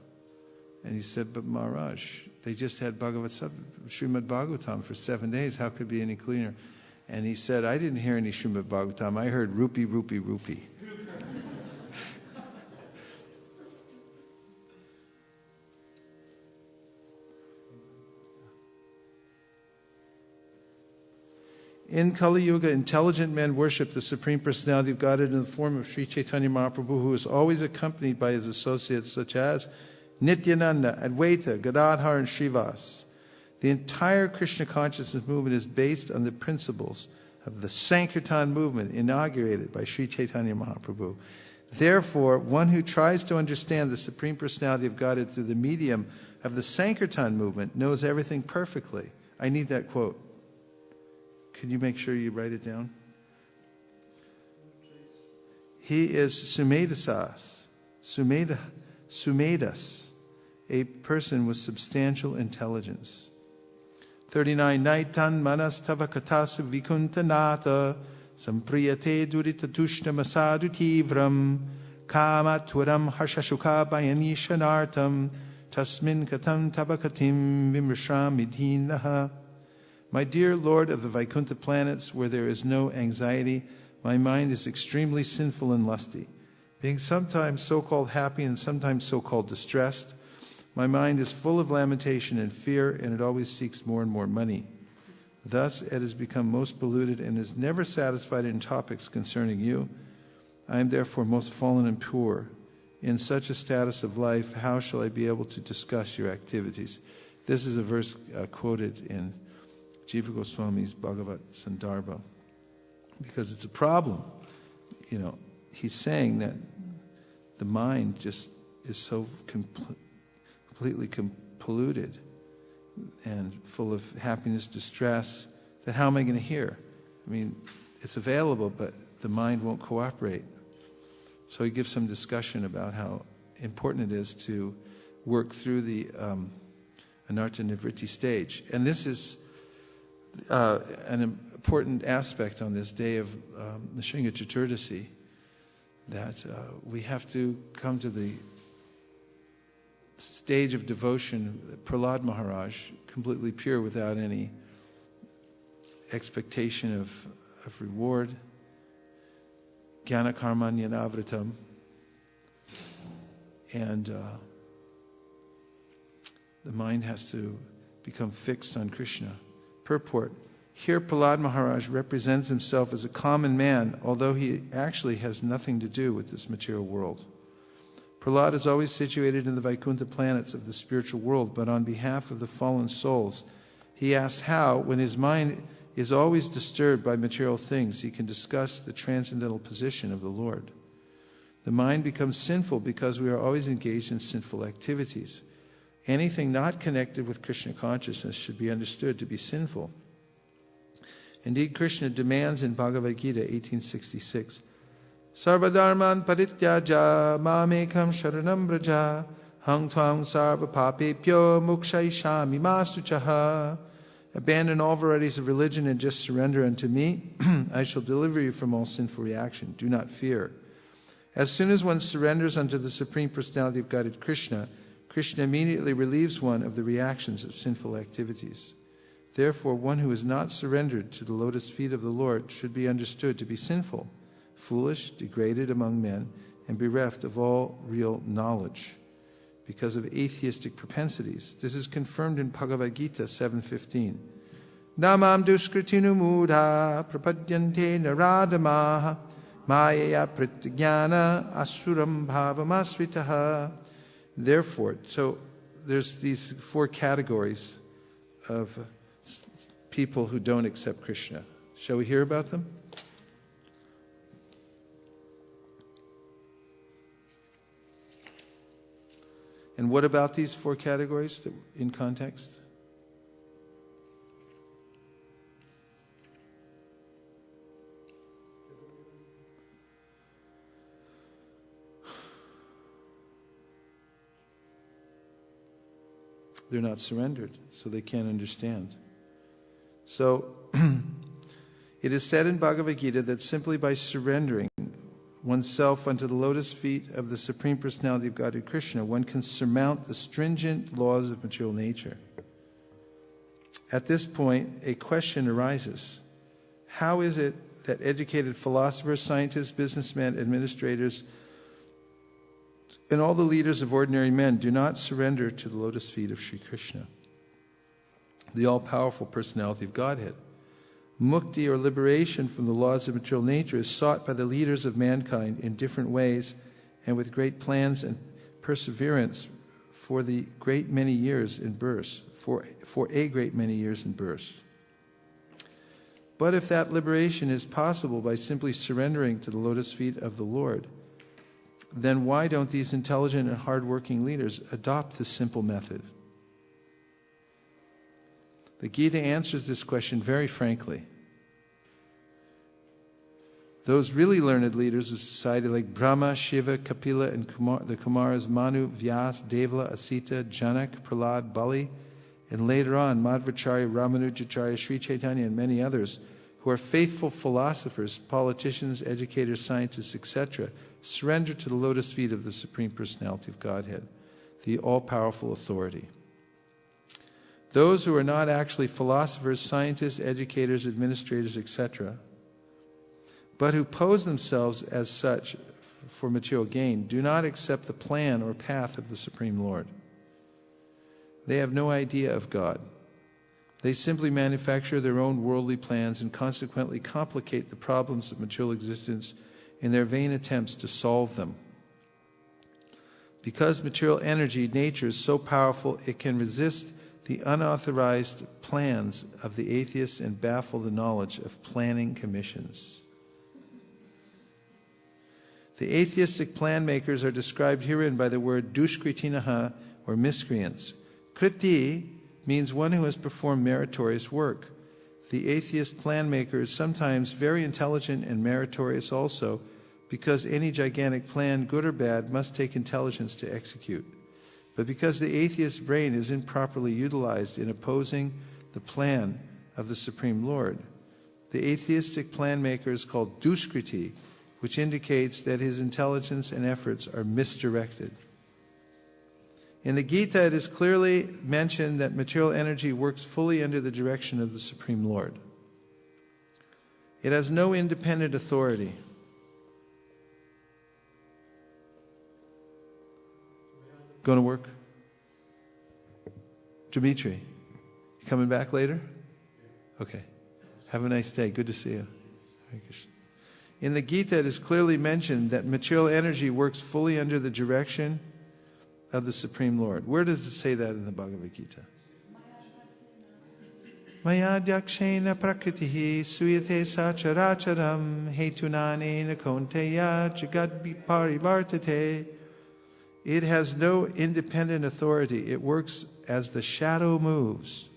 And he said, but Maharaj, they just had Srimad Bhagavatam for 7 days. How could it be any cleaner? And he said, I didn't hear any Srimad Bhagavatam. I heard rupee, rupee, rupee. In Kali Yuga, intelligent men worship the Supreme Personality of Godhead in the form of Sri Chaitanya Mahaprabhu, who is always accompanied by his associates such as Nityananda, Advaita, Gadadhar, and Srivas. The entire Krishna consciousness movement is based on the principles of the Sankirtan movement inaugurated by Sri Chaitanya Mahaprabhu. Therefore, one who tries to understand the Supreme Personality of Godhead through the medium of the Sankirtan movement knows everything perfectly. I need that quote. Could you make sure you write it down? He is Sumedasas, Sumedas, a person with substantial intelligence. 39. Naitan manas tava katasa vikuntanata sampriyate durita tushna masadu tivram kamatwaram harshashuka bayanishanartam tasmin katam tabakatim vimrashamidhinaha. My dear Lord of the Vaikuntha planets, where there is no anxiety, my mind is extremely sinful and lusty. Being sometimes so-called happy and sometimes so-called distressed, my mind is full of lamentation and fear, and it always seeks more and more money. Thus, it has become most polluted and is never satisfied in topics concerning you. I am therefore most fallen and poor. In such a status of life, how shall I be able to discuss your activities? This is a verse quoted in Jiva Goswami's Bhagavat Sandarbha, because it's a problem. You know, he's saying that the mind just is so completely polluted and full of happiness, distress, that how am I going to hear? I mean, it's available, but the mind won't cooperate. So he gives some discussion about how important it is to work through the Anartha Nivritti stage. And this is an important aspect on this day of Nrsimhan Caturdasi, that we have to come to the stage of devotion, Prahlad Maharaj, completely pure without any expectation of reward, Jnana Karmanyavritam, and the mind has to become fixed on Krishna. Purport. Here Prahlad Maharaj represents himself as a common man, although he actually has nothing to do with this material world. Prahlad is always situated in the Vaikuntha planets of the spiritual world, but on behalf of the fallen souls, he asks how, when his mind is always disturbed by material things, he can discuss the transcendental position of the Lord. The mind becomes sinful because we are always engaged in sinful activities. Anything not connected with Krishna consciousness should be understood to be sinful. Indeed, Krishna demands in Bhagavad Gita 1866, Sarvadharman parityaja mamekam sharanam braja hang tvang sarva papepyo mukshayishami masuchaha. Abandon all varieties of religion and just surrender unto me. I shall deliver you from all sinful reaction. Do not fear. As soon as one surrenders unto the Supreme Personality of Godhead Krishna, Krishna immediately relieves one of the reactions of sinful activities. Therefore, one who is not surrendered to the lotus feet of the Lord should be understood to be sinful, foolish, degraded among men, and bereft of all real knowledge because of atheistic propensities. This is confirmed in Bhagavad Gita 7:15. Namam duskritinu mudha prapadyante naradamaha Mayaya pratyajnana asuram bhavamasritaha. Therefore, so there's these 4 categories of people who don't accept Krishna. Shall we hear about them? And what about these 4 categories in context? They're not surrendered, so they can't understand. So, it is said in Bhagavad Gita that simply by surrendering oneself unto the lotus feet of the Supreme Personality of Godhead Krishna, one can surmount the stringent laws of material nature. At this point, a question arises. How is it that educated philosophers, scientists, businessmen, administrators, and all the leaders of ordinary men do not surrender to the lotus feet of Sri Krishna, the all-powerful personality of Godhead? Mukti, or liberation from the laws of material nature, is sought by the leaders of mankind in different ways and with great plans and perseverance for the great many years in birth, for a great many years in birth. But if that liberation is possible by simply surrendering to the lotus feet of the Lord, then why don't these intelligent and hard-working leaders adopt this simple method? The Gita answers this question very frankly. Those really learned leaders of society like Brahma, Shiva, Kapila, and the Kumaras Manu, Vyas, Devala, Asita, Janak, Prahlad, Bali, and later on Madhvacharya, Ramanujacharya, Sri Chaitanya, and many others, who are faithful philosophers, politicians, educators, scientists, etc., surrender to the lotus feet of the Supreme Personality of Godhead, the all-powerful authority. Those who are not actually philosophers, scientists, educators, administrators, etc., but who pose themselves as such for material gain, do not accept the plan or path of the Supreme Lord. They have no idea of God. They simply manufacture their own worldly plans and consequently complicate the problems of material existence in their vain attempts to solve them. Because material energy, nature, is so powerful, it can resist the unauthorized plans of the atheists and baffle the knowledge of planning commissions. The atheistic plan makers are described herein by the word dushkritinaha, or miscreants. Kriti means one who has performed meritorious work. The atheist plan maker is sometimes very intelligent and meritorious also, because any gigantic plan, good or bad, must take intelligence to execute. But because the atheist brain is improperly utilized in opposing the plan of the Supreme Lord, the atheistic plan maker is called dushkriti, which indicates that his intelligence and efforts are misdirected. In the Gita, it is clearly mentioned that material energy works fully under the direction of the Supreme Lord. It has no independent authority. Going to work? Dimitri, you coming back later? Okay. Have a nice day. Good to see you. Hare Krishna. In the Gita, it is clearly mentioned that material energy works fully under the direction of the Supreme Lord. Where does it say that in the Bhagavad Gita? Maya dyakshena prakritihi suyate sacharacharam hetunane nakonteya jagad parivartate. It has no independent authority. It works as the shadow moves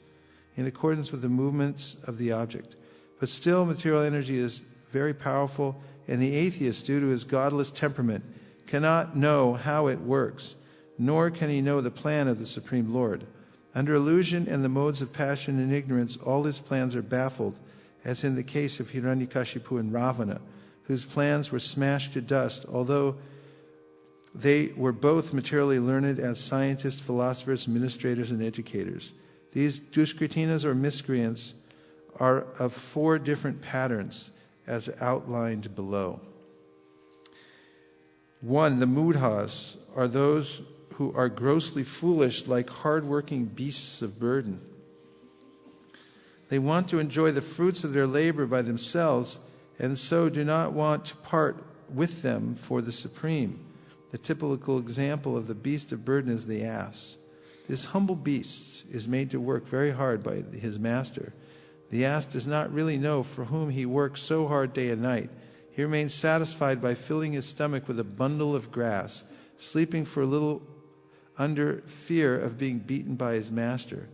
in accordance with the movements of the object. But still, material energy is very powerful, and the atheist, due to his godless temperament, cannot know how it works, nor can he know the plan of the Supreme Lord. Under illusion and the modes of passion and ignorance, all his plans are baffled, as in the case of Hiranyakashipu and Ravana, whose plans were smashed to dust, although they were both materially learned as scientists, philosophers, administrators, and educators. These dushkritinas, or miscreants, are of 4 different patterns, as outlined below. 1, the mudhas are those who are grossly foolish, like hard-working beasts of burden. They want to enjoy the fruits of their labor by themselves and so do not want to part with them for the supreme. The typical example of the beast of burden is the ass. This humble beast is made to work very hard by his master. The ass does not really know for whom he works so hard day and night. He remains satisfied by filling his stomach with a bundle of grass, sleeping for a little under fear of being beaten by his master,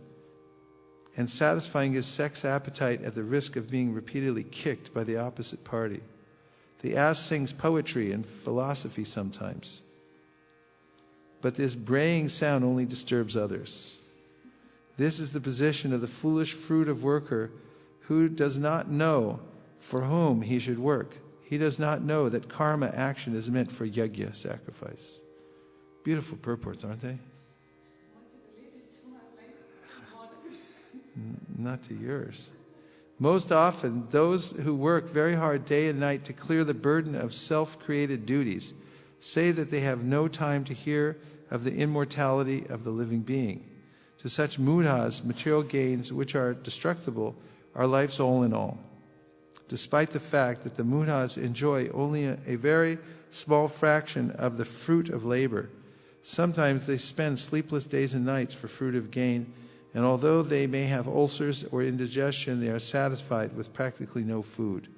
and satisfying his sex appetite at the risk of being repeatedly kicked by the opposite party. The ass sings poetry and philosophy sometimes, but this braying sound only disturbs others. This is the position of the foolish fruit of worker who does not know for whom he should work. He does not know that karma action is meant for yajna, sacrifice. Beautiful purports, aren't they? Not to yours. Most often, those who work very hard day and night to clear the burden of self-created duties say that they have no time to hear of the immortality of the living being. To such mudhas, material gains which are destructible are life's all in all. Despite the fact that the mudhas enjoy only a very small fraction of the fruit of labor, sometimes they spend sleepless days and nights for fruit of gain, and although they may have ulcers or indigestion, they are satisfied with practically no food.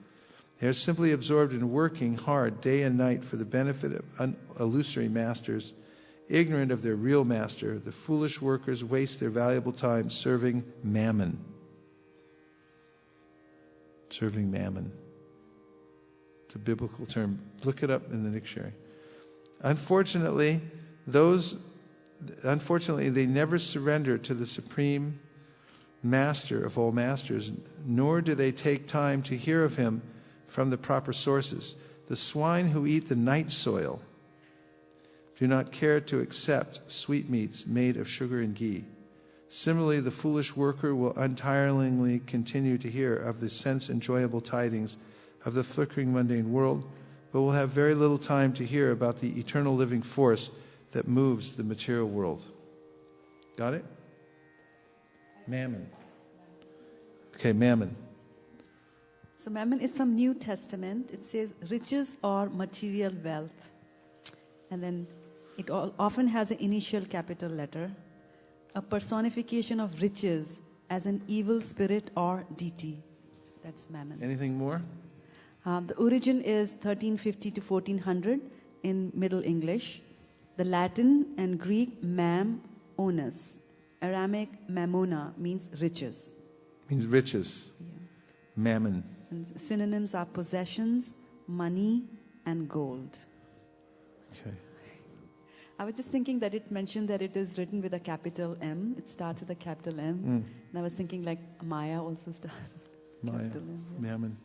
They are simply absorbed in working hard day and night for the benefit of illusory masters. Ignorant of their real master, the foolish workers waste their valuable time serving mammon. Serving mammon. It's a biblical term. Look it up in the dictionary. Unfortunately, they never surrender to the supreme master of all masters, nor do they take time to hear of him from the proper sources. The swine who eat the night soil do not care to accept sweetmeats made of sugar and ghee. Similarly, the foolish worker will untiringly continue to hear of the sense-enjoyable tidings of the flickering mundane world, but will have very little time to hear about the eternal living force that moves the material world. Got it? Mammon. Okay, mammon. So mammon is from New Testament. It says riches or material wealth. And then it often has an initial capital letter. A personification of riches as an evil spirit or deity. That's mammon. Anything more? The origin is 1350 to 1400 in Middle English. The Latin and Greek mam, onus. Aramaic mammona means riches. Means riches. Yeah. Mammon. And synonyms are possessions, money, and gold. Okay. I was just thinking that it mentioned that it is written with a capital M. It starts with a capital M. And I was thinking like Maya also starts with Maya, capital M. Yeah. mammon.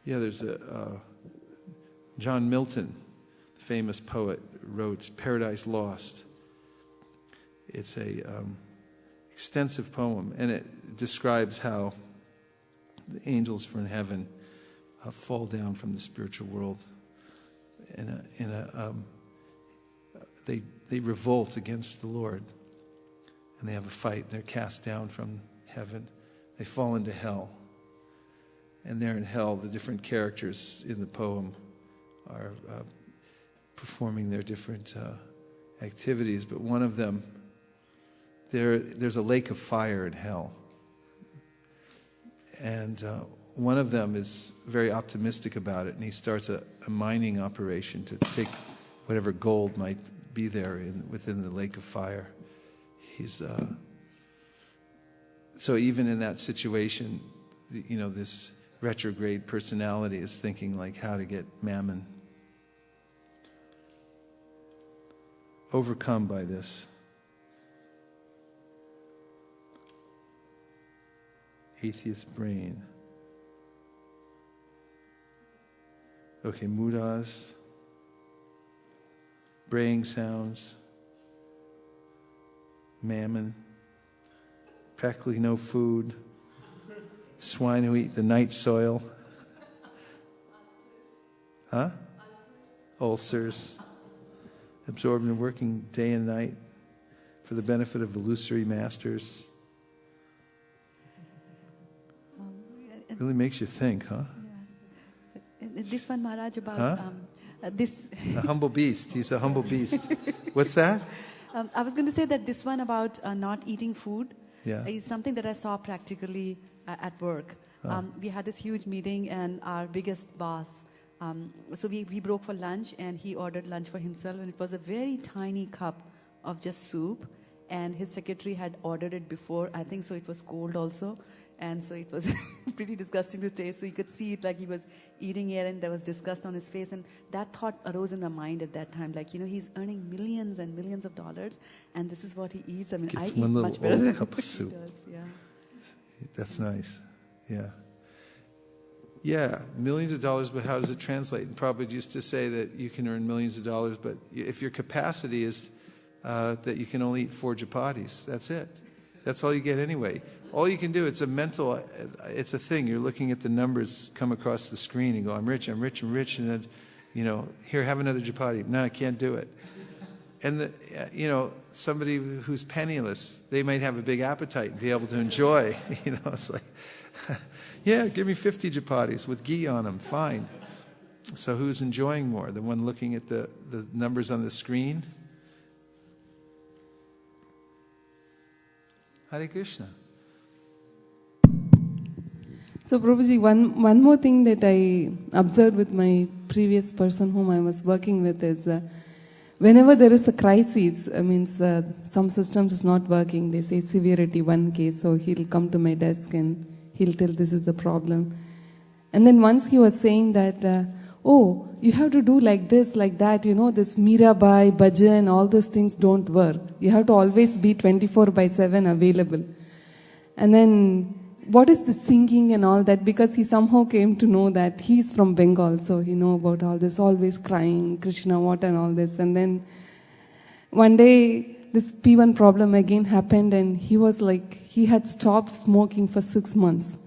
Yeah, there's John Milton, the famous poet, wrote Paradise Lost. It's a extensive poem, and it describes how the angels from heaven fall down from the spiritual world. They revolt against the Lord, and they have a fight. They're cast down from heaven. They fall into hell. And there in hell, the different characters in the poem are performing their different activities. But one of them, there's a lake of fire in hell. And one of them is very optimistic about it, and he starts a mining operation to take whatever gold might be there within the lake of fire. So even in that situation, this retrograde personality is thinking like how to get mammon. Overcome by this. Atheist brain. Okay, mudas. Braying sounds. Mammon. Practically no food. Swine who eat the night soil. Huh? Ulcers. Absorbed in working day and night for the benefit of illusory masters. Really makes you think, huh? This one, Maharaj, about Huh? this. A humble beast. He's a humble beast. What's that? I was going to say that this one about not eating food Yeah. is something that I saw practically at work. We had this huge meeting, and our biggest boss, so we broke for lunch, and he ordered lunch for himself, and it was a very tiny cup of just soup, and his secretary had ordered it before, I think, so it was cold also, and so it was pretty disgusting to taste. So you could see it like he was eating it, and there was disgust on his face, and that thought arose in my mind at that time, like, he's earning millions and millions of dollars, and this is what he eats. I mean, Gets I eat one little much better old than cup of what he soup. does. Yeah. That's nice. Yeah. Yeah, millions of dollars, but how does it translate? And Prabhupada used to say that you can earn millions of dollars, but if your capacity is that you can only eat 4 chapatis, that's it. That's all you get anyway. All you can do, it's a thing. You're looking at the numbers come across the screen and go, I'm rich, I'm rich, I'm rich. And then, here, have another chapati. No, I can't do it. And, somebody who's penniless, they might have a big appetite and be able to enjoy. It's like, yeah, give me 50 chapatis with ghee on them, fine. So who's enjoying more? The one looking at the numbers on the screen? Hare Krishna. So Prabhuji, one more thing that I observed with my previous person whom I was working with is whenever there is a crisis, some systems is not working, they say severity 1 case, so he'll come to my desk and he'll tell this is a problem. And then once he was saying that, you have to do like this, like that, this Mirabai, bhajan, all those things don't work. You have to always be 24/7 available. And then what is the singing and all that? Because he somehow came to know that he's from Bengal, so he know about all this, always crying, Krishna, what and all this. And then one day, this P1 problem again happened, and he was like, he had stopped smoking for 6 months.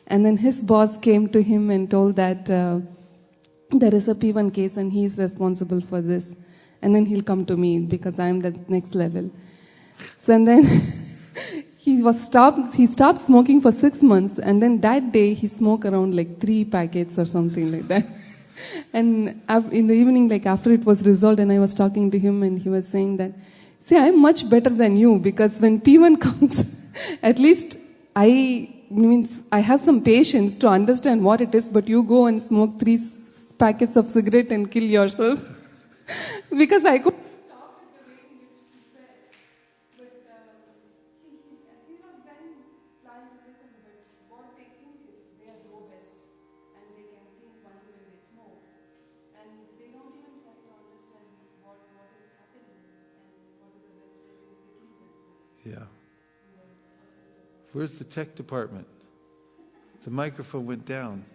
And then his boss came to him and told that there is a P1 case and he is responsible for this. And then he'll come to me because I'm the next level. So and then he stopped smoking for 6 months, and then that day he smoked around like 3 packets or something like that. And in the evening, like after it was resolved, and I was talking to him, and he was saying that, see, I'm much better than you, because when P1 comes, at least I have some patience to understand what it is, but you go and smoke 3 packets of cigarette and kill yourself. Because I could stop it the way in which he said. But he was then trying to listen, but what they think is they are low best, and they can think only when they smoke. And they don't even try to understand what is happening and what is the best way to kill themselves. Yeah. Where's the tech department? The microphone went down.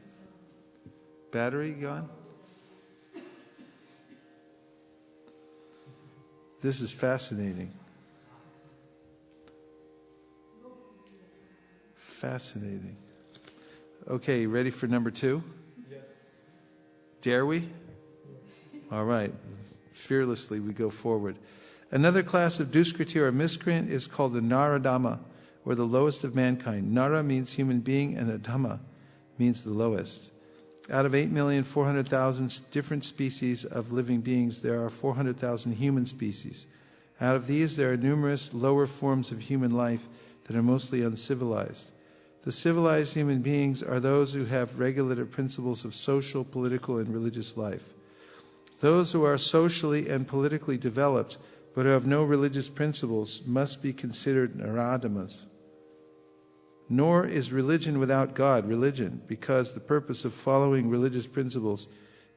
Battery gone? This is fascinating. Fascinating. Okay, ready for number 2? Yes. Dare we? All right. Fearlessly we go forward. Another class of Duskriti or miscreant is called the Naradama, or the lowest of mankind. Nara means human being, and Adama means the lowest. Out of 8,400,000 different species of living beings, there are 400,000 human species. Out of these, there are numerous lower forms of human life that are mostly uncivilized. The civilized human beings are those who have regulative principles of social, political, and religious life. Those who are socially and politically developed, but who have no religious principles, must be considered Naradamas. Nor is religion without God religion, because the purpose of following religious principles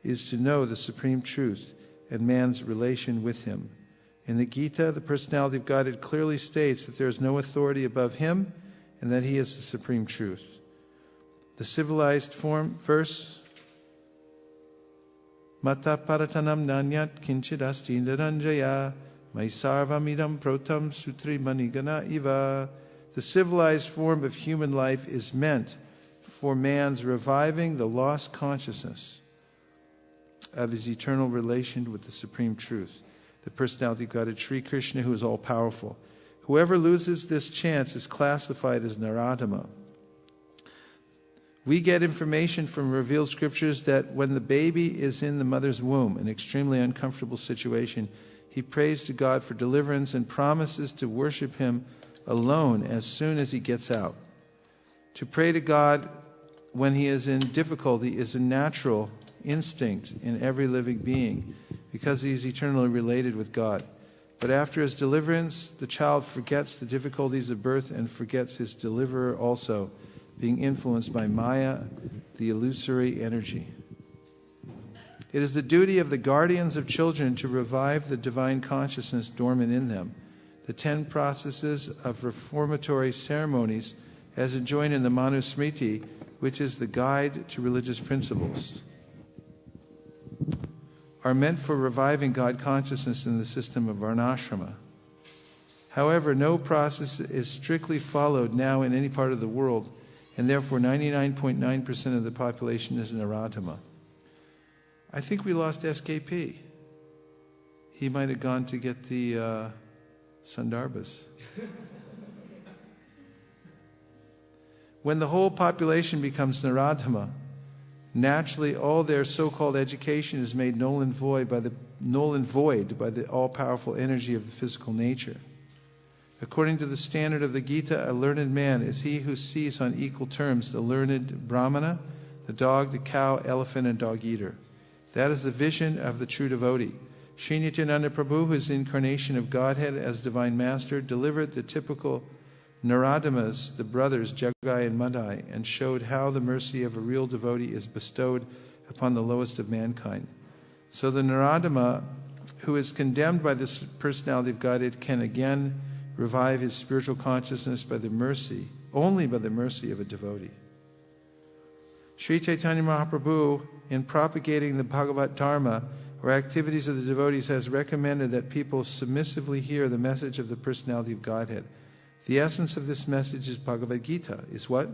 is to know the supreme truth and man's relation with him. In the Gita, the personality of Godhead clearly states that there is no authority above him and that he is the supreme truth. The civilized form, verse, Mata paratanam nanyat kinchid asti naranjaya maisarvamidam protam sutri manigana iva. The civilized form of human life is meant for man's reviving the lost consciousness of his eternal relation with the Supreme Truth, the personality of God, Sri Krishna, who is all-powerful. Whoever loses this chance is classified as Naradama. We get information from revealed scriptures that when the baby is in the mother's womb, an extremely uncomfortable situation, he prays to God for deliverance and promises to worship him alone as soon as he gets out. To pray to God when he is in difficulty is a natural instinct in every living being because he is eternally related with God. But after his deliverance, the child forgets the difficulties of birth and forgets his deliverer also, being influenced by Maya, the illusory energy. It is the duty of the guardians of children to revive the divine consciousness dormant in them. The 10 processes of reformatory ceremonies, as enjoined in the Manusmriti, which is the guide to religious principles, are meant for reviving God consciousness in the system of Varnashrama. However, no process is strictly followed now in any part of the world, and therefore 99.9% of the population is Naradama. I think we lost SKP. He might have gone to get the Sandarbhas. When the whole population becomes Naradama, naturally all their so-called education is made null and void by the all-powerful energy of the physical nature. According to the standard of the Gita, a learned man is he who sees on equal terms the learned Brahmana, the dog, the cow, elephant, and dog-eater. That is the vision of the true devotee. Sri Nityananda Prabhu, who is the incarnation of Godhead as Divine Master, delivered the typical Naradamas, the brothers Jagai and Madai, and showed how the mercy of a real devotee is bestowed upon the lowest of mankind. So the Naradama, who is condemned by this personality of Godhead, can again revive his spiritual consciousness only by the mercy of a devotee. Sri Chaitanya Mahaprabhu, in propagating the Bhagavat Dharma, or activities of the devotees, has recommended that people submissively hear the message of the personality of Godhead. The essence of this message is Bhagavad Gita. Is what?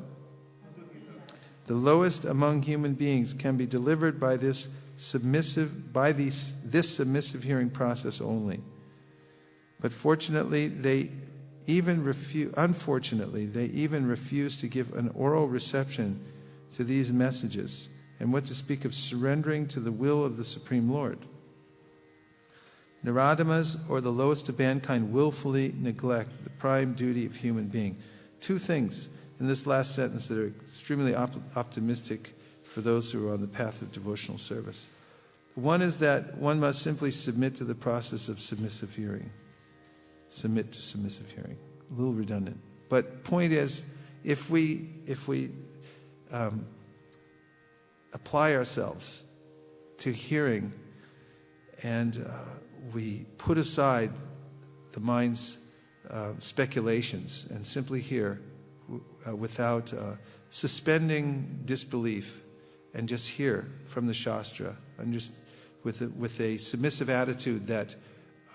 The lowest among human beings can be delivered by this submissive hearing process only. But unfortunately, they even refuse to give an oral reception to these messages, and what to speak of surrendering to the will of the Supreme Lord. Naradamas, or the lowest of mankind, willfully neglect the prime duty of human being. 2 things in this last sentence that are extremely optimistic for those who are on the path of devotional service. One is that one must simply submit to the process of submissive hearing. Submit to submissive hearing. A little redundant. But point is, if we apply ourselves to hearing and we put aside the mind's speculations and simply hear without suspending disbelief and just hear from the Shastra, and just with a submissive attitude that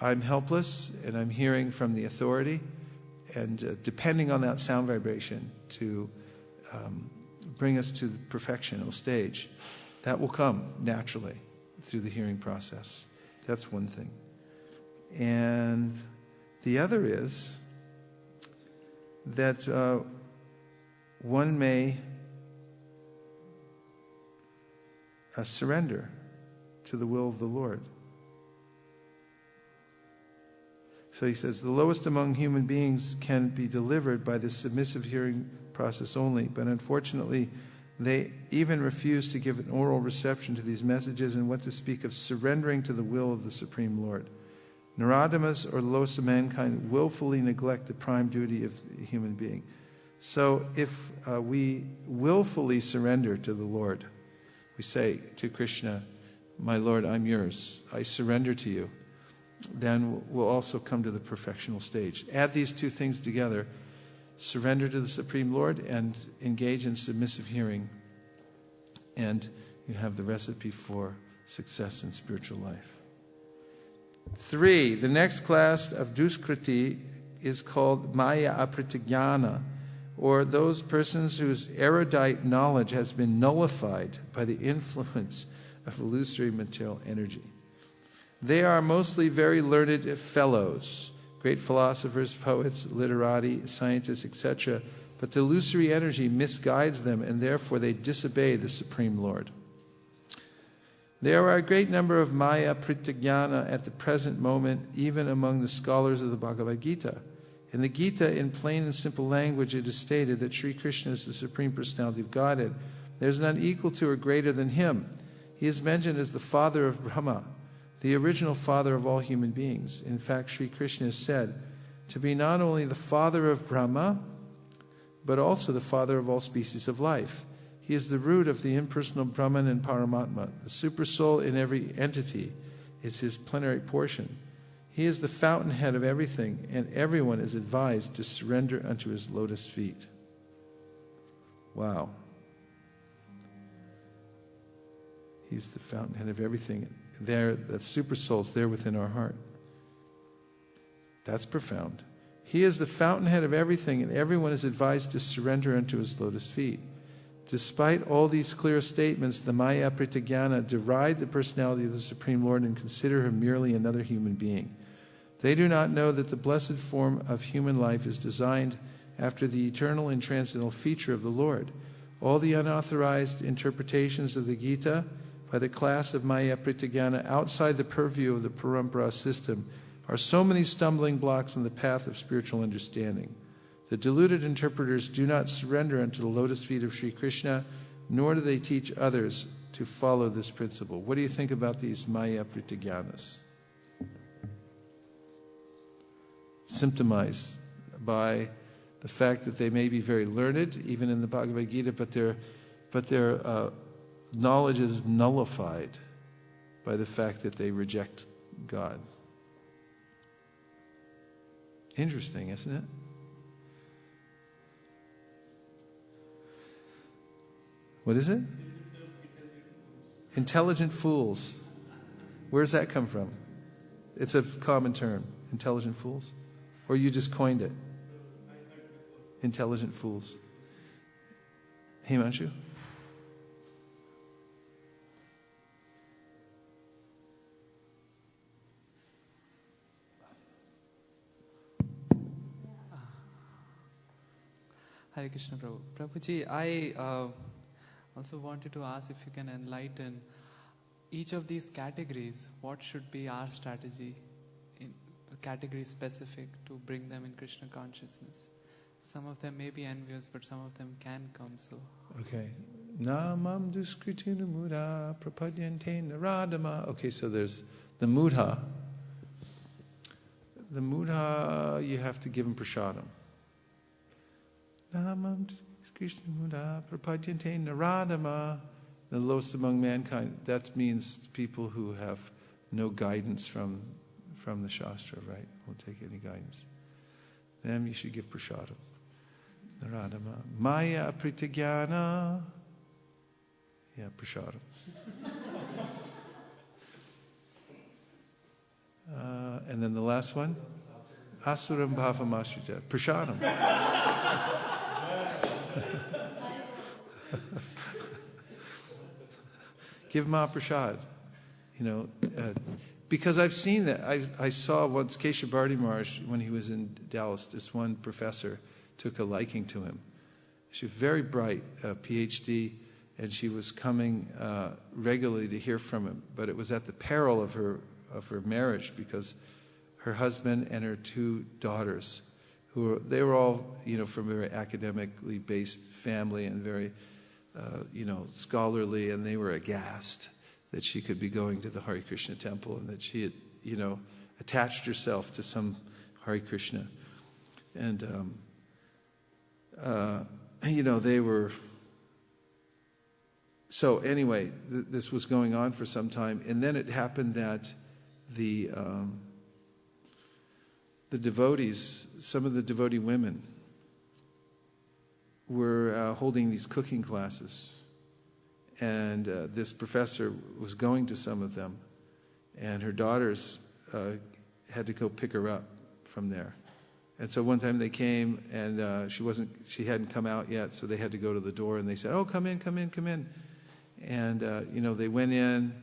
I'm helpless and I'm hearing from the authority, and depending on that sound vibration to bring us to the perfectional stage, that will come naturally through the hearing process. That's one thing. And the other is that one may surrender to the will of the Lord. So he says, the lowest among human beings can be delivered by this submissive hearing process only, but unfortunately they even refuse to give an oral reception to these messages, and what to speak of surrendering to the will of the Supreme Lord. Naradamas, or the lowest of mankind, willfully neglect the prime duty of the human being. So if we willfully surrender to the Lord, we say to Krishna, my Lord, I'm yours, I surrender to you, then we'll also come to the perfectional stage. Add these 2 things together, surrender to the Supreme Lord and engage in submissive hearing, and you have the recipe for success in spiritual life. 3, the next class of Duskriti is called Maya Apritigyana, or those persons whose erudite knowledge has been nullified by the influence of illusory material energy. They are mostly very learned fellows, great philosophers, poets, literati, scientists, etc., but the illusory energy misguides them, and therefore they disobey the Supreme Lord. There are a great number of Maya Pritigyana at the present moment, even among the scholars of the Bhagavad Gita. In the Gita, in plain and simple language, it is stated that Sri Krishna is the Supreme Personality of Godhead. There is none equal to or greater than him. He is mentioned as the father of Brahma, the original father of all human beings. In fact, Sri Krishna is said to be not only the father of Brahma, but also the father of all species of life. He is the root of the impersonal Brahman and Paramatma. The super soul in every entity is his plenary portion. He is the fountainhead of everything, and everyone is advised to surrender unto his lotus feet. Wow. He's the fountainhead of everything. There, that super soul's there within our heart. That's profound. He is the fountainhead of everything, and everyone is advised to surrender unto his lotus feet. Despite all these clear statements, the Maya Pritigyana deride the personality of the Supreme Lord and consider him merely another human being. They do not know that the blessed form of human life is designed after the eternal and transcendental feature of the Lord. All the unauthorized interpretations of the Gita by the class of Maya Pritigyana outside the purview of the Parampara system are so many stumbling blocks on the path of spiritual understanding. The deluded interpreters do not surrender unto the lotus feet of Sri Krishna, nor do they teach others to follow this principle. What do you think about these Maya Pritagyanas? Symptomized by the fact that they may be very learned, even in the Bhagavad Gita, but their knowledge is nullified by the fact that they reject God. Interesting, isn't it? What is it? Intelligent fools. Where does that come from? It's a common term, intelligent fools. Or you just coined it? Intelligent fools. Himanshu? Hare Krishna, Prabhu. Prabhuji, I also wanted to ask if you can enlighten each of these categories. What should be our strategy in the category specific to bring them in Krishna consciousness? Some of them may be envious, but some of them can come. So okay. Namam duskrituna mudha prapadyante naradama. Okay, so there's the mudha. The mudha, you have to give him prasadam. Namam Krishna Muda Prapadyante Naradama. The lowest among mankind. That means people who have no guidance from the Shastra, right? Won't take any guidance. Them you should give prasadam. Naradama. Maya Pritigyana. Yeah, prasadam. And then the last one? Asuram Bhavamashrita. Prasadam. Give Mahaprasad, because I've seen that. I saw once Kesha Bharti Maharaj, when he was in Dallas, this one professor took a liking to him. She was very bright, PhD, and she was coming regularly to hear from him. But it was at the peril of her marriage, because her husband and her two daughters, they were all from a very academically based family and very scholarly, and they were aghast that she could be going to the Hare Krishna temple and that she had, attached herself to some Hare Krishna. And, they were... So anyway, this was going on for some time, and then it happened that the devotees, some of the devotee women, were holding these cooking classes, and this professor was going to some of them, and her daughters had to go pick her up from there. And so one time they came, and she hadn't come out yet, so they had to go to the door, and they said, "Oh, come in, come in, come in." And they went in,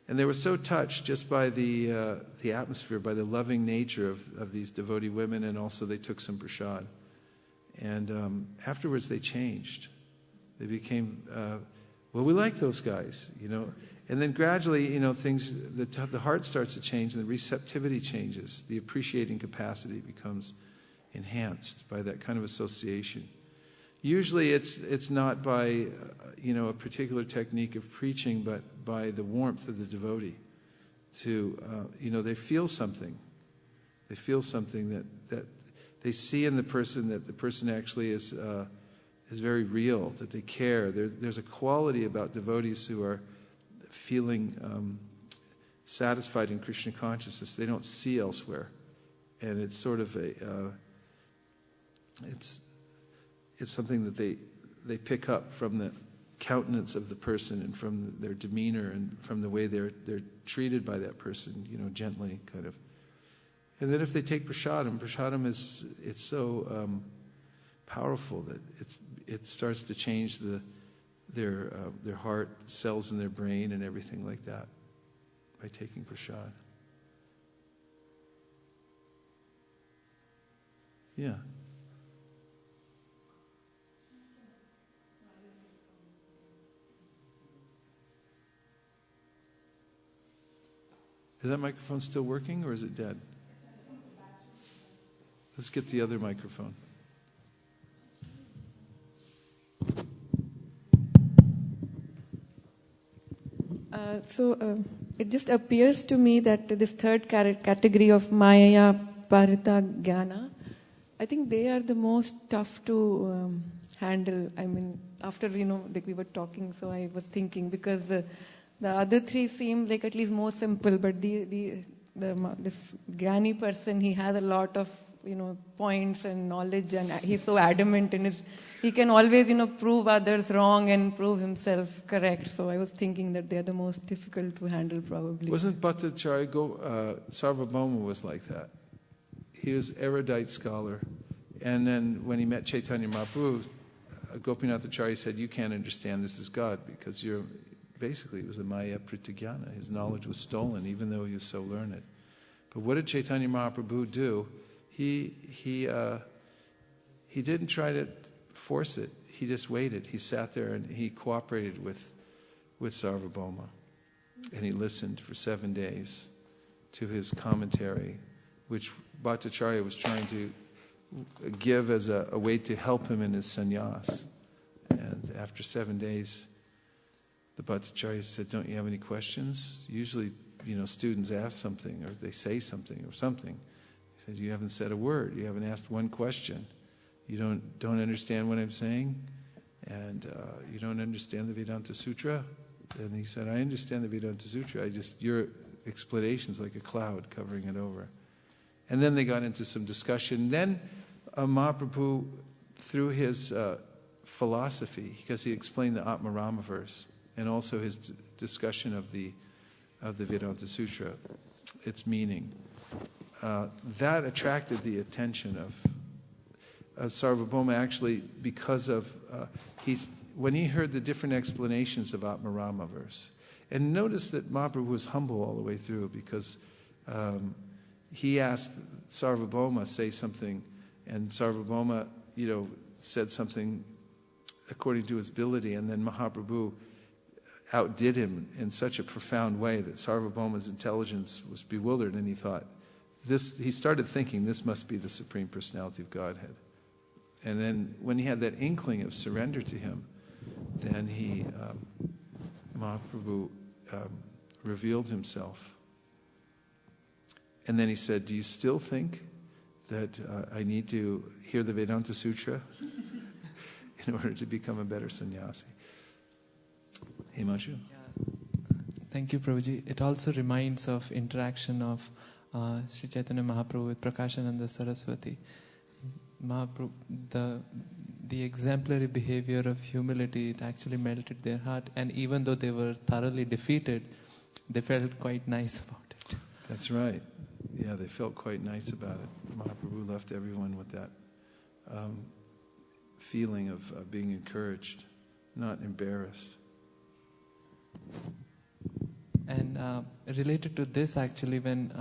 and they were so touched just by the atmosphere, by the loving nature of these devotee women, and also they took some prasad. And afterwards they changed. They became, well, we like those guys, you know. And then gradually, you know, the heart starts to change and the receptivity changes. The appreciating capacity becomes enhanced by that kind of association. Usually it's not by, you know, a particular technique of preaching, but by the warmth of the devotee. You know, they feel something. They feel something that they see in the person, that the person actually is very real, that they care. There's a quality about devotees who are feeling satisfied in Krishna consciousness they don't see elsewhere. And it's sort of it's something that they pick up from the countenance of the person and from their demeanor and from the way they're treated by that person, you know, gently, kind of. And then if they take prasadam it's so powerful that it starts to change their heart cells in their brain and everything like that by taking prasad. Yeah. Is that microphone still working or is it dead? Let's get the other microphone. It just appears to me that this third category of Maya, Parita, Jnana, I think they are the most tough to handle. I mean, after, you know, like we were talking, so I was thinking, because the other three seem like at least more simple, but this Jnani person, he has a lot of, you know, points and knowledge, and he's so adamant in he can always, you know, prove others wrong and prove himself correct. So I was thinking that they're the most difficult to handle, probably. Wasn't Bhattacharya Sarvabhauma was like that? He was erudite scholar. And then when he met Chaitanya Mahaprabhu, Gopinathacharya said, you can't understand this is God because basically it was a Maya Pritigyana. His knowledge was stolen even though he was so learned. But what did Chaitanya Mahaprabhu do? He didn't try to force it. He just waited. He sat there and he cooperated with Sarvabhauma. And he listened for 7 days to his commentary, which Bhattacharya was trying to give as a way to help him in his sannyas. And after 7 days, the Bhattacharya said, don't you have any questions? Usually, you know, students ask something or they say something or something. He said, you haven't said a word. You haven't asked one question. You don't understand what I'm saying? And you don't understand the Vedanta Sutra? And he said, I understand the Vedanta Sutra. Your explanation's like a cloud covering it over. And then they got into some discussion. Then Mahaprabhu, through his philosophy, because he explained the Atmarama verse, and also his discussion of the Vedanta Sutra, its meaning, that attracted the attention of Sarvabhauma, actually, because of when he heard the different explanations of Atmarama verse. And notice that Mahaprabhu was humble all the way through, because he asked Sarvabhauma say something, and Sarvabhauma, you know, said something according to his ability, and then Mahaprabhu outdid him in such a profound way that Sarvabhauma's intelligence was bewildered, and he thought, he started thinking, this must be the Supreme Personality of Godhead. And then when he had that inkling of surrender to him, then Mahaprabhu revealed himself. And then he said, do you still think that I need to hear the Vedanta Sutra in order to become a better sannyasi? Himanshu? Yeah. Thank you, Prabhuji. It also reminds of interaction of Sri Chaitanya Mahaprabhu with Prakashananda Saraswati. Mahaprabhu, the exemplary behavior of humility, it actually melted their heart. And even though they were thoroughly defeated, they felt quite nice about it. That's right. Yeah, they felt quite nice about it. Mahaprabhu left everyone with that feeling of being encouraged, not embarrassed. And related to this, actually, when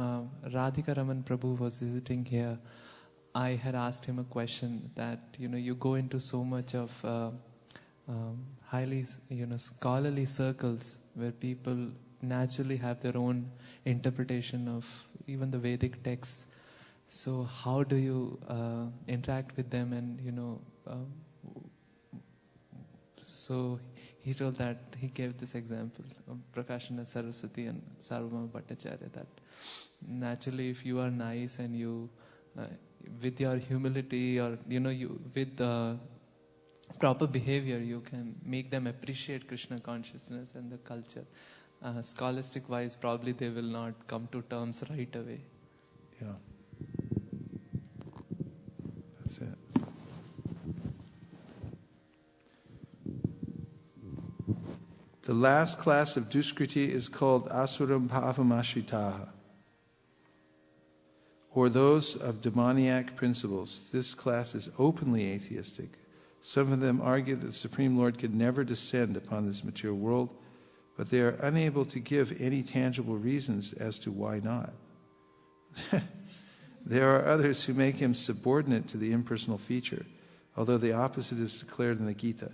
Radhika Raman Prabhu was visiting here, I had asked him a question that, you go into so much of highly, scholarly circles where people naturally have their own interpretation of even the Vedic texts. So how do you interact with them? And, so he told that, he gave this example of Prakashana Saraswati and Sarvabhauma Bhattacharya, that naturally if you are nice and you, with your humility or, with proper behavior, you can make them appreciate Krishna consciousness and the culture. Scholastic wise, probably they will not come to terms right away. Yeah. That's it. The last class of Duskriti is called Asuram Bhavamashitaha, or those of demoniac principles. This class is openly atheistic. Some of them argue that the Supreme Lord could never descend upon this material world, but they are unable to give any tangible reasons as to why not. There are others who make him subordinate to the impersonal feature, although the opposite is declared in the Gita.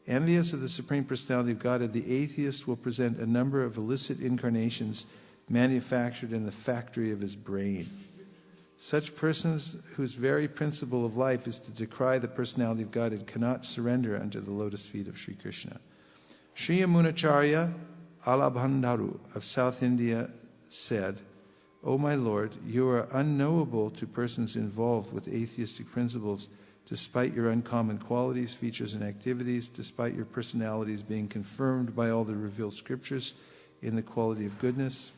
Envious of the Supreme Personality of Godhead, the atheist will present a number of illicit incarnations manufactured in the factory of his brain. Such persons whose very principle of life is to decry the personality of Godhead cannot surrender unto the lotus feet of Sri Krishna. Sri Yamunacharya Alabhandaru of South India said, "O my Lord, you are unknowable to persons involved with atheistic principles, despite your uncommon qualities, features, and activities, despite your personalities being confirmed by all the revealed scriptures in the quality of goodness,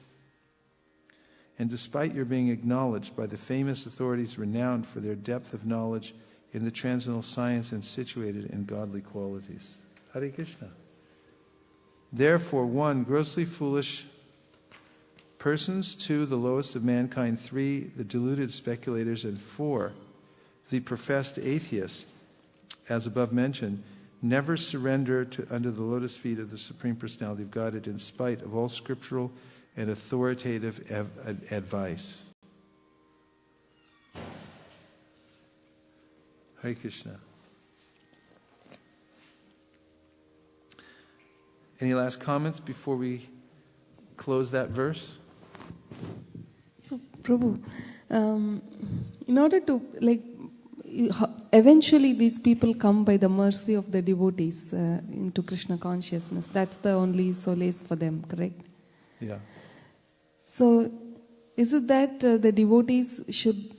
and despite your being acknowledged by the famous authorities renowned for their depth of knowledge in the transcendental science and situated in godly qualities." Hare Krishna. Therefore, 1, grossly foolish persons; 2, the lowest of mankind; 3, the deluded speculators; and 4, the professed atheists, as above mentioned, never surrender under the lotus feet of the Supreme Personality of Godhead in spite of all scriptural and authoritative advice. Hare Krishna. Any last comments before we close that verse? So, Prabhu, in order to, eventually these people come by the mercy of the devotees into Krishna consciousness. That's the only solace for them, correct? Yeah. So, is it that the devotees should,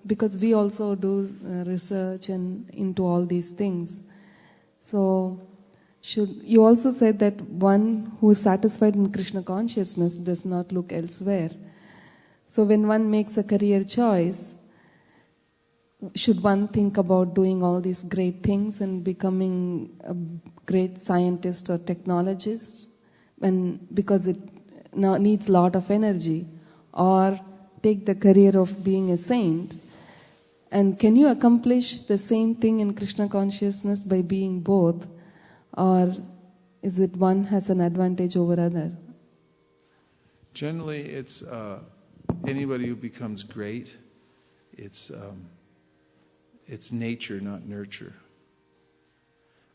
because we also do research and into all these things, so you also said that one who is satisfied in Krishna consciousness does not look elsewhere. So when one makes a career choice, should one think about doing all these great things and becoming a great scientist or technologist, and because it now needs a lot of energy, or take the career of being a saint? And can you accomplish the same thing in Krishna consciousness by being both, or is it one has an advantage over other? Generally, it's anybody who becomes great, it's nature, not nurture.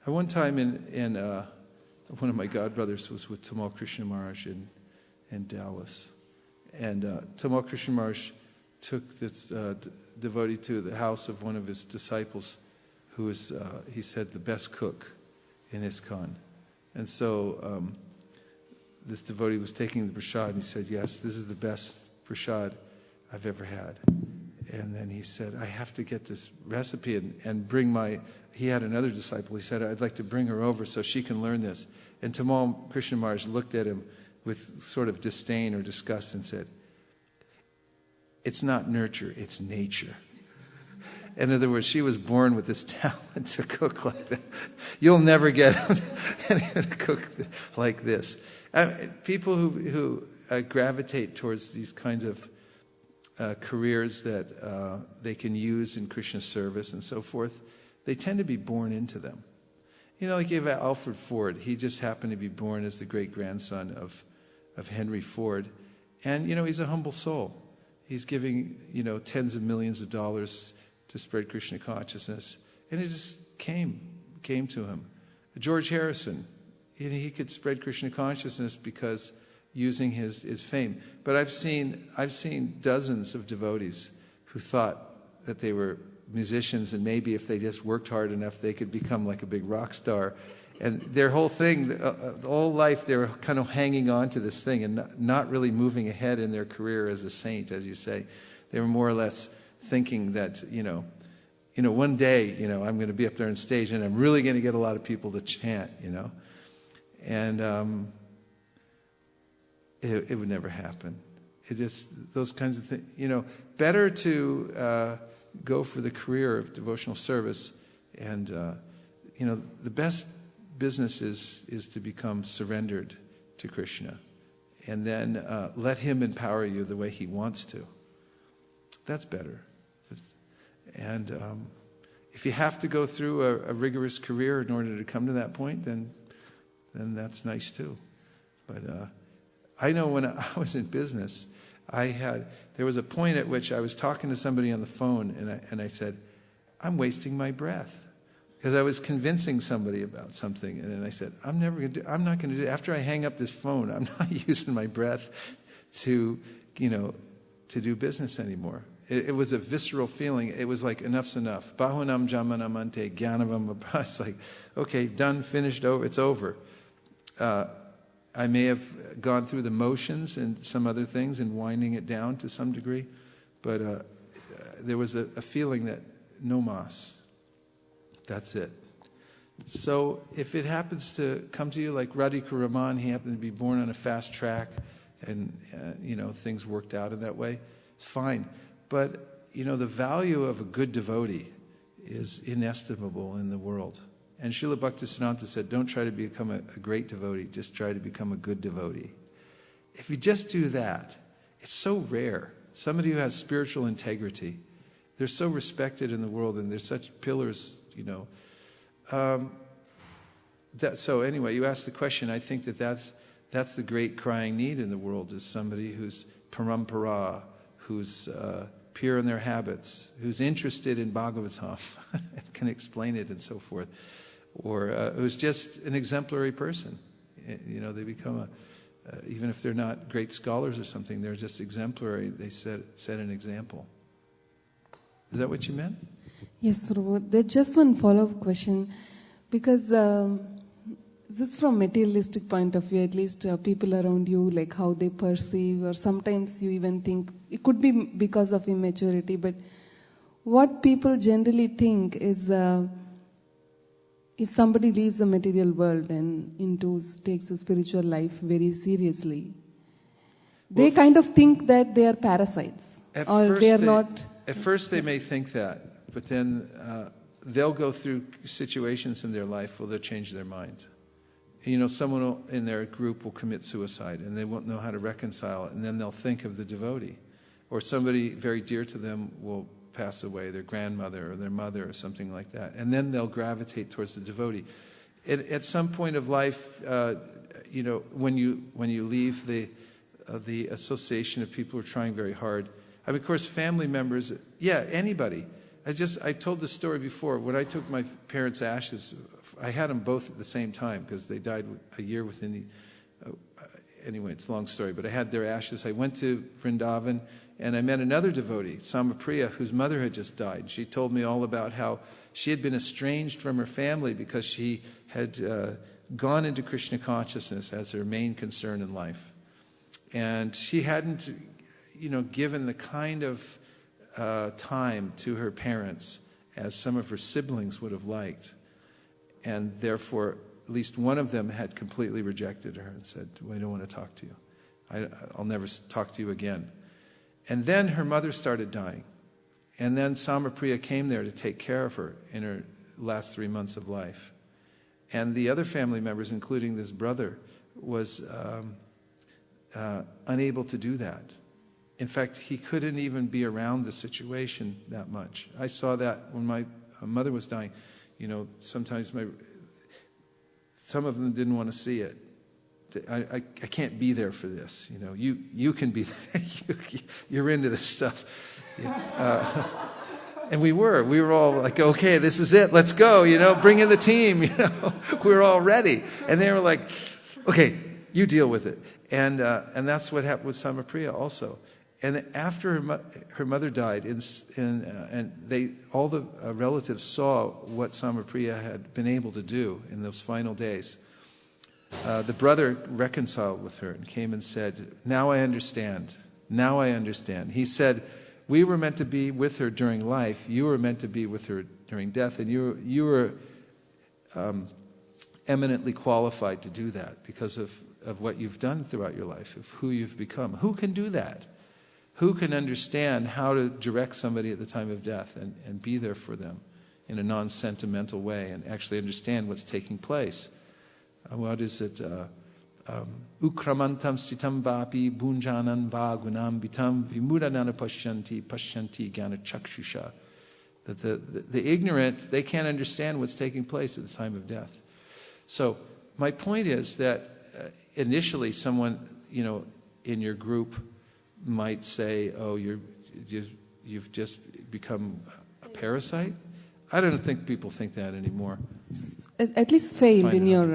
At one time in one of my godbrothers was with Tamal Krishna Maharaj in Dallas. And Tamal Krishna Maharaj took this devotee to the house of one of his disciples who is, he said, the best cook in ISKCON. And so this devotee was taking the prasad and he said, "Yes, this is the best prasad I've ever had." And then he said, "I have to get this recipe and bring he had another disciple. He said, "I'd like to bring her over so she can learn this." And Tamal Krishna Maharaj looked at him with sort of disdain or disgust and said, "It's not nurture, it's nature." In other words, she was born with this talent to cook like that. You'll never get anyone to cook like this. People who gravitate towards these kinds of careers that they can use in Krishna service and so forth, they tend to be born into them. You know, like you have Alfred Ford. He just happened to be born as the great-grandson of Henry Ford. And, you know, he's a humble soul. He's giving, tens of millions of dollars to spread Krishna consciousness. And it just came to him. George Harrison, he could spread Krishna consciousness because using his fame. But I've seen dozens of devotees who thought that they were musicians, and maybe if they just worked hard enough, they could become like a big rock star. And their whole thing, the whole life, they were kind of hanging on to this thing and not really moving ahead in their career as a saint, as you say. They were more or less thinking that, one day, I'm going to be up there on stage and I'm really going to get a lot of people to chant, And it would never happen. It just, those kinds of things, better to go for the career of devotional service. And, the best business is to become surrendered to Krishna. And then let him empower you the way he wants to. That's better. And if you have to go through a rigorous career in order to come to that point, then that's nice too. But I know when I was in business, there was a point at which I was talking to somebody on the phone, and I said, I'm wasting my breath. Because I was convincing somebody about something, and then I said, I'm not going to do it. After I hang up this phone, I'm not using my breath to do business anymore. It was a visceral feeling. It was like, enough's enough. Bahunam jamanamante gyanavam. It's like, okay, done, finished, over. It's over. I may have gone through the motions and some other things and winding it down to some degree, but there was a feeling that no mas. That's it. So if it happens to come to you like Radhika Raman, he happened to be born on a fast track and, things worked out in that way, it's fine. But, the value of a good devotee is inestimable in the world. And Srila Bhaktisiddhanta said, don't try to become a great devotee, just try to become a good devotee. If you just do that, it's so rare. Somebody who has spiritual integrity, they're so respected in the world, and they're such pillars, So anyway, you asked the question. I think that's the great crying need in the world, is somebody who's parampara, who's pure in their habits, who's interested in Bhagavatam, can explain it and so forth, or who's just an exemplary person. They become even if they're not great scholars or something, they're just exemplary. They set an example. Is that what you meant? Yes, Prabhu. There's just one follow-up question, because this is from materialistic point of view, at least people around you, like how they perceive, or sometimes you even think, it could be because of immaturity, but what people generally think is if somebody leaves the material world and takes the spiritual life very seriously, they kind of think that they are parasites, or they are not... At first they may think that, but then they'll go through situations in their life where they'll change their mind. Someone in their group will commit suicide, and they won't know how to reconcile it, and then they'll think of the devotee. Or somebody very dear to them will pass away, their grandmother or their mother or something like that, and then they'll gravitate towards the devotee. At some point of life, when you leave the association of people who are trying very hard, of course, family members, anybody. I told this story before. When I took my parents' ashes, I had them both at the same time because they died a year within anyway, it's a long story, but I had their ashes. I went to Vrindavan, and I met another devotee, Samapriya, whose mother had just died. She told me all about how she had been estranged from her family because she had gone into Krishna consciousness as her main concern in life. And she hadn't, given the kind of time to her parents as some of her siblings would have liked. And therefore, at least one of them had completely rejected her and said, well, I don't want to talk to you. I'll never talk to you again. And then her mother started dying. And then Samapriya came there to take care of her in her last 3 months of life. And the other family members, including this brother, was unable to do that. In fact, he couldn't even be around the situation that much. I saw that when my mother was dying. Sometimes some of them didn't want to see it. I can't be there for this. You know, you can be there. You're into this stuff. And we were all like, okay, this is it. Let's go. You know, bring in the team. You know, we were all ready. And they were like, okay, you deal with it. And that's what happened with Samapriya also. And after her mother died, and all the relatives saw what Samapriya had been able to do in those final days. The brother reconciled with her and came and said, "Now I understand. Now I understand." He said, "We were meant to be with her during life. You were meant to be with her during death, and you were eminently qualified to do that because of what you've done throughout your life, of who you've become. Who can do that? Who can understand how to direct somebody at the time of death and be there for them in a non-sentimental way and actually understand what's taking place?" What is it? Ukramantam sitam vapi bunjanan va gunam vitam vimudanana pashyanti gyana chakshusha. That the ignorant, they can't understand what's taking place at the time of death. So my point is that initially someone, in your group might say, "Oh, you've just become a parasite." I don't think people think that anymore. At least failed in your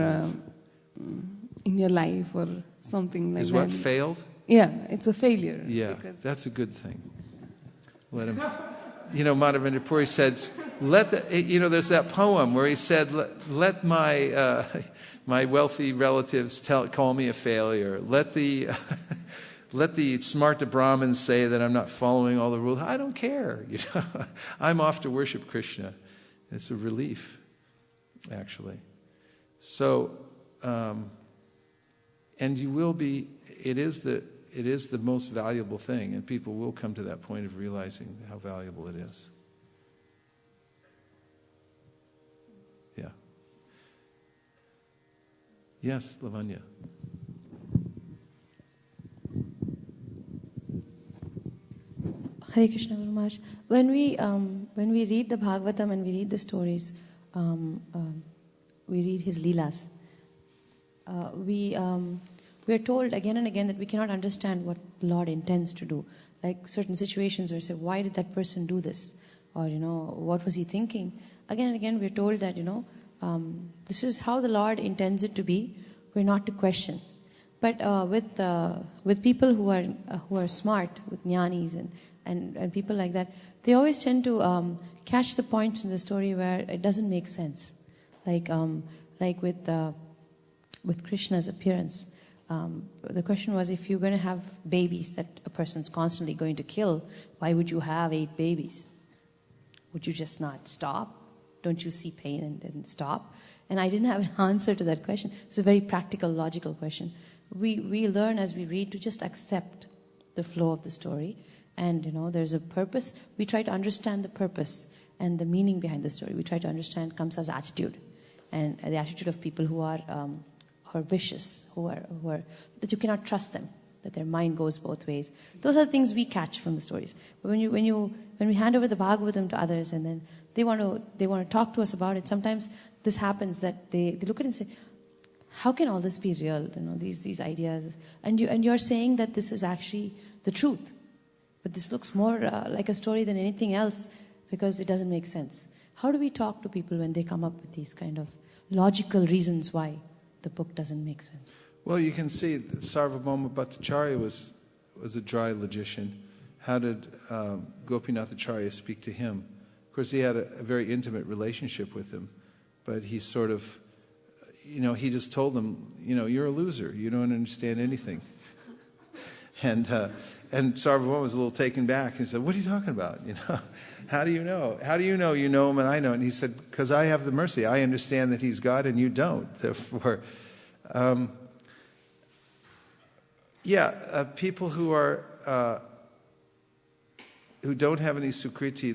life or something like that. Is what failed? Yeah, it's a failure. Yeah, that's a good thing. Let him. Madhavendra Puri said, there's that poem where he said, "Let my my wealthy relatives call me a failure. Let the smart Brahmins say that I'm not following all the rules. I don't care. I'm off to worship Krishna." It's a relief, actually. So, and you will be. It is the most valuable thing, and people will come to that point of realizing how valuable it is. Yeah. Yes, Lavanya. Hare Krishna Guru Maharaj. When we read the Bhagavatam and we read the stories, we read his Leelas. We are told again and again that we cannot understand what the Lord intends to do. Like certain situations where we say, "Why did that person do this?" Or what was he thinking? Again and again, we are told that this is how the Lord intends it to be. We're not to question. But with people who are smart, with jnanis and people like that, they always tend to catch the points in the story where it doesn't make sense. Like with Krishna's appearance, the question was, if you're going to have babies that a person's constantly going to kill, why would you have 8 babies? Would you just not stop? Don't you see pain and stop? And I didn't have an answer to that question. It's a very practical, logical question. We learn as we read to just accept the flow of the story. And, there's a purpose. We try to understand the purpose and the meaning behind the story. We try to understand Kamsa's attitude and the attitude of people who are vicious, who are that you cannot trust them, that their mind goes both ways. Those are the things we catch from the stories. But when we hand over the Bhagavatam to others and then they want to talk to us about it, sometimes this happens that they look at it and say, "How can all this be real? These ideas, and you're saying that this is actually the truth, but this looks more like a story than anything else because it doesn't make sense." How do we talk to people when they come up with these kind of logical reasons why the book doesn't make sense? Well, you can see that Sarvabhauma Bhattacharya was a dry logician. How did Gopinathacharya speak to him? Of course, he had a very intimate relationship with him, but he sort of, he just told him, "You're a loser. You don't understand anything." And Sarvabhauma was a little taken back. He said, "What are you talking about? How do you know? How do you know you know him and I know?" And he said, "Because I have the mercy. I understand that he's God and you don't. Therefore, people who don't have any sukriti,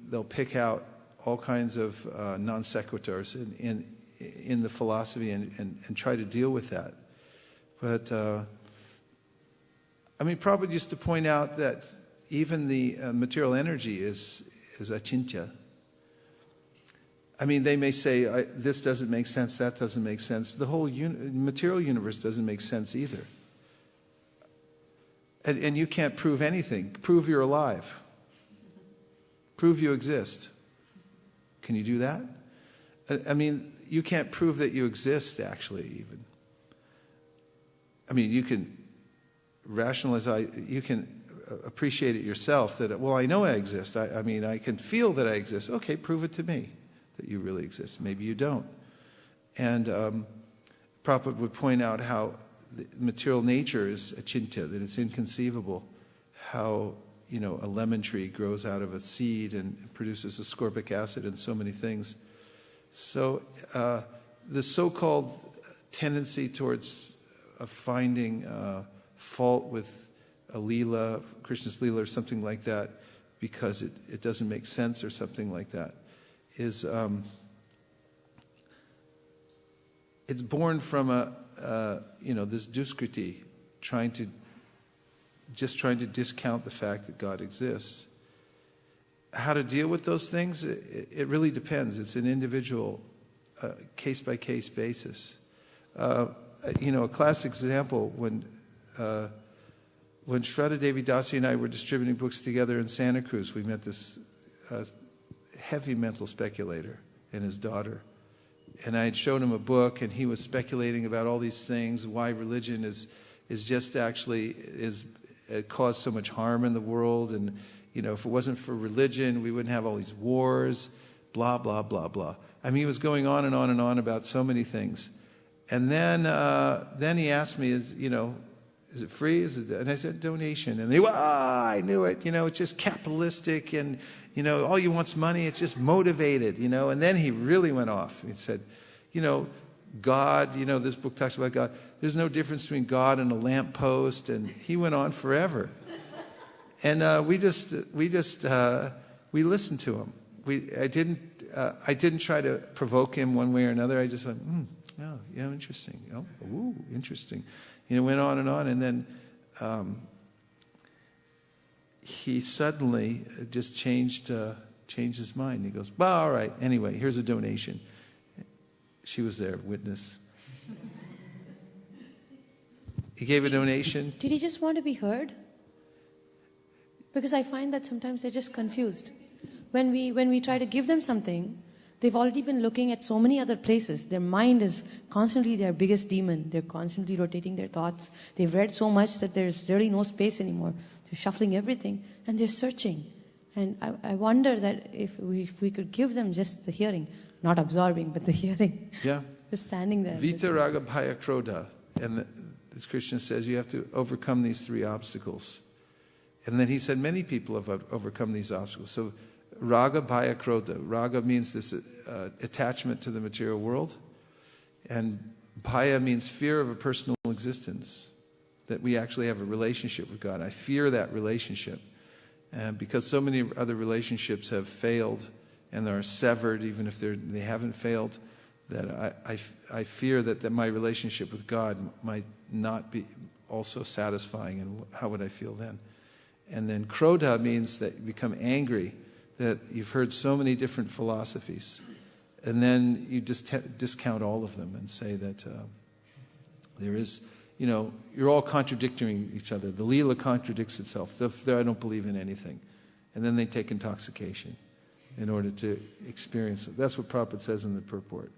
they'll pick out all kinds of non sequiturs in the philosophy and try to deal with that. But Prabhupada used to point out that even the material energy is achintya. I mean, they may say, this doesn't make sense, that doesn't make sense. The whole material universe doesn't make sense either. And you can't prove anything. Prove you're alive. Prove you exist. Can you do that? I mean, you can't prove that you exist, actually, even. I mean, you can rationalize, you can appreciate it yourself that, well, I know I exist. I mean, I can feel that I exist. Okay, prove it to me that you really exist. Maybe you don't. And Prabhupada would point out how the material nature is achintya, that it's inconceivable. How, a lemon tree grows out of a seed and produces ascorbic acid and so many things. So the so-called tendency towards finding fault with a Leela, Krishna's Leela or something like that, because it doesn't make sense or something like that, is it's born from this duskriti, trying to discount the fact that God exists. How to deal with those things? It really depends. It's an individual, case-by-case basis. A classic example, when Shraddha Devi Dasi and I were distributing books together in Santa Cruz, we met this heavy mental speculator and his daughter. And I had shown him a book, and he was speculating about all these things, why religion is just actually caused so much harm in the world, and if it wasn't for religion, we wouldn't have all these wars, blah, blah, blah, blah. I mean, he was going on and on and on about so many things. And then he asked me, is it free? And I said, donation. And he went, I knew it. It's just capitalistic, and, all you want's money. It's just motivated, And then he really went off. He said, God, this book talks about God. There's no difference between God and a lamppost. And he went on forever. And we listened to him. I didn't try to provoke him one way or another. I just went, yeah, interesting. Oh, ooh, interesting. Went on, and then he suddenly just changed his mind. He goes, well, all right. Anyway, here's a donation. She was there, witness. He gave a donation. Did he just want to be heard? Because I find that sometimes they're just confused. When we try to give them something, they've already been looking at so many other places. Their mind is constantly their biggest demon. They're constantly rotating their thoughts. They've read so much that there's really no space anymore. They're shuffling everything, and they're searching. And I wonder that if we could give them just the hearing, not absorbing, but the hearing. Yeah. Just standing there. Vita, Raga, Bhaya, Krodha. And as Krishna says, you have to overcome these three obstacles. And then he said many people have overcome these obstacles. So Raga, Bhaya, Krodha. Raga means this attachment to the material world. And Bhaya means fear of a personal existence. That we actually have a relationship with God. I fear that relationship. And because so many other relationships have failed and are severed, even if they haven't failed, that I fear that my relationship with God might not be also satisfying. And how would I feel then? And then Krodha means that you become angry, that you've heard so many different philosophies. And then you just discount all of them and say that there is, you're all contradicting each other. The Leela contradicts itself. I don't believe in anything. And then they take intoxication in order to experience it. That's what Prabhupada says in the purport.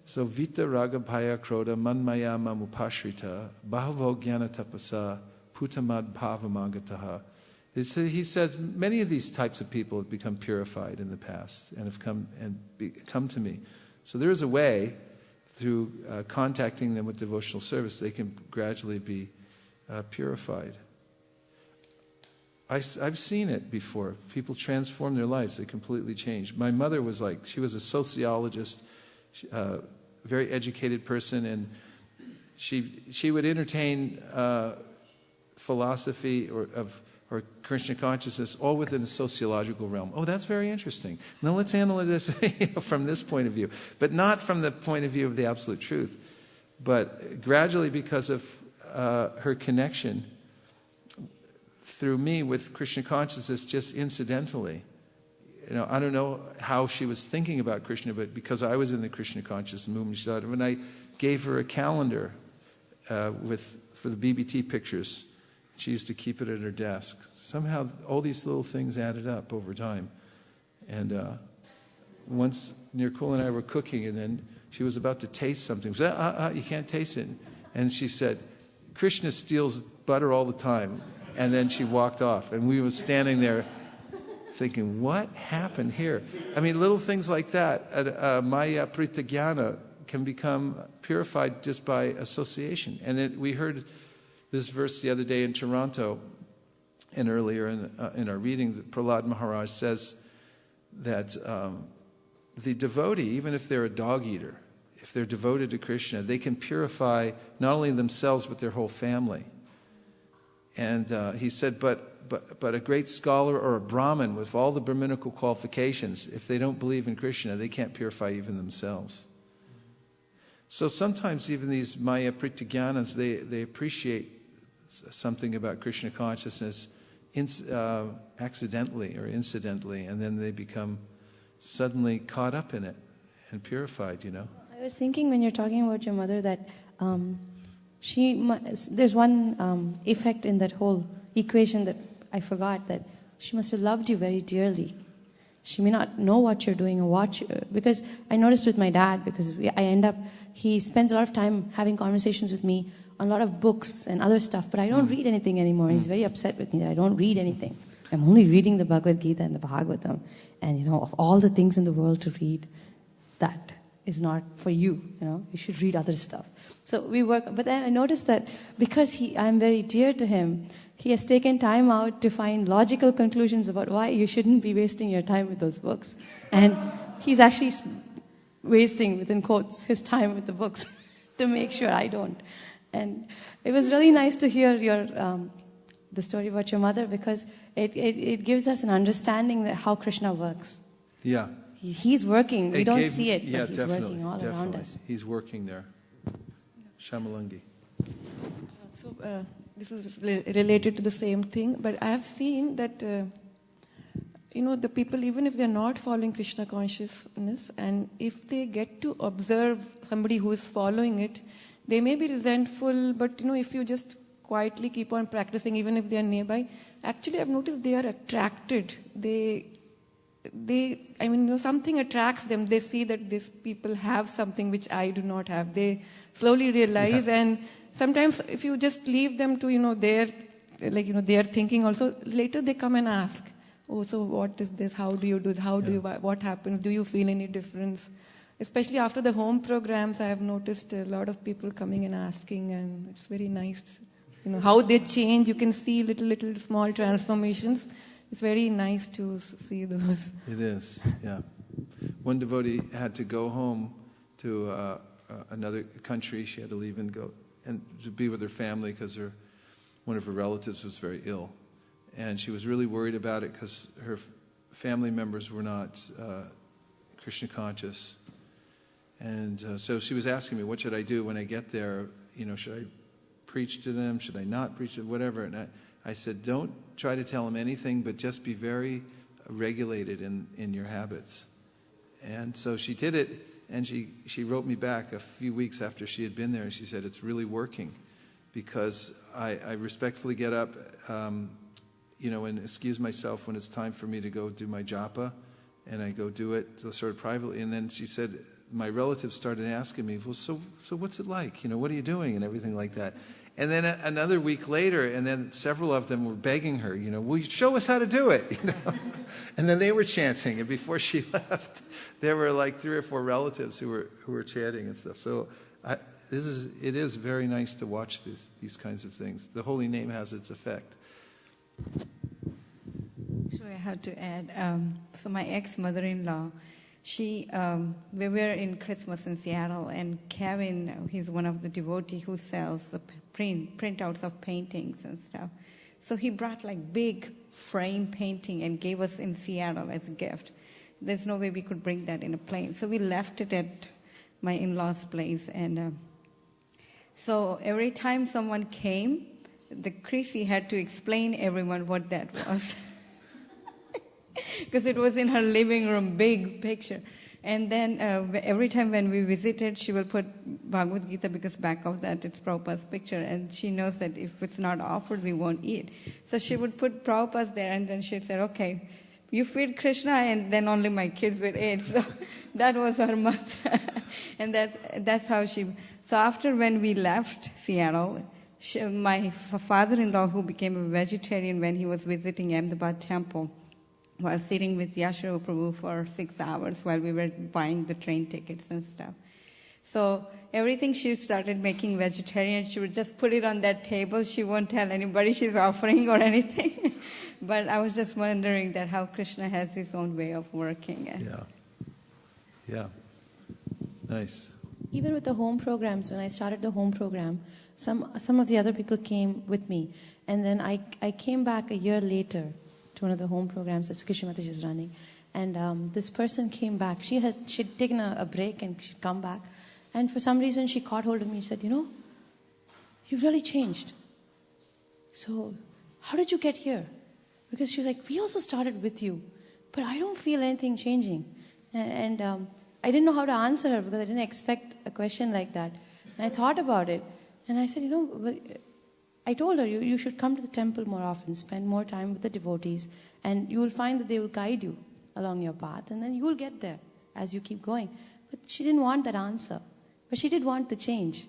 So Vita Raga Bhaya Krodha Manmaya Mamupashrita Bhavo Jnana Tapasa Putamad Bhavamagataha. He says many of these types of people have become purified in the past and have come to me. So there is a way through contacting them with devotional service they can gradually be purified. I've seen it before. People transform their lives. They completely change. My mother was she was a sociologist, very educated person, and she would entertain philosophy or Krishna consciousness all within a sociological realm. Oh, that's very interesting. Now let's handle it as, from this point of view, but not from the point of view of the absolute truth. But gradually, because of her connection through me with Krishna consciousness, just incidentally, I don't know how she was thinking about Krishna, but because I was in the Krishna conscious movement, she thought, when I gave her a calendar for the BBT pictures, she used to keep it at her desk. Somehow all these little things added up over time. And once Nirkul and I were cooking, and then she was about to taste something. She said, you can't taste it. And she said, Krishna steals butter all the time. And then she walked off. And we were standing there thinking, what happened here? I mean, little things like that. Maya Pritagyana can become purified just by association. And we heard this verse the other day in Toronto, and earlier in our reading, that Prahlad Maharaj says that the devotee, even if they're a dog eater, if they're devoted to Krishna, they can purify not only themselves but their whole family. And he said, but a great scholar or a Brahmin with all the Brahminical qualifications, if they don't believe in Krishna, they can't purify even themselves. So sometimes even these Maya Pritagyanas, they appreciate something about Krishna consciousness accidentally or incidentally, and then they become suddenly caught up in it and purified, I was thinking when you're talking about your mother that there's one effect in that whole equation that I forgot, that she must have loved you very dearly. She may not know what you're doing or because I noticed with my dad, because he spends a lot of time having conversations with me on a lot of books and other stuff, but I don't read anything anymore. He's very upset with me that I don't read anything. I'm only reading the Bhagavad Gita and the Bhagavatam. And, of all the things in the world to read, that is not for you. You should read other stuff. So we work, but then I noticed that because I'm very dear to him, he has taken time out to find logical conclusions about why you shouldn't be wasting your time with those books. And he's actually wasting, within quotes, his time with the books to make sure I don't. And it was really nice to hear the story about your mother, because it gives us an understanding that how Krishna works. Yeah. He's working. We don't see it, yeah, but he's working all around us. He's working there. Shamalangi. So this is related to the same thing, but I have seen that, the people, even if they're not following Krishna consciousness, and if they get to observe somebody who is following it, they may be resentful, but, if you just quietly keep on practicing, even if they are nearby, actually I've noticed they are attracted. Something attracts them. They see that these people have something which I do not have. They slowly realize, and sometimes if you just leave them to, their thinking also, later they come and ask, oh, so what is this? How do you do this? What happens? Do you feel any difference? Especially after the home programs, I have noticed a lot of people coming and asking, and it's very nice. How they change. You can see little small transformations. It's very nice to see those. It is, yeah. One devotee had to go home to another country. She had to leave and go and to be with her family because one of her relatives was very ill. And she was really worried about it because her family members were not Krishna conscious. And so she was asking me, what should I do when I get there? Should I preach to them? Should I not preach to them? Whatever. And I said, don't try to tell them anything, but just be very regulated in your habits. And so she did it, and she wrote me back a few weeks after she had been there, and she said, it's really working, because I respectfully get up, and excuse myself when it's time for me to go do my japa, and I go do it sort of privately. And then she said, my relatives started asking me, well, so what's it like? What are you doing? And everything like that. And then another week later, and then several of them were begging her, will you show us how to do it? And then they were chanting. And before she left, there were like 3 or 4 relatives who were chanting and stuff. So it is very nice to watch these kinds of things. The holy name has its effect. So I have to add. So my ex-mother-in-law, we were in Christmas in Seattle, and Kevin, he's one of the devotees who sells the printouts of paintings and stuff. So he brought like big frame painting and gave us in Seattle as a gift. There's no way we could bring that in a plane. So we left it at my in-laws' place. And so every time someone came, the Chrissy had to explain everyone what that was. because it was in her living room, big picture. And then every time when we visited, she will put Bhagavad Gita, because back of that it's Prabhupada's picture, and she knows that if it's not offered, we won't eat. So she would put Prabhupada there, and then she'd say, okay, you feed Krishna, and then only my kids will eat. So that was her mantra. And that's how she... So after when we left Seattle, my father-in-law, who became a vegetarian when he was visiting Ahmedabad temple, was sitting with Yashara Prabhu for 6 hours while we were buying the train tickets and stuff. So everything she started making vegetarian, she would just put it on that table. She won't tell anybody she's offering or anything. But I was just wondering that how Krishna has his own way of working. Yeah. Nice. Even with the home programs, when I started the home program, some of the other people came with me. And then I came back a year later to one of the home programs that Sukeshi Mataji is running. And this person came back. She'd taken a break and she'd come back. And for some reason, she caught hold of me and said, you've really changed. So how did you get here? Because she was like, we also started with you, but I don't feel anything changing. And I didn't know how to answer her because I didn't expect a question like that. And I thought about it. And I said, I told her, you should come to the temple more often, spend more time with the devotees, and you will find that they will guide you along your path, and then you will get there as you keep going. But she didn't want that answer. But she did want the change.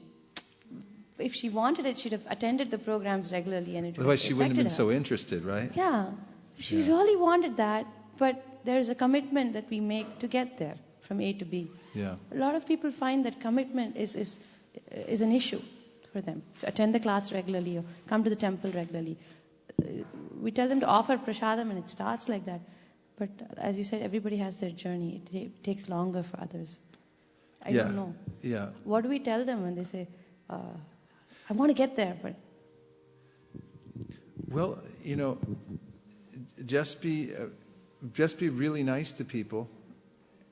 If she wanted it, she'd have attended the programs regularly, and it would Otherwise, she wouldn't have been her. so interested, right? Yeah. She really wanted that, but there's a commitment that we make to get there from A to B. Yeah. A lot of people find that commitment is an issue for them, to attend the class regularly or come to the temple regularly. We tell them to offer prasadam, and it starts like that. But as you said, everybody has their journey. It takes longer for others. I don't know. Yeah. What do we tell them when they say, I want to get there, but... Well, just be really nice to people.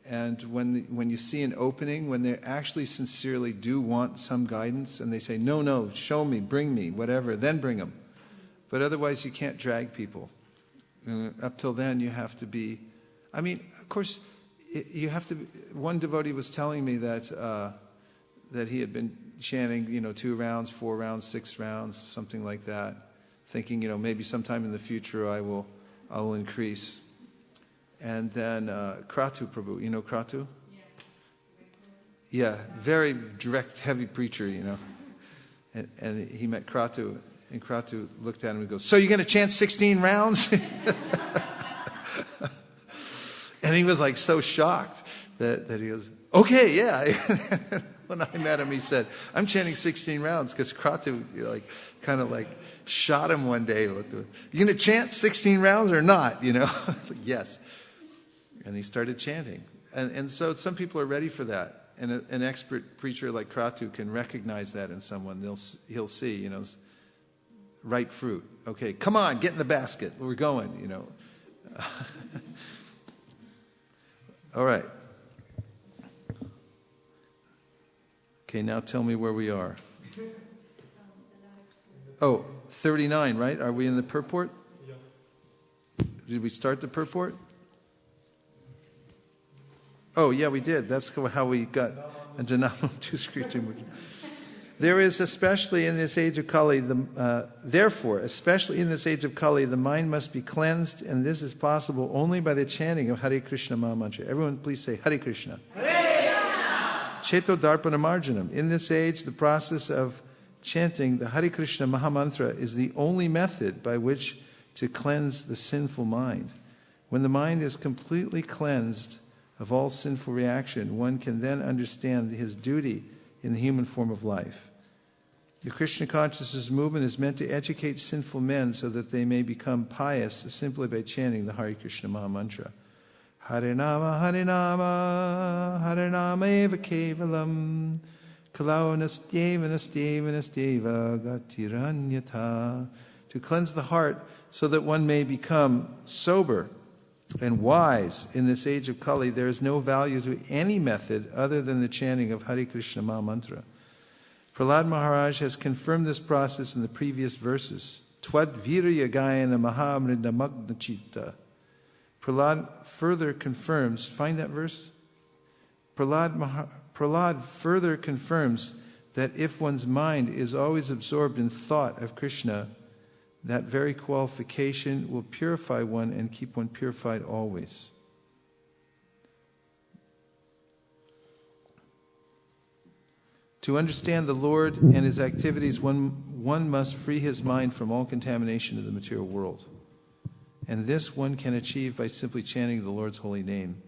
And when you see an opening, when they actually sincerely do want some guidance, and they say, no, show me, bring me, whatever, then bring them. But otherwise, you can't drag people. Up till then, you have to be... of course, you have to... One devotee was telling me that he had been chanting, 2 rounds, 4 rounds, 6 rounds, something like that, thinking, maybe sometime in the future I will increase. And then Kratu Prabhu, you know Kratu? Yeah, very direct, heavy preacher, And he met Kratu, and Kratu looked at him and goes, so you're going to chant 16 rounds? And he was like so shocked that he goes, okay, yeah. When I met him, he said, I'm chanting 16 rounds, because Kratu kind of shot him one day. You going to chant 16 rounds or not? Yes. And he started chanting. And so some people are ready for that. And an expert preacher like Kratu can recognize that in someone. He'll see, ripe fruit. Okay, come on, get in the basket. We're going, All right. Okay, now tell me where we are. 39, right? Are we in the purport? Yeah. Did we start the purport? Oh, yeah, we did. That's how we got a Janamam to screeching. There is, especially in this age of Kali, therefore, especially in this age of Kali, the mind must be cleansed, and this is possible only by the chanting of Hare Krishna Maha Mantra. Everyone please say Hare Krishna. Hare Krishna! Cheto Darpana Marjanam. In this age, the process of chanting the Hare Krishna Maha Mantra is the only method by which to cleanse the sinful mind. When the mind is completely cleansed of all sinful reaction, one can then understand his duty in the human form of life. The Krishna consciousness movement is meant to educate sinful men so that they may become pious simply by chanting the Hare Krishna Maha Mantra. Hare Nama, Hare Nama, Hare Nama eva kevalam, kalau nastyeva nastyeva nastyeva gatiranyata. To cleanse the heart so that one may become sober and wise in this age of Kali, there is no value to any method other than the chanting of Hare Krishna Maha Mantra. Prahlad Maharaj has confirmed this process in the previous verses. Tvad virya gayana mahamrida magna chitta. Prahlad further confirms, find that verse? Prahlad further confirms that if one's mind is always absorbed in thought of Krishna, that very qualification will purify one and keep one purified always. To understand the Lord and His activities, one must free his mind from all contamination of the material world. And this one can achieve by simply chanting the Lord's holy name.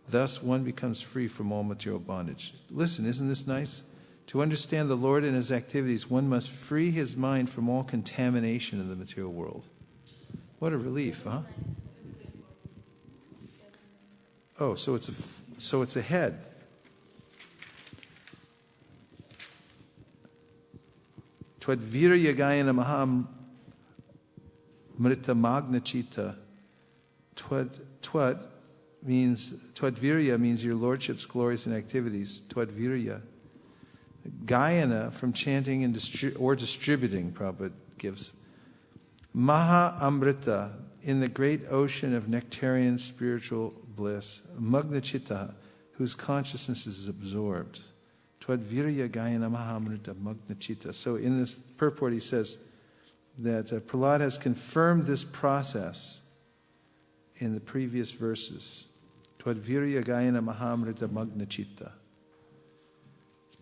Thus, one becomes free from all material bondage. Listen, isn't this nice? To understand the Lord and His activities, one must free his mind from all contamination of the material world. What a relief, huh? Oh, so it's a head. Twadvirya gayana maham mrita magnachita. Twadvirya means your lordship's glories and activities. Twadvirya. Gayana from chanting and distributing, Prabhupada gives. Maha Amrita, in the great ocean of nectarian spiritual bliss. Magnachita, whose consciousness is absorbed. Twadvirya Gayana Maha Amrita Magnachita. So in this purport he says that Prahlad has confirmed this process in the previous verses. Twadvirya Gayana Maha Amrita Magnachita.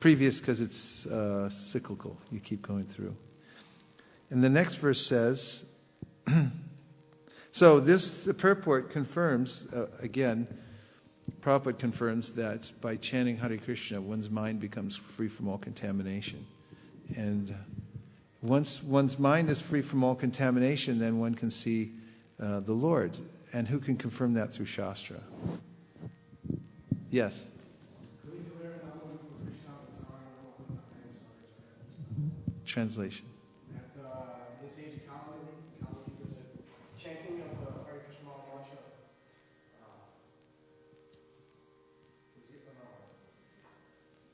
Previous because it's cyclical. You keep going through. And the next verse says, so the purport confirms, again, Prabhupada confirms that by chanting Hare Krishna, one's mind becomes free from all contamination. And once one's mind is free from all contamination, then one can see the Lord. And who can confirm that through Shastra? Yes? Translation. At this age of Kali, there's a chanting of the Hare Krishna mantra.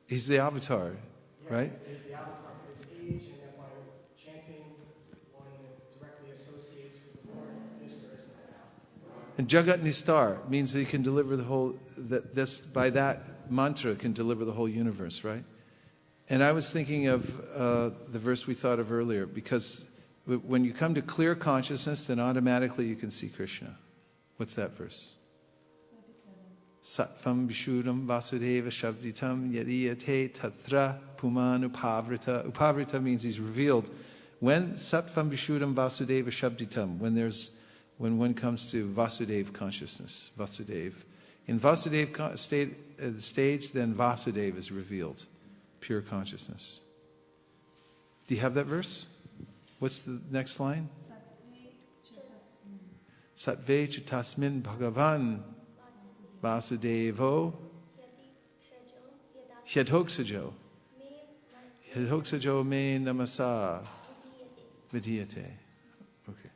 He's the avatar, right? He's the avatar for this age, and then by chanting, one directly associates with the Lord. This there is now. And Jagat Nistar means that he can deliver the whole, by that mantra can deliver the whole universe, right? And I was thinking of the verse we thought of earlier, because when you come to clear consciousness, then automatically you can see Krishna. What's that verse? Sattvam Vishuddham Vasudeva Shabditam Yadiyate Tatra Puman Upavrita. Upavrita means he's revealed. When Sattvam Vishuddham Vasudeva Shabditam, when one comes to Vasudeva consciousness, Vasudeva. In Vasudeva stage, then Vasudeva is revealed. Pure consciousness. Do you have that verse? What's the next line? Sattve Chitasmin Bhagavan Vasudevo Hyadhoksajo Me Namasa Vidiyate. Okay.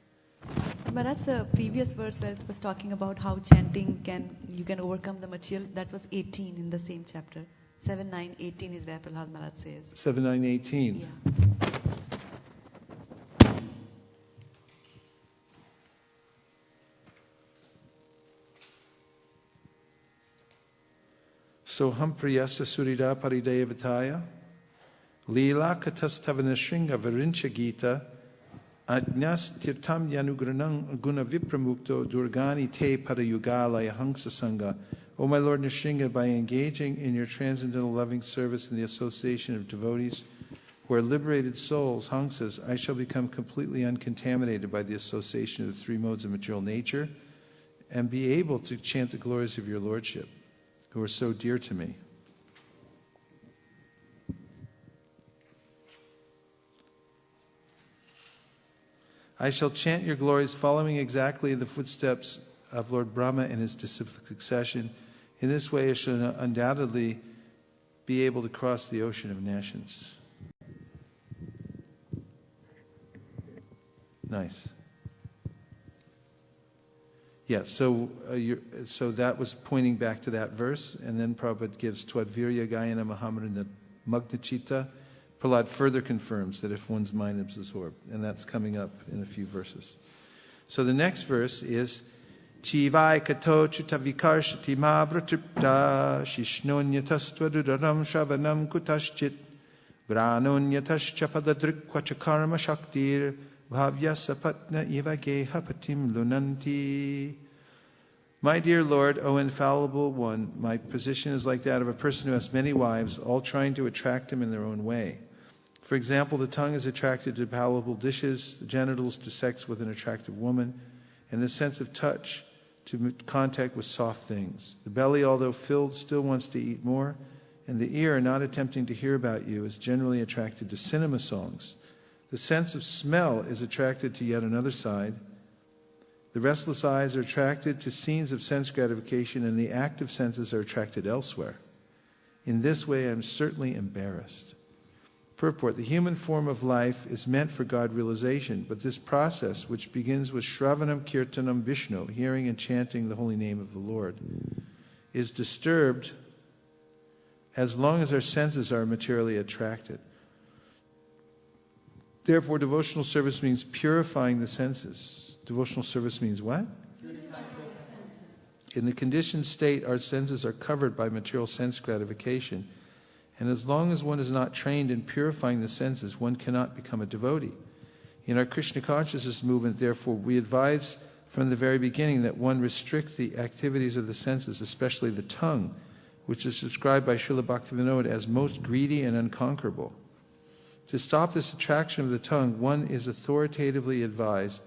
But that's the previous verse where it was talking about how chanting you can overcome the material. That was 18 in the same chapter. 7, 9, 18 is where Prahlad Maharaj says. 7, 9, 18. Yeah. Soham priyasa surida paridevataya lila katastavanashringa varincha gita ajnas tirtam yanugranang guna vipramukto durgani te parayugalaya hangsa sangha. O my Lord Nrsimha, by engaging in your transcendental loving service in the association of devotees who are liberated souls, hangsas, I shall become completely uncontaminated by the association of the three modes of material nature and be able to chant the glories of your Lordship, who are so dear to me. I shall chant your glories following exactly the footsteps of Lord Brahma and his disciplic succession. In this way, I shall undoubtedly be able to cross the ocean of nations. Nice. Yeah, so that was pointing back to that verse, and then Prabhupada gives Twadvirya Gayana Mahamrita Magnachita. Prahlad further confirms that if one's mind is absorbed, and that's coming up in a few verses. So the next verse is Chivai kato chutavikarshati mavratripta shishnonyatastvadudaram shavanam kutaschit granonyatashchapadadrikvacha karma shaktir bhavyasapatna iva gehapatim lunanti. My dear Lord, O infallible one, my position is like that of a person who has many wives, all trying to attract him in their own way. For example, the tongue is attracted to palatable dishes, the genitals to sex with an attractive woman, and the sense of touch to contact with soft things. The belly, although filled, still wants to eat more, and the ear, not attempting to hear about you, is generally attracted to cinema songs. The sense of smell is attracted to yet another side. The restless eyes are attracted to scenes of sense gratification, and the active senses are attracted elsewhere. In this way, I am certainly embarrassed. Purport: the human form of life is meant for God realization, but this process, which begins with Shravanam Kirtanam Vishnu, hearing and chanting the holy name of the Lord, is disturbed as long as our senses are materially attracted. Therefore, devotional service means purifying the senses. Devotional service means what? In the conditioned state, our senses are covered by material sense gratification. And as long as one is not trained in purifying the senses, one cannot become a devotee. In our Krishna consciousness movement, therefore, we advise from the very beginning that one restrict the activities of the senses, especially the tongue, which is described by Srila Bhaktivinoda as most greedy and unconquerable. To stop this attraction of the tongue, one is authoritatively advised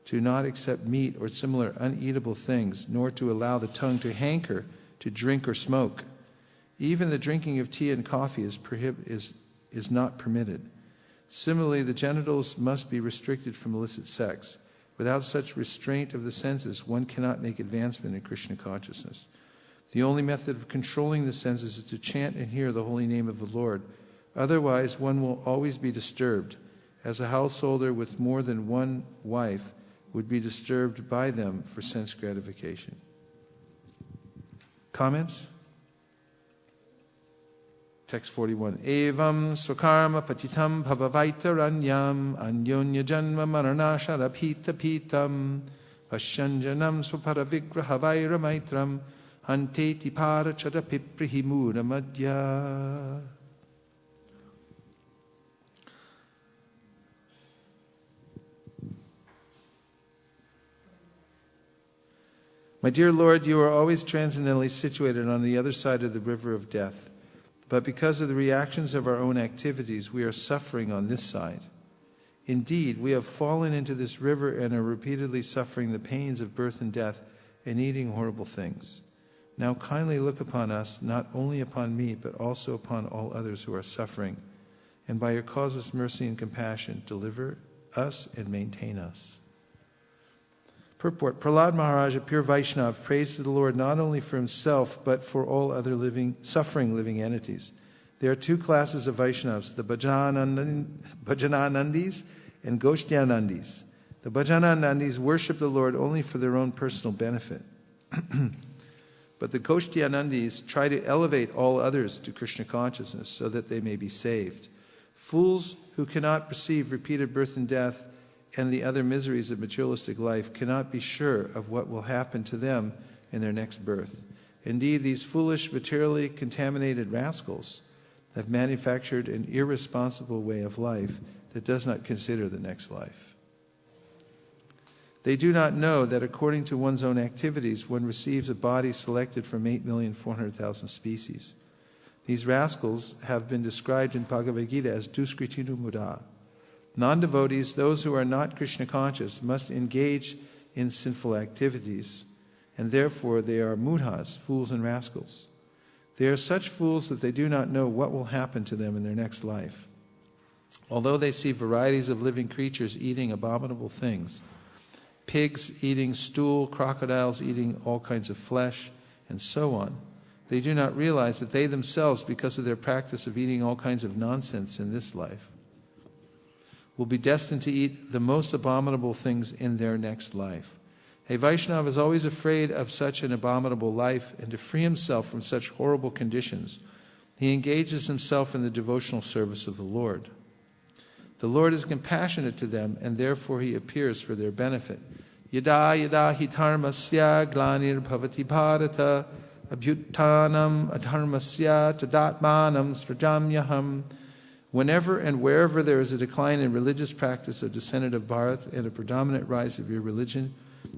to not accept meat or similar uneatable things, nor to allow the tongue to hanker to drink or smoke. Even the drinking of tea and coffee is not permitted. Similarly, the genitals must be restricted from illicit sex. Without such restraint of the senses, one cannot make advancement in Krishna consciousness. The only method of controlling the senses is to chant and hear the holy name of the Lord. Otherwise, one will always be disturbed, as a householder with more than one wife would be disturbed by them for sense gratification. Comments? Text 41. Evam swakarma patitam bhavavaitaranyam anyonya janma maranashara pita pitam pasyanjanam swaparavigraha maitram hanteti parachara piprihimura madhya. My dear Lord, you are always transcendently situated on the other side of the river of death. But because of the reactions of our own activities, we are suffering on this side. Indeed, we have fallen into this river and are repeatedly suffering the pains of birth and death and eating horrible things. Now kindly look upon us, not only upon me, but also upon all others who are suffering. And by your causeless mercy and compassion, deliver us and maintain us. Purport: Prahlad Maharaj, a pure Vaishnava, prays to the Lord not only for himself, but for all other suffering living entities. There are two classes of Vaishnavas, the Bhajananandis and Goshtyanandis. The Bhajananandis worship the Lord only for their own personal benefit. But the Goshtyanandis try to elevate all others to Krishna consciousness so that they may be saved. Fools who cannot perceive repeated birth and death and the other miseries of materialistic life cannot be sure of what will happen to them in their next birth. Indeed, these foolish, materially contaminated rascals have manufactured an irresponsible way of life that does not consider the next life. They do not know that according to one's own activities, one receives a body selected from 8,400,000 species. These rascals have been described in Bhagavad Gita as Duskritinu Muda. Non-devotees, those who are not Krishna conscious, must engage in sinful activities, and therefore they are mudhas, fools and rascals. They are such fools that they do not know what will happen to them in their next life. Although they see varieties of living creatures eating abominable things, pigs eating stool, crocodiles eating all kinds of flesh, and so on, they do not realize that they themselves, because of their practice of eating all kinds of nonsense in this life, will be destined to eat the most abominable things in their next life. A Vaishnava is always afraid of such an abominable life, and to free himself from such horrible conditions, he engages himself in the devotional service of the Lord. The Lord is compassionate to them, and therefore he appears for their benefit. Yada yada hi dharmasya glanir bhavati bharata abhyuttanam adharmasya tadatmanam srajamyaham. Whenever and wherever there is a decline in religious practice of descendant of Bharat and a predominant rise of your religion,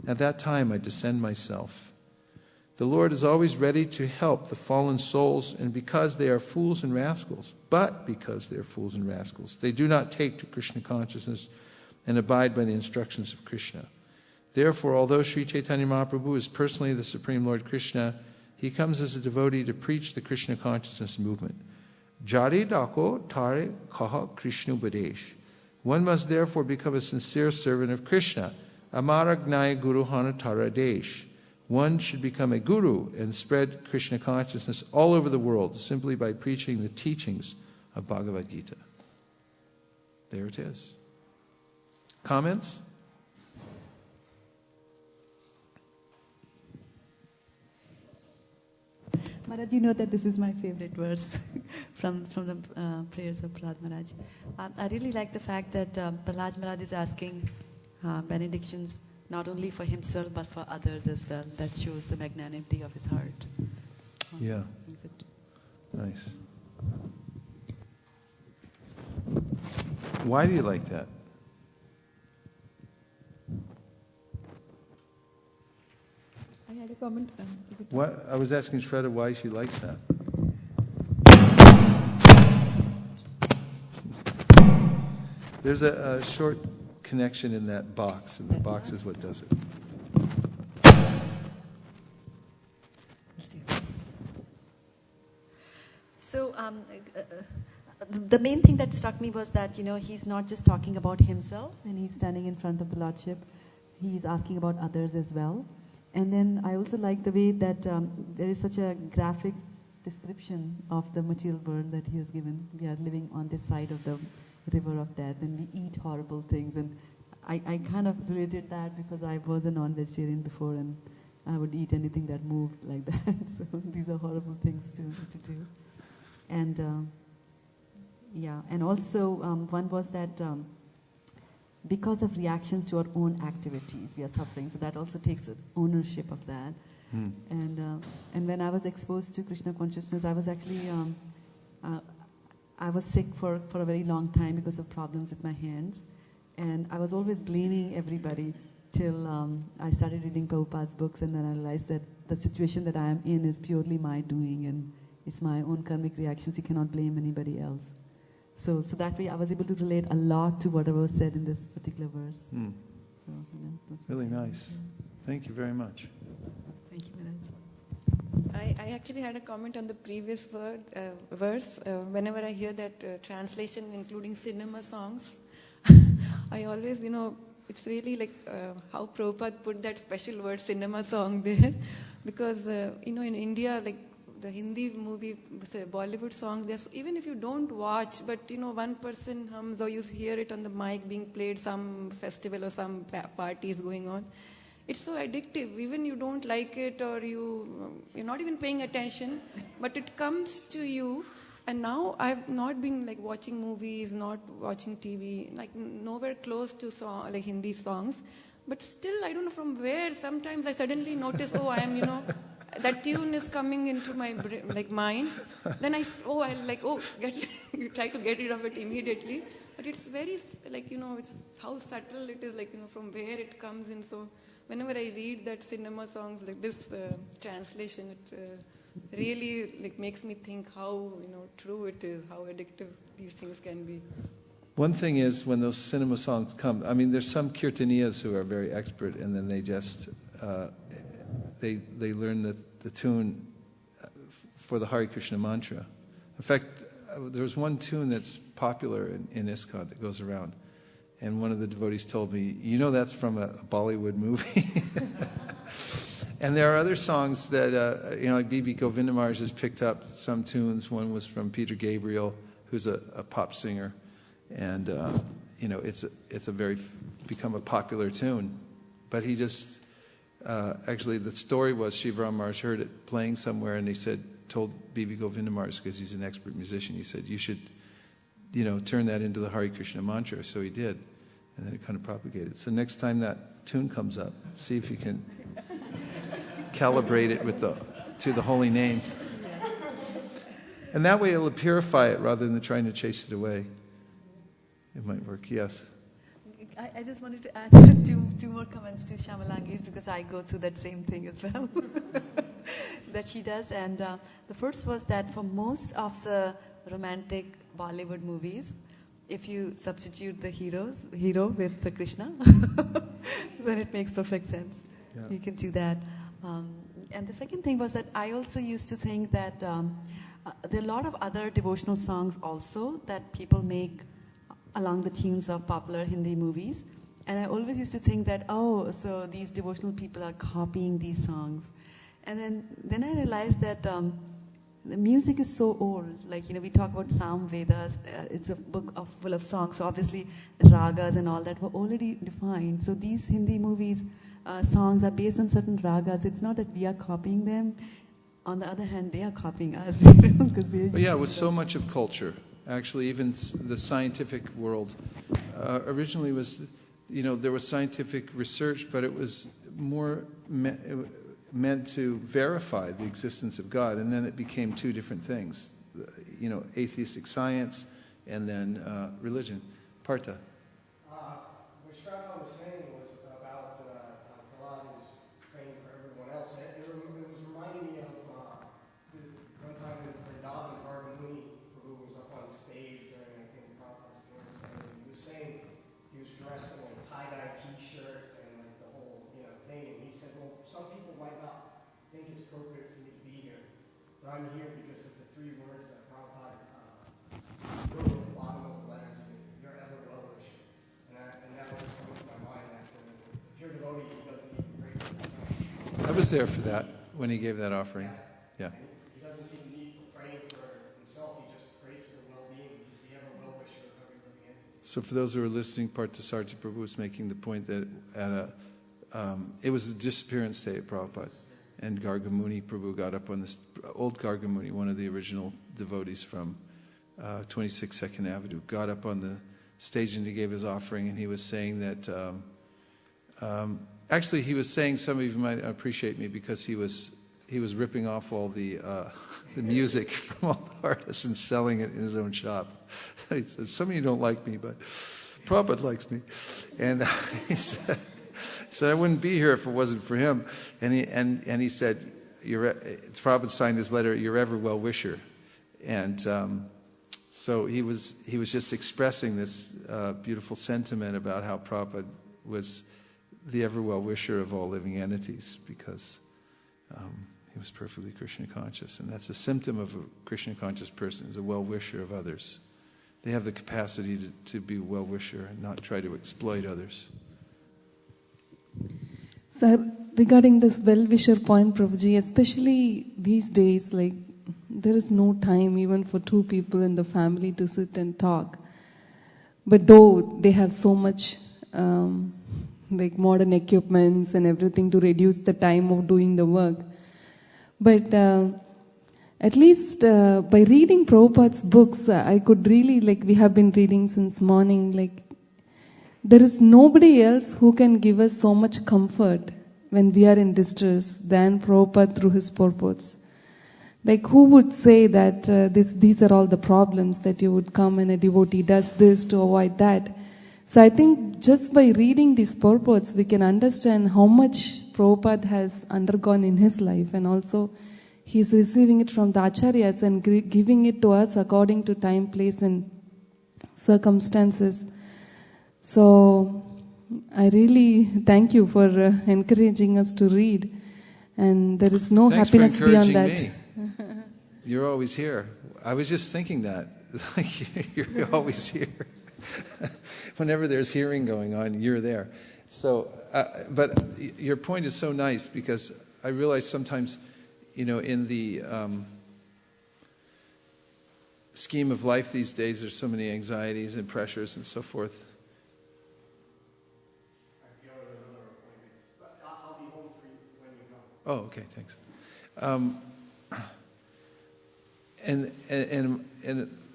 at that time I descend myself. The Lord is always ready to help the fallen souls, and because they are fools and rascals, they do not take to Krishna consciousness and abide by the instructions of Krishna. Therefore, although Sri Chaitanya Mahaprabhu is personally the Supreme Lord Krishna, he comes as a devotee to preach the Krishna consciousness movement. Jari dako tare kaha Krishna Upadesh. One must therefore become a sincere servant of Krishna. Amara gnaya guru hana tara desh. One should become a guru and spread Krishna consciousness all over the world simply by preaching the teachings of Bhagavad Gita. There it is. Comments? Maharaj, you know that this is my favorite verse from the prayers of Prahlad Maharaj. I really like the fact that Prahlad Maharaj is asking benedictions not only for himself but for others as well. That shows the magnanimity of his heart. Yeah. Nice. Why do you like that? I had a comment. What? I was asking Shraddha why she likes that. There's a short connection in that box, and the box is what does it. So the main thing that struck me was that, he's not just talking about himself when he's standing in front of the Lordship. He's asking about others as well. And then I also like the way that there is such a graphic description of the material world that he has given. We are living on this side of the river of death, and we eat horrible things. And I kind of related that because I was a non-vegetarian before, and I would eat anything that moved like that. So these are horrible things to do. And and also one was that because of reactions to our own activities, we are suffering. So that also takes ownership of that. And when I was exposed to Krishna consciousness, I was actually I was sick for a very long time because of problems with my hands, and I was always blaming everybody till I started reading Prabhupada's books, and then I realized that the situation that I am in is purely my doing, and it's my own karmic reactions. You cannot blame anybody else. So that way I was able to relate a lot to whatever was said in this particular verse. So, that's really nice. Thank you very much. Thank you, Maharaj. I actually had a comment on the previous verse. Whenever I hear that translation, including cinema songs, I always, it's really like how Prabhupada put that special word cinema song there. Because, in India, like the Hindi movie, Bollywood songs, even if you don't watch, but, one person hums or you hear it on the mic being played, some festival or some party is going on. It's so addictive. Even you don't like it or you're not even paying attention, but it comes to you. And now I've not been like watching movies, not watching TV, like nowhere close to like Hindi songs. But still, I don't know from where. Sometimes I suddenly notice, I am, that tune is coming into my mind. Then you try to get rid of it immediately. But it's very like, it's how subtle it is, like, from where it comes in. So whenever I read that cinema songs, like this translation, it really like makes me think how true it is, how addictive these things can be. One thing is when those cinema songs come, I mean, there's some kirtaniyas who are very expert, and then they just they learn the tune for the Hare Krishna mantra. In fact, there's one tune that's popular in ISKCON that goes around. And one of the devotees told me, that's from a Bollywood movie. And there are other songs that, like B.B. Govindamarj has picked up some tunes. One was from Peter Gabriel, who's a pop singer. And, it's become a popular tune. But he just, actually the story was Shivaram Maharaj heard it playing somewhere, and he told B.B. Govindamarj, because he's an expert musician, he said, you should, turn that into the Hare Krishna mantra. So he did. And then it kind of propagated. So next time that tune comes up, see if you can calibrate it to the holy name. And that way it'll purify it rather than trying to chase it away. It might work, yes. I just wanted to add two more comments to Shamalangi's because I go through that same thing as well that she does. And the first was that for most of the romantic Bollywood movies, if you substitute the hero with the Krishna, then it makes perfect sense. Yeah. You can do that. And the second thing was that I also used to think that there are a lot of other devotional songs also that people make along the tunes of popular Hindi movies. And I always used to think that, so these devotional people are copying these songs. And then I realized that the music is so old. Like, we talk about Sam Vedas. It's a book full of songs. So obviously, ragas and all that were already defined. So these Hindi movies, songs are based on certain ragas. It's not that we are copying them. On the other hand, they are copying us. With so much of culture. Actually, even the scientific world originally was, there was scientific research, but it was more meant to verify the existence of God, and then it became two different things, atheistic science and then religion. Partha. What Shraddha was saying was about Prahlad was praying for everyone else. It was reminding me of one time in Vrindavan, Gargamuni Prabhu was up on stage during, I think, Prabhupada's appearance, and he was saying he was dressed in a tie-dye T-shirt and like the whole thing, and he said, well, some people might not think it's appropriate for me to be here, but I'm here because of the three words that Prabhupada wrote at the bottom of the letter to me, your ever well-wisher. And that was coming to my mind after the pure devotee, he doesn't even pray for himself. I was there for that when he gave that offering. Yeah. He doesn't see the need for praying for himself, he just prays for the well-being. He's the ever well-wisher of every living entity. So for those who are listening, Parthasarthi Prabhu was making the point that it was the disappearance day at Prabhupada. And Gargamuni Prabhu got up on this, old Gargamuni, one of the original devotees from 26 Second Avenue, got up on the stage and he gave his offering, and he was saying that, actually he was saying, some of you might appreciate me because he was ripping off all the music from all the artists and selling it in his own shop. He said, some of you don't like me, but Prabhupada likes me. And he said, I wouldn't be here if it wasn't for him. And he said, Prabhupada signed his letter, your ever well-wisher. And so he was just expressing this beautiful sentiment about how Prabhupada was the ever well-wisher of all living entities, because he was perfectly Krishna conscious. And that's a symptom of a Krishna conscious person, is a well-wisher of others. They have the capacity to be a well-wisher and not try to exploit others. Sir, regarding this well-wisher point, Prabhuji, especially these days, like, there is no time even for two people in the family to sit and talk. But though they have so much like modern equipments and everything to reduce the time of doing the work. But at least by reading Prabhupada's books, I could really, like we have been reading since morning, like there is nobody else who can give us so much comfort when we are in distress than Prabhupada through his purports. Like, who would say that these are all the problems, that you would come and a devotee does this to avoid that? So I think just by reading these purports, we can understand how much Prabhupada has undergone in his life, and also he's receiving it from the acharyas and giving it to us according to time, place and circumstances. So I really thank you for encouraging us to read, and there is no Thanks happiness for beyond encouraging that. Me. You're always here. I was just thinking that. You're always here. Whenever there's hearing going on, you're there. So, but your point is so nice, because I realize sometimes, in the scheme of life these days, there's so many anxieties and pressures and so forth. I'll be home for you when you come. Oh, okay, thanks. And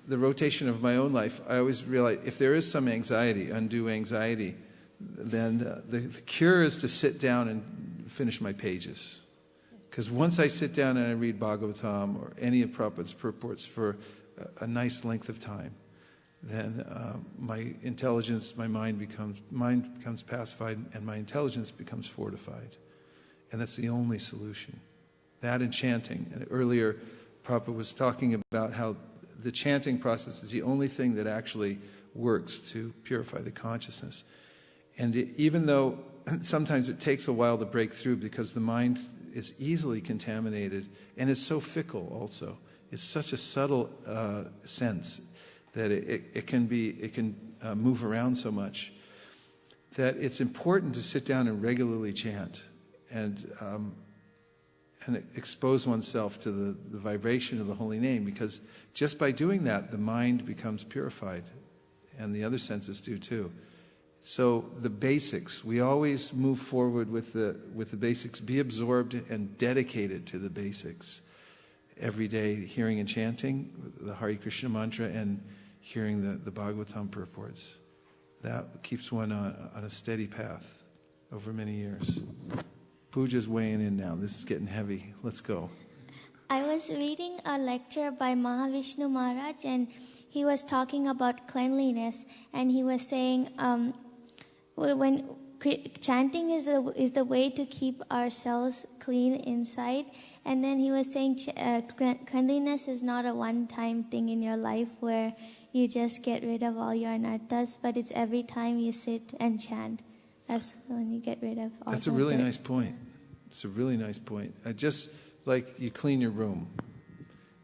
the rotation of my own life, I always realize if there is some anxiety, undue anxiety, then the cure is to sit down and finish my pages. Because once I sit down and I read Bhagavatam or any of Prabhupada's purports for a nice length of time, then my intelligence, my mind becomes pacified, and my intelligence becomes fortified. And that's the only solution. That and chanting. And earlier, Prabhupada was talking about how the chanting process is the only thing that actually works to purify the consciousness. And even though sometimes it takes a while to break through because the mind is easily contaminated, and it's so fickle also. It's such a subtle sense that it can move around so much that it's important to sit down and regularly chant and expose oneself to the vibration of the holy name, because just by doing that, the mind becomes purified, and the other senses do too. So the basics, we always move forward with the basics. Be absorbed and dedicated to the basics. Every day, hearing and chanting the Hare Krishna mantra and hearing the Bhagavatam purports. That keeps one on a steady path over many years. Pooja's weighing in now. This is getting heavy. Let's go. I was reading a lecture by Mahavishnu Maharaj, and he was talking about cleanliness, and he was saying when chanting is the way to keep ourselves clean inside, and then he was saying cleanliness is not a one-time thing in your life where you just get rid of all your anarthas, but it's every time you sit and chant. That's when you get rid of all. That's a really nice point. It's a really nice point. Just like you clean your room,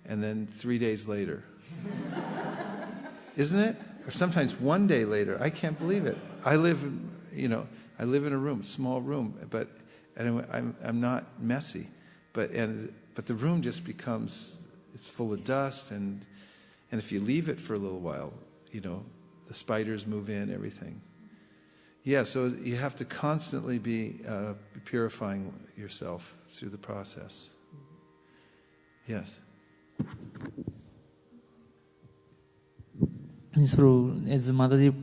and then 3 days later, isn't it? Or sometimes 1 day later. I can't believe it. I live in a room, small room, but I'm not messy, but the room just becomes, it's full of dust, and if you leave it for a little while, the spiders move in, everything. Yeah, so you have to constantly be purifying yourself through the process. Yes. So, as Mataji,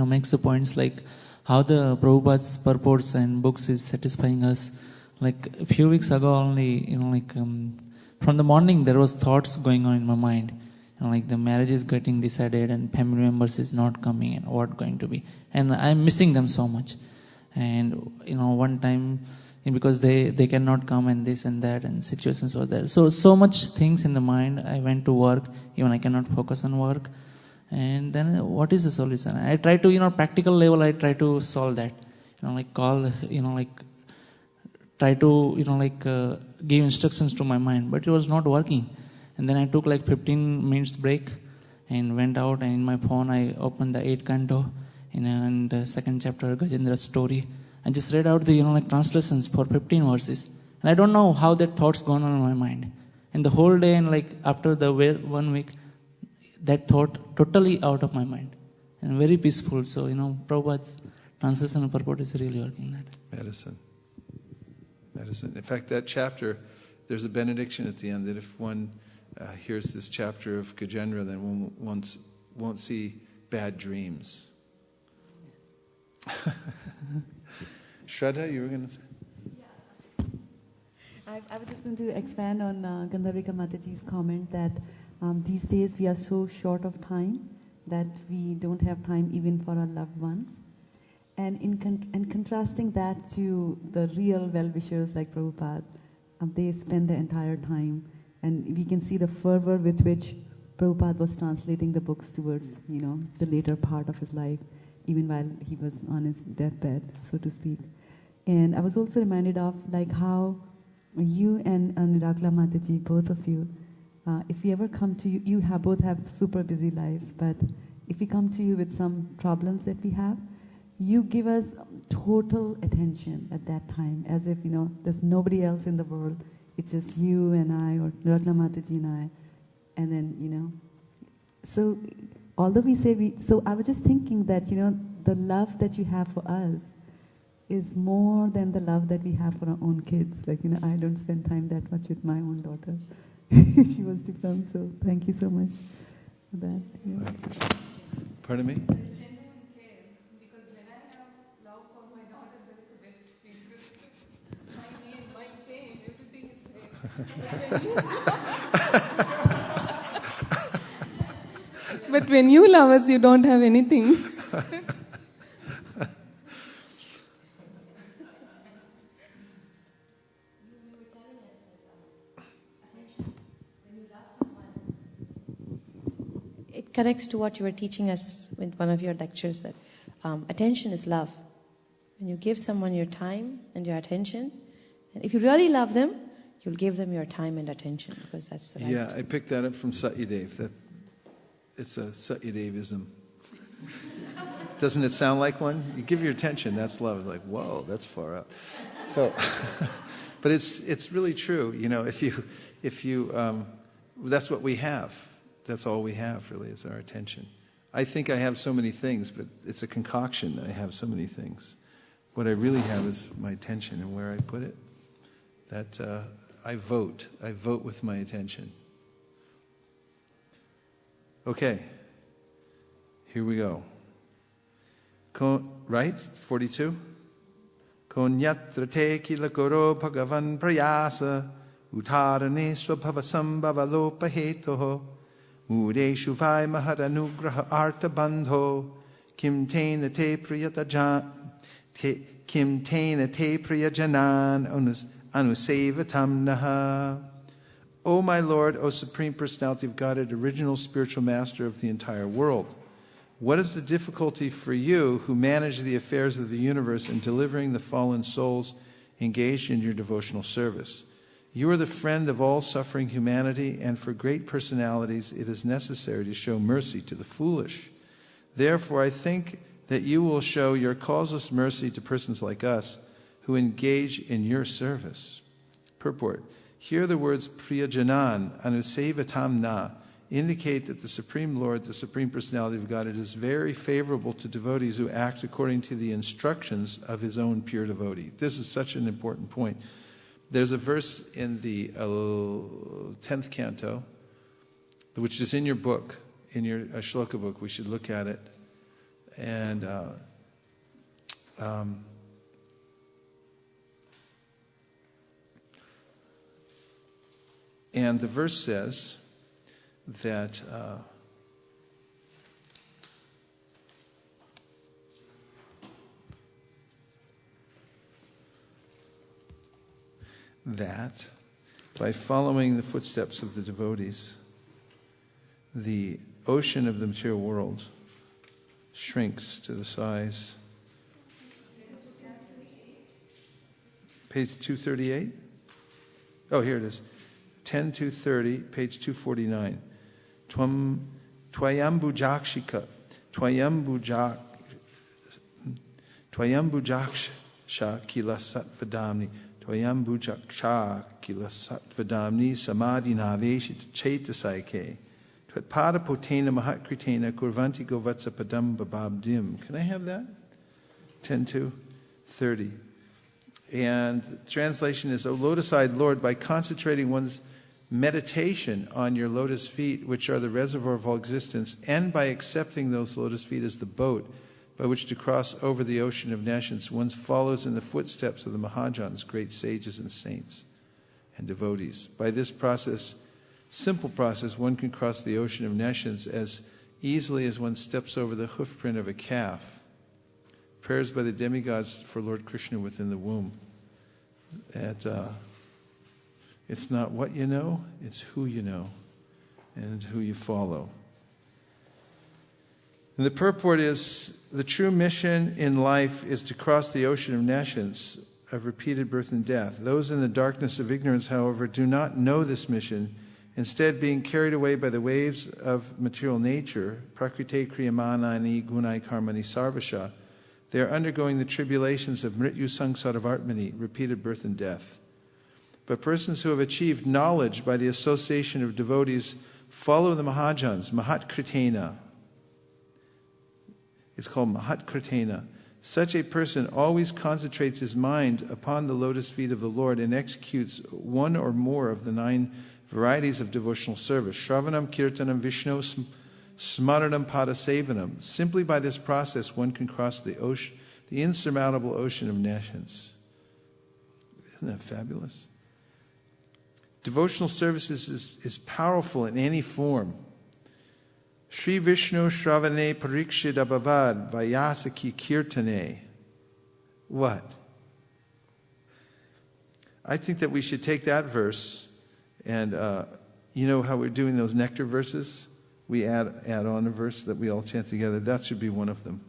makes the points like how the Prabhupada's purports and books is satisfying us. Like a few weeks ago only, from the morning there was thoughts going on in my mind. Like the marriage is getting decided and family members is not coming and what going to be. And I'm missing them so much. And, one time, because they cannot come and this and that and situations were there. So much things in the mind. I went to work, even I cannot focus on work. And then what is the solution? I try to, practical level, I try to solve that. Try to, give instructions to my mind, but it was not working. And then I took 15 minutes break and went out, and in my phone I opened the 8th canto in the 2nd chapter, Gajendra's story. I just read out the, translations for 15 verses. And I don't know how that thought's gone on in my mind. And the whole day and after the 1 week, that thought totally out of my mind. And very peaceful. So, Prabhupada's translation and purport is really working that. Medicine. In fact, that chapter, there's a benediction at the end that if one hears this chapter of Gajendra, then one won't see bad dreams. Shraddha, you were going to say? I was just going to expand on Gandharvika Mataji's comment that these days we are so short of time that we don't have time even for our loved ones. And in contrasting that to the real well-wishers like Prabhupada, they spend their entire time, and we can see the fervor with which Prabhupada was translating the books towards, the later part of his life, even while he was on his deathbed, so to speak. And I was also reminded of how you and Nirakla Mataji, both of you, if we ever come to you, you both have super busy lives, but if we come to you with some problems that we have, you give us total attention at that time, as if, there's nobody else in the world. It's just you and I, or Nirakla Mataji and I. And then, so although we say so I was just thinking that, the love that you have for us is more than the love that we have for our own kids. I don't spend time that much with my own daughter. If she was to come, so thank you so much. for that. Yeah. Pardon me? Genuine care, because when I have love for my daughter, there is a best interest. My name, my fame, everything is there. But when you love us, you don't have anything. It connects to what you were teaching us in one of your lectures, that attention is love. When you give someone your time and your attention, and if you really love them, you'll give them your time and attention, because that's the right. Yeah, I picked that up from Satyadev. It's a Satyadevism. Doesn't it sound like one? You give your attention, that's love. It's like, whoa, that's far out. So, but it's really true. You know, if you that's what we have. That's all we have, really, is our attention. I think I have so many things, but it's a concoction that I have so many things. What I really have is my attention and where I put it. That I vote. I vote with my attention. Okay. Here we go. Right? 42? Konyatra te kila goro bhagavan prayasa utarane swabhava sambhava lopa hetoho Mudeshu vai maharanugraha arta bandho kim tena te priyajanan anusevatam naha. O my Lord, O Supreme Personality of Godhead, original spiritual master of the entire world, what is the difficulty for you who manage the affairs of the universe in delivering the fallen souls engaged in your devotional service? You are the friend of all suffering humanity, and for great personalities it is necessary to show mercy to the foolish. Therefore, I think that you will show your causeless mercy to persons like us who engage in your service. Purport. Here the words Priyajanan, Anusevatam Na, indicate that the Supreme Lord, the Supreme Personality of Godhead, is very favorable to devotees who act according to the instructions of his own pure devotee. This is such an important point. There's a verse in the 10th canto, which is in your book, in your shloka book. We should look at it. And the verse says that that by following the footsteps of the devotees, the ocean of the material world shrinks to the size. Page 238? Oh, here it is. 10-230, page 249. Twayambujakshika, Twayambujaksha kila satvadamni, Twayambujaksha kila satvadamni samadhi naveshit chetasaike. Twatpada potena mahatkritena kurvanti govatsa padam bababdim. Can I have that? 10-230. And the translation is, O lotus-eyed Lord, by concentrating one's meditation on your lotus feet, which are the reservoir of all existence, and by accepting those lotus feet as the boat by which to cross over the ocean of nescience, one follows in the footsteps of the Mahajans, great sages and saints and devotees. By this process, simple process, one can cross the ocean of nescience as easily as one steps over the hoofprint of a calf. Prayers by the demigods for Lord Krishna within the womb. It's not what you know, it's who you know and who you follow. And the purport is, the true mission in life is to cross the ocean of nescience, of repeated birth and death. Those in the darkness of ignorance, however, do not know this mission, instead being carried away by the waves of material nature, prakrite kriyamanani gunai karmani sarvasha. They are undergoing the tribulations of mrityu sangsaravartmani, repeated birth and death. But persons who have achieved knowledge by the association of devotees follow the Mahajans, Mahatkritena. It's called Mahatkritena. Such a person always concentrates his mind upon the lotus feet of the Lord and executes one or more of the 9 varieties of devotional service. Shravanam, Kirtanam, Vishnu smaranam padasevanam. Simply by this process, one can cross the ocean, the insurmountable ocean of nations. Isn't that fabulous? Devotional services is powerful in any form. Sri Vishnu Shravane Parikshit Abhavad Vaisesika Kirtane. What? I think that we should take that verse and, you know how we're doing those nectar verses? We add on a verse that we all chant together. That should be one of them.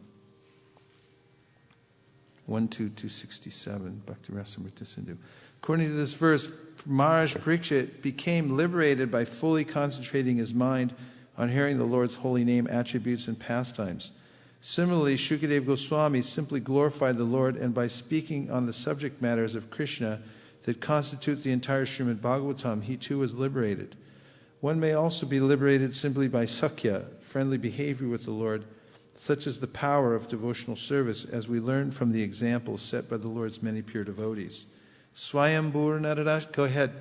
1-2-267, Bhakti Rasamrita Sindhu. According to this verse, Maharaj Parikshit became liberated by fully concentrating his mind on hearing the Lord's holy name, attributes, and pastimes. Similarly, Shukadeva Goswami simply glorified the Lord, and by speaking on the subject matters of Krishna that constitute the entire Srimad Bhagavatam, he too was liberated. One may also be liberated simply by sakhya, friendly behavior with the Lord, such as the power of devotional service, as we learn from the examples set by the Lord's many pure devotees. Swayambhur Naradash, go ahead.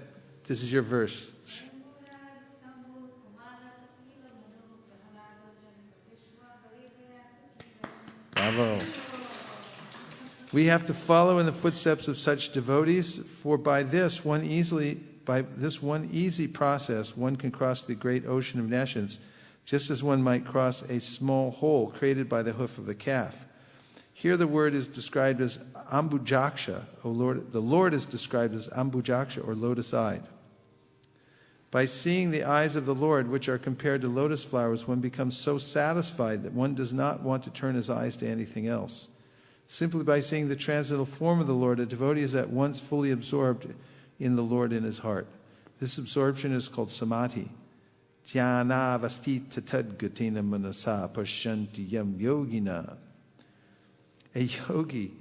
This is your verse. Bravo. We have to follow in the footsteps of such devotees, for by this one easy process, one can cross the great ocean of nations, just as one might cross a small hole created by the hoof of a calf. Here the word is described as ambujaksha, O Lord. The Lord is described as ambujaksha, or lotus-eyed. By seeing the eyes of the Lord, which are compared to lotus flowers, one becomes so satisfied that one does not want to turn his eyes to anything else. Simply by seeing the transcendental form of the Lord, a devotee is at once fully absorbed in the Lord in his heart. This absorption is called samadhi. Dhyana vastita tadgatina manasa pashanti yam yogina. A yogi,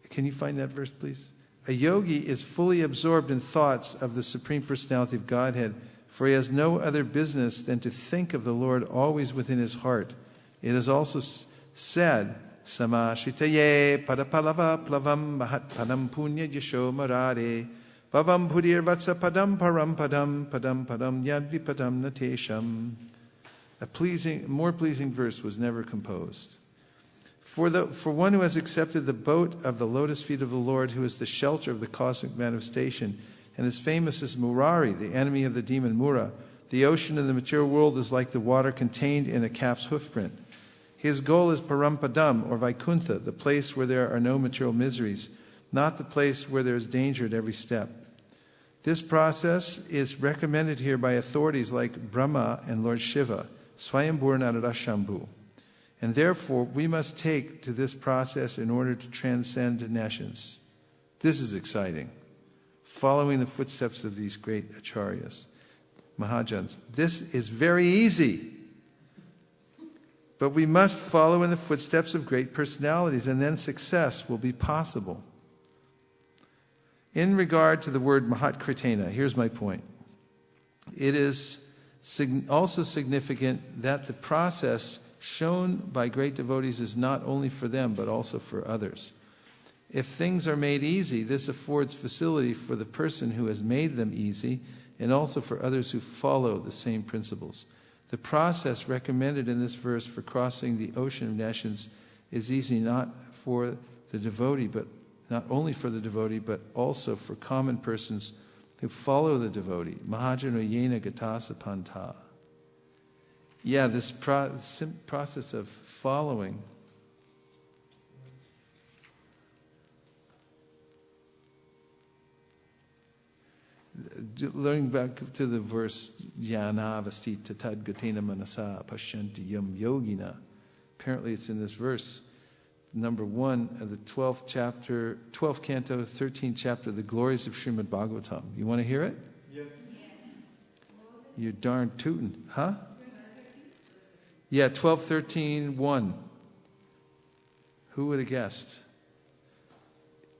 can you find that verse, please? A yogi is fully absorbed in thoughts of the Supreme Personality of Godhead, for he has no other business than to think of the Lord always within his heart. It is also said, Samashitaye padapalava plavam mahat padam punya yasho marare bhavam bhudir vatsa padam param padam yadvi padam natesham. A more pleasing verse was never composed. For one who has accepted the boat of the lotus feet of the Lord, who is the shelter of the cosmic manifestation, and is famous as Murari, the enemy of the demon Mura, the ocean in the material world is like the water contained in a calf's hoofprint. His goal is Parampadam, or Vaikuntha, the place where there are no material miseries, not the place where there is danger at every step. This process is recommended here by authorities like Brahma and Lord Shiva, Swayambhur Naradashambhu. And therefore, we must take to this process in order to transcend nations. This is exciting. Following the footsteps of these great acharyas, Mahajans. This is very easy. But we must follow in the footsteps of great personalities, and then success will be possible. In regard to the word Mahatkritena, here's my point. It is also significant that the process shown by great devotees is not only for them, but also for others. If things are made easy, this affords facility for the person who has made them easy, and also for others who follow the same principles. The process recommended in this verse for crossing the ocean of nations is easy not for the devotee, but not only for the devotee, but also for common persons who follow the devotee. Mahajano yena gatasa panta. Yeah, this process of following. Learning back to the verse, Jnana vastita tadgatina manasa pashanti yam yogina. Apparently it's in this verse, number 1 of the 12th chapter, 12th canto, 13th chapter, The Glories of Srimad Bhagavatam. You want to hear it? Yes. You're darn tootin', huh? Yeah, 12:13:1. Who would have guessed?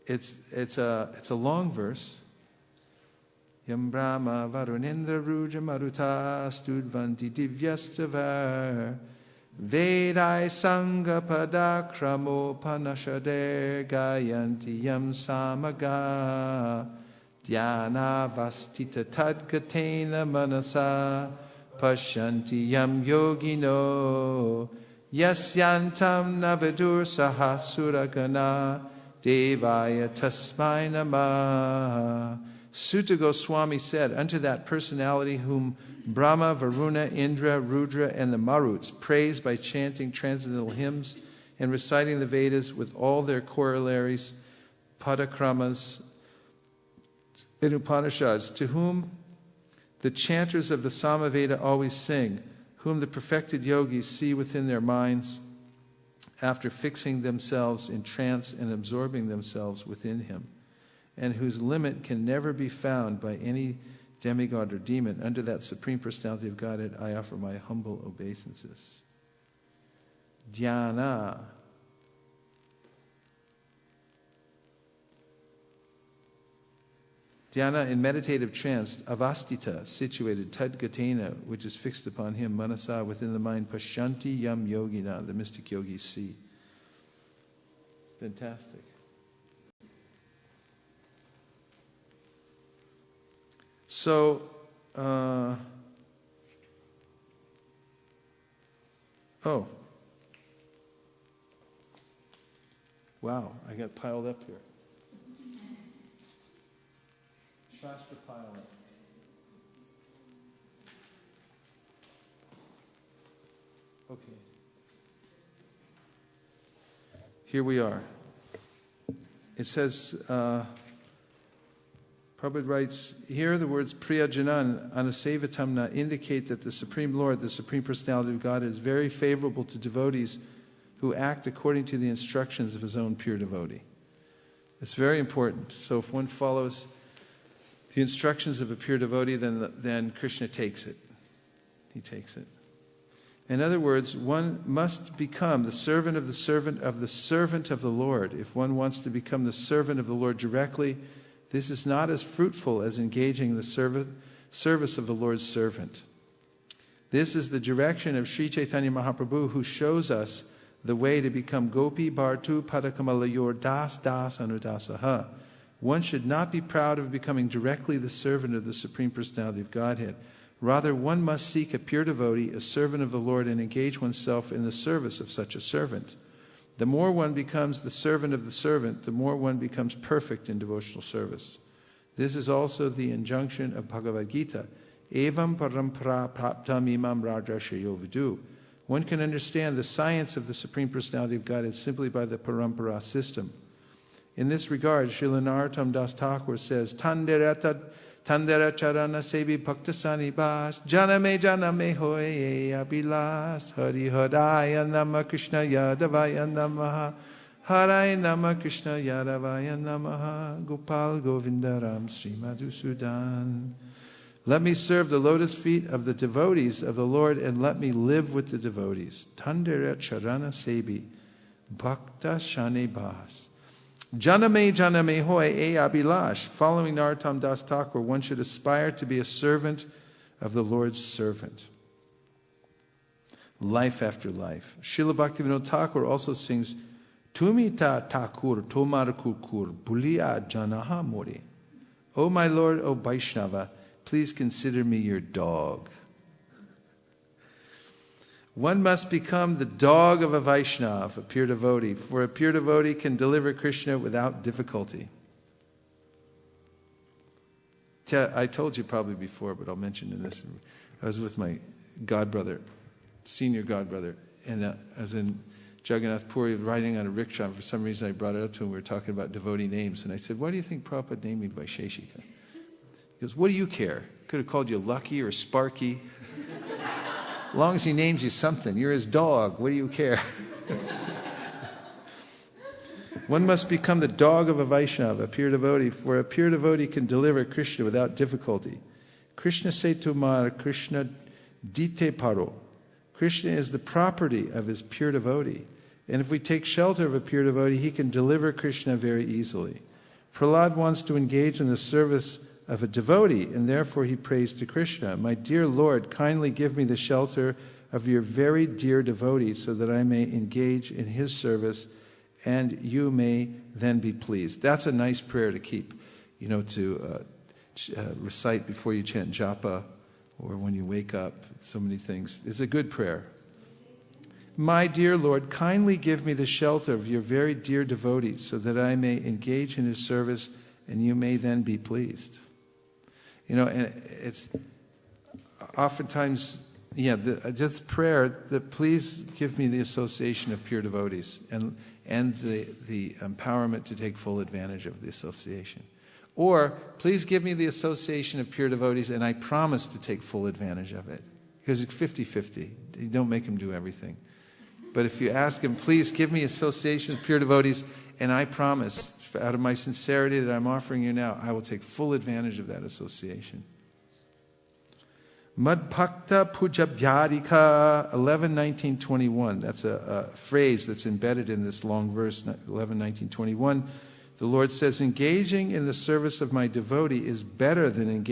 It's a long verse. Yam Brahma Varunendra Ruja Maruta Studvanti Divyastavar Vedai Sangha Padakramo Panashader Gayanti Yam Samaga Dhyana Vastita Tadgatena Manasa Pashanti yam yogino yasyantam navadur sahasuragana devaya tasmai namah. Sutta Goswami said, unto that personality whom Brahma, Varuna, Indra, Rudra, and the Maruts praise by chanting transcendental hymns and reciting the Vedas with all their corollaries, padakramas, and Upanishads, to whom the chanters of the Samaveda always sing, whom the perfected yogis see within their minds after fixing themselves in trance and absorbing themselves within him, and whose limit can never be found by any demigod or demon. Unto that Supreme Personality of Godhead I offer my humble obeisances. Dhyana. Dhyana in meditative trance, avastita, situated, tadgatena, which is fixed upon him, manasa, within the mind, pashanti yam yogina, the mystic yogis see. Fantastic. So, wow, I got piled up here. Shastra pile up. Okay. Here we are. It says, Prabhupada writes, here the words Priyajanan Anasevatamna indicate that the Supreme Lord, the Supreme Personality of God, is very favorable to devotees who act according to the instructions of his own pure devotee. It's very important. So if one follows the instructions of a pure devotee, then Krishna takes it. He takes it. In other words, one must become the servant of the servant of the servant of the Lord. If one wants to become the servant of the Lord directly, this is not as fruitful as engaging the service of the Lord's servant. This is the direction of Sri Chaitanya Mahaprabhu, who shows us the way to become Gopi Bhartu Padakamalayur Das Das Anudasaha. One should not be proud of becoming directly the servant of the Supreme Personality of Godhead. Rather, one must seek a pure devotee, a servant of the Lord, and engage oneself in the service of such a servant. The more one becomes the servant of the servant, the more one becomes perfect in devotional service. This is also the injunction of Bhagavad Gita. Evam parampara praptam imam rajarshyo vidu. One can understand the science of the Supreme Personality of Godhead simply by the parampara system. In this regard, Srila Narottam Das Thakur says, Tandera charana sevi bhaktasani bas, janame hoye abilas, hari hadaya nama Krishna yadavaya namaha, harai nama Krishna yadavaya namaha, Gopal Govindaram Sri Madhusudan. Let me serve the lotus feet of the devotees of the Lord, and let me live with the devotees. Tandera charana sevi bhaktasani bas. Janame hoy e abilash. Following Narottam Das Thakur, one should aspire to be a servant of the Lord's servant. Life after life. Srila Bhaktivinoda Thakur also sings, Tumita Thakur Tomar Kukur Bulia Janaha Mori. O my Lord, O Vaishnava, please consider me your dog. One must become the dog of a Vaishnava, a pure devotee, for a pure devotee can deliver Krishna without difficulty. I told you probably before, but I'll mention in this. I was with my godbrother, senior godbrother, and I was in Jagannath Puri riding on a rickshaw. For some reason I brought it up to him. We were talking about devotee names, and I said, why do you think Prabhupada named me Vaisesika? He goes, what do you care? Could have called you Lucky or Sparky. As long as he names you something, you're his dog. What do you care? One must become the dog of a Vaishnava, a pure devotee, for a pure devotee can deliver Krishna without difficulty. Krishna Setumar, Krishna Dite Paro. Krishna is the property of his pure devotee. And if we take shelter of a pure devotee, he can deliver Krishna very easily. Prahlad wants to engage in the service of a devotee, and therefore he prays to Krishna, my dear Lord, kindly give me the shelter of your very dear devotee so that I may engage in his service and you may then be pleased. That's a nice prayer to keep, to recite before you chant japa or when you wake up, so many things. It's a good prayer. My dear Lord, kindly give me the shelter of your very dear devotees so that I may engage in his service and you may then be pleased. You know, and it's oftentimes, just prayer that please give me the association of pure devotees and the empowerment to take full advantage of the association. Or, please give me the association of pure devotees and I promise to take full advantage of it. Because it's 50-50. You don't make him do everything. But if you ask him, please give me association of pure devotees and I promise, out of my sincerity that I'm offering you now, I will take full advantage of that association. Madbhakta Pujabhyadika 11:19-21. That's a phrase that's embedded in this long verse, 11:19-21. The Lord says, engaging in the service of my devotee is better than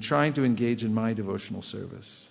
trying to engage in my devotional service.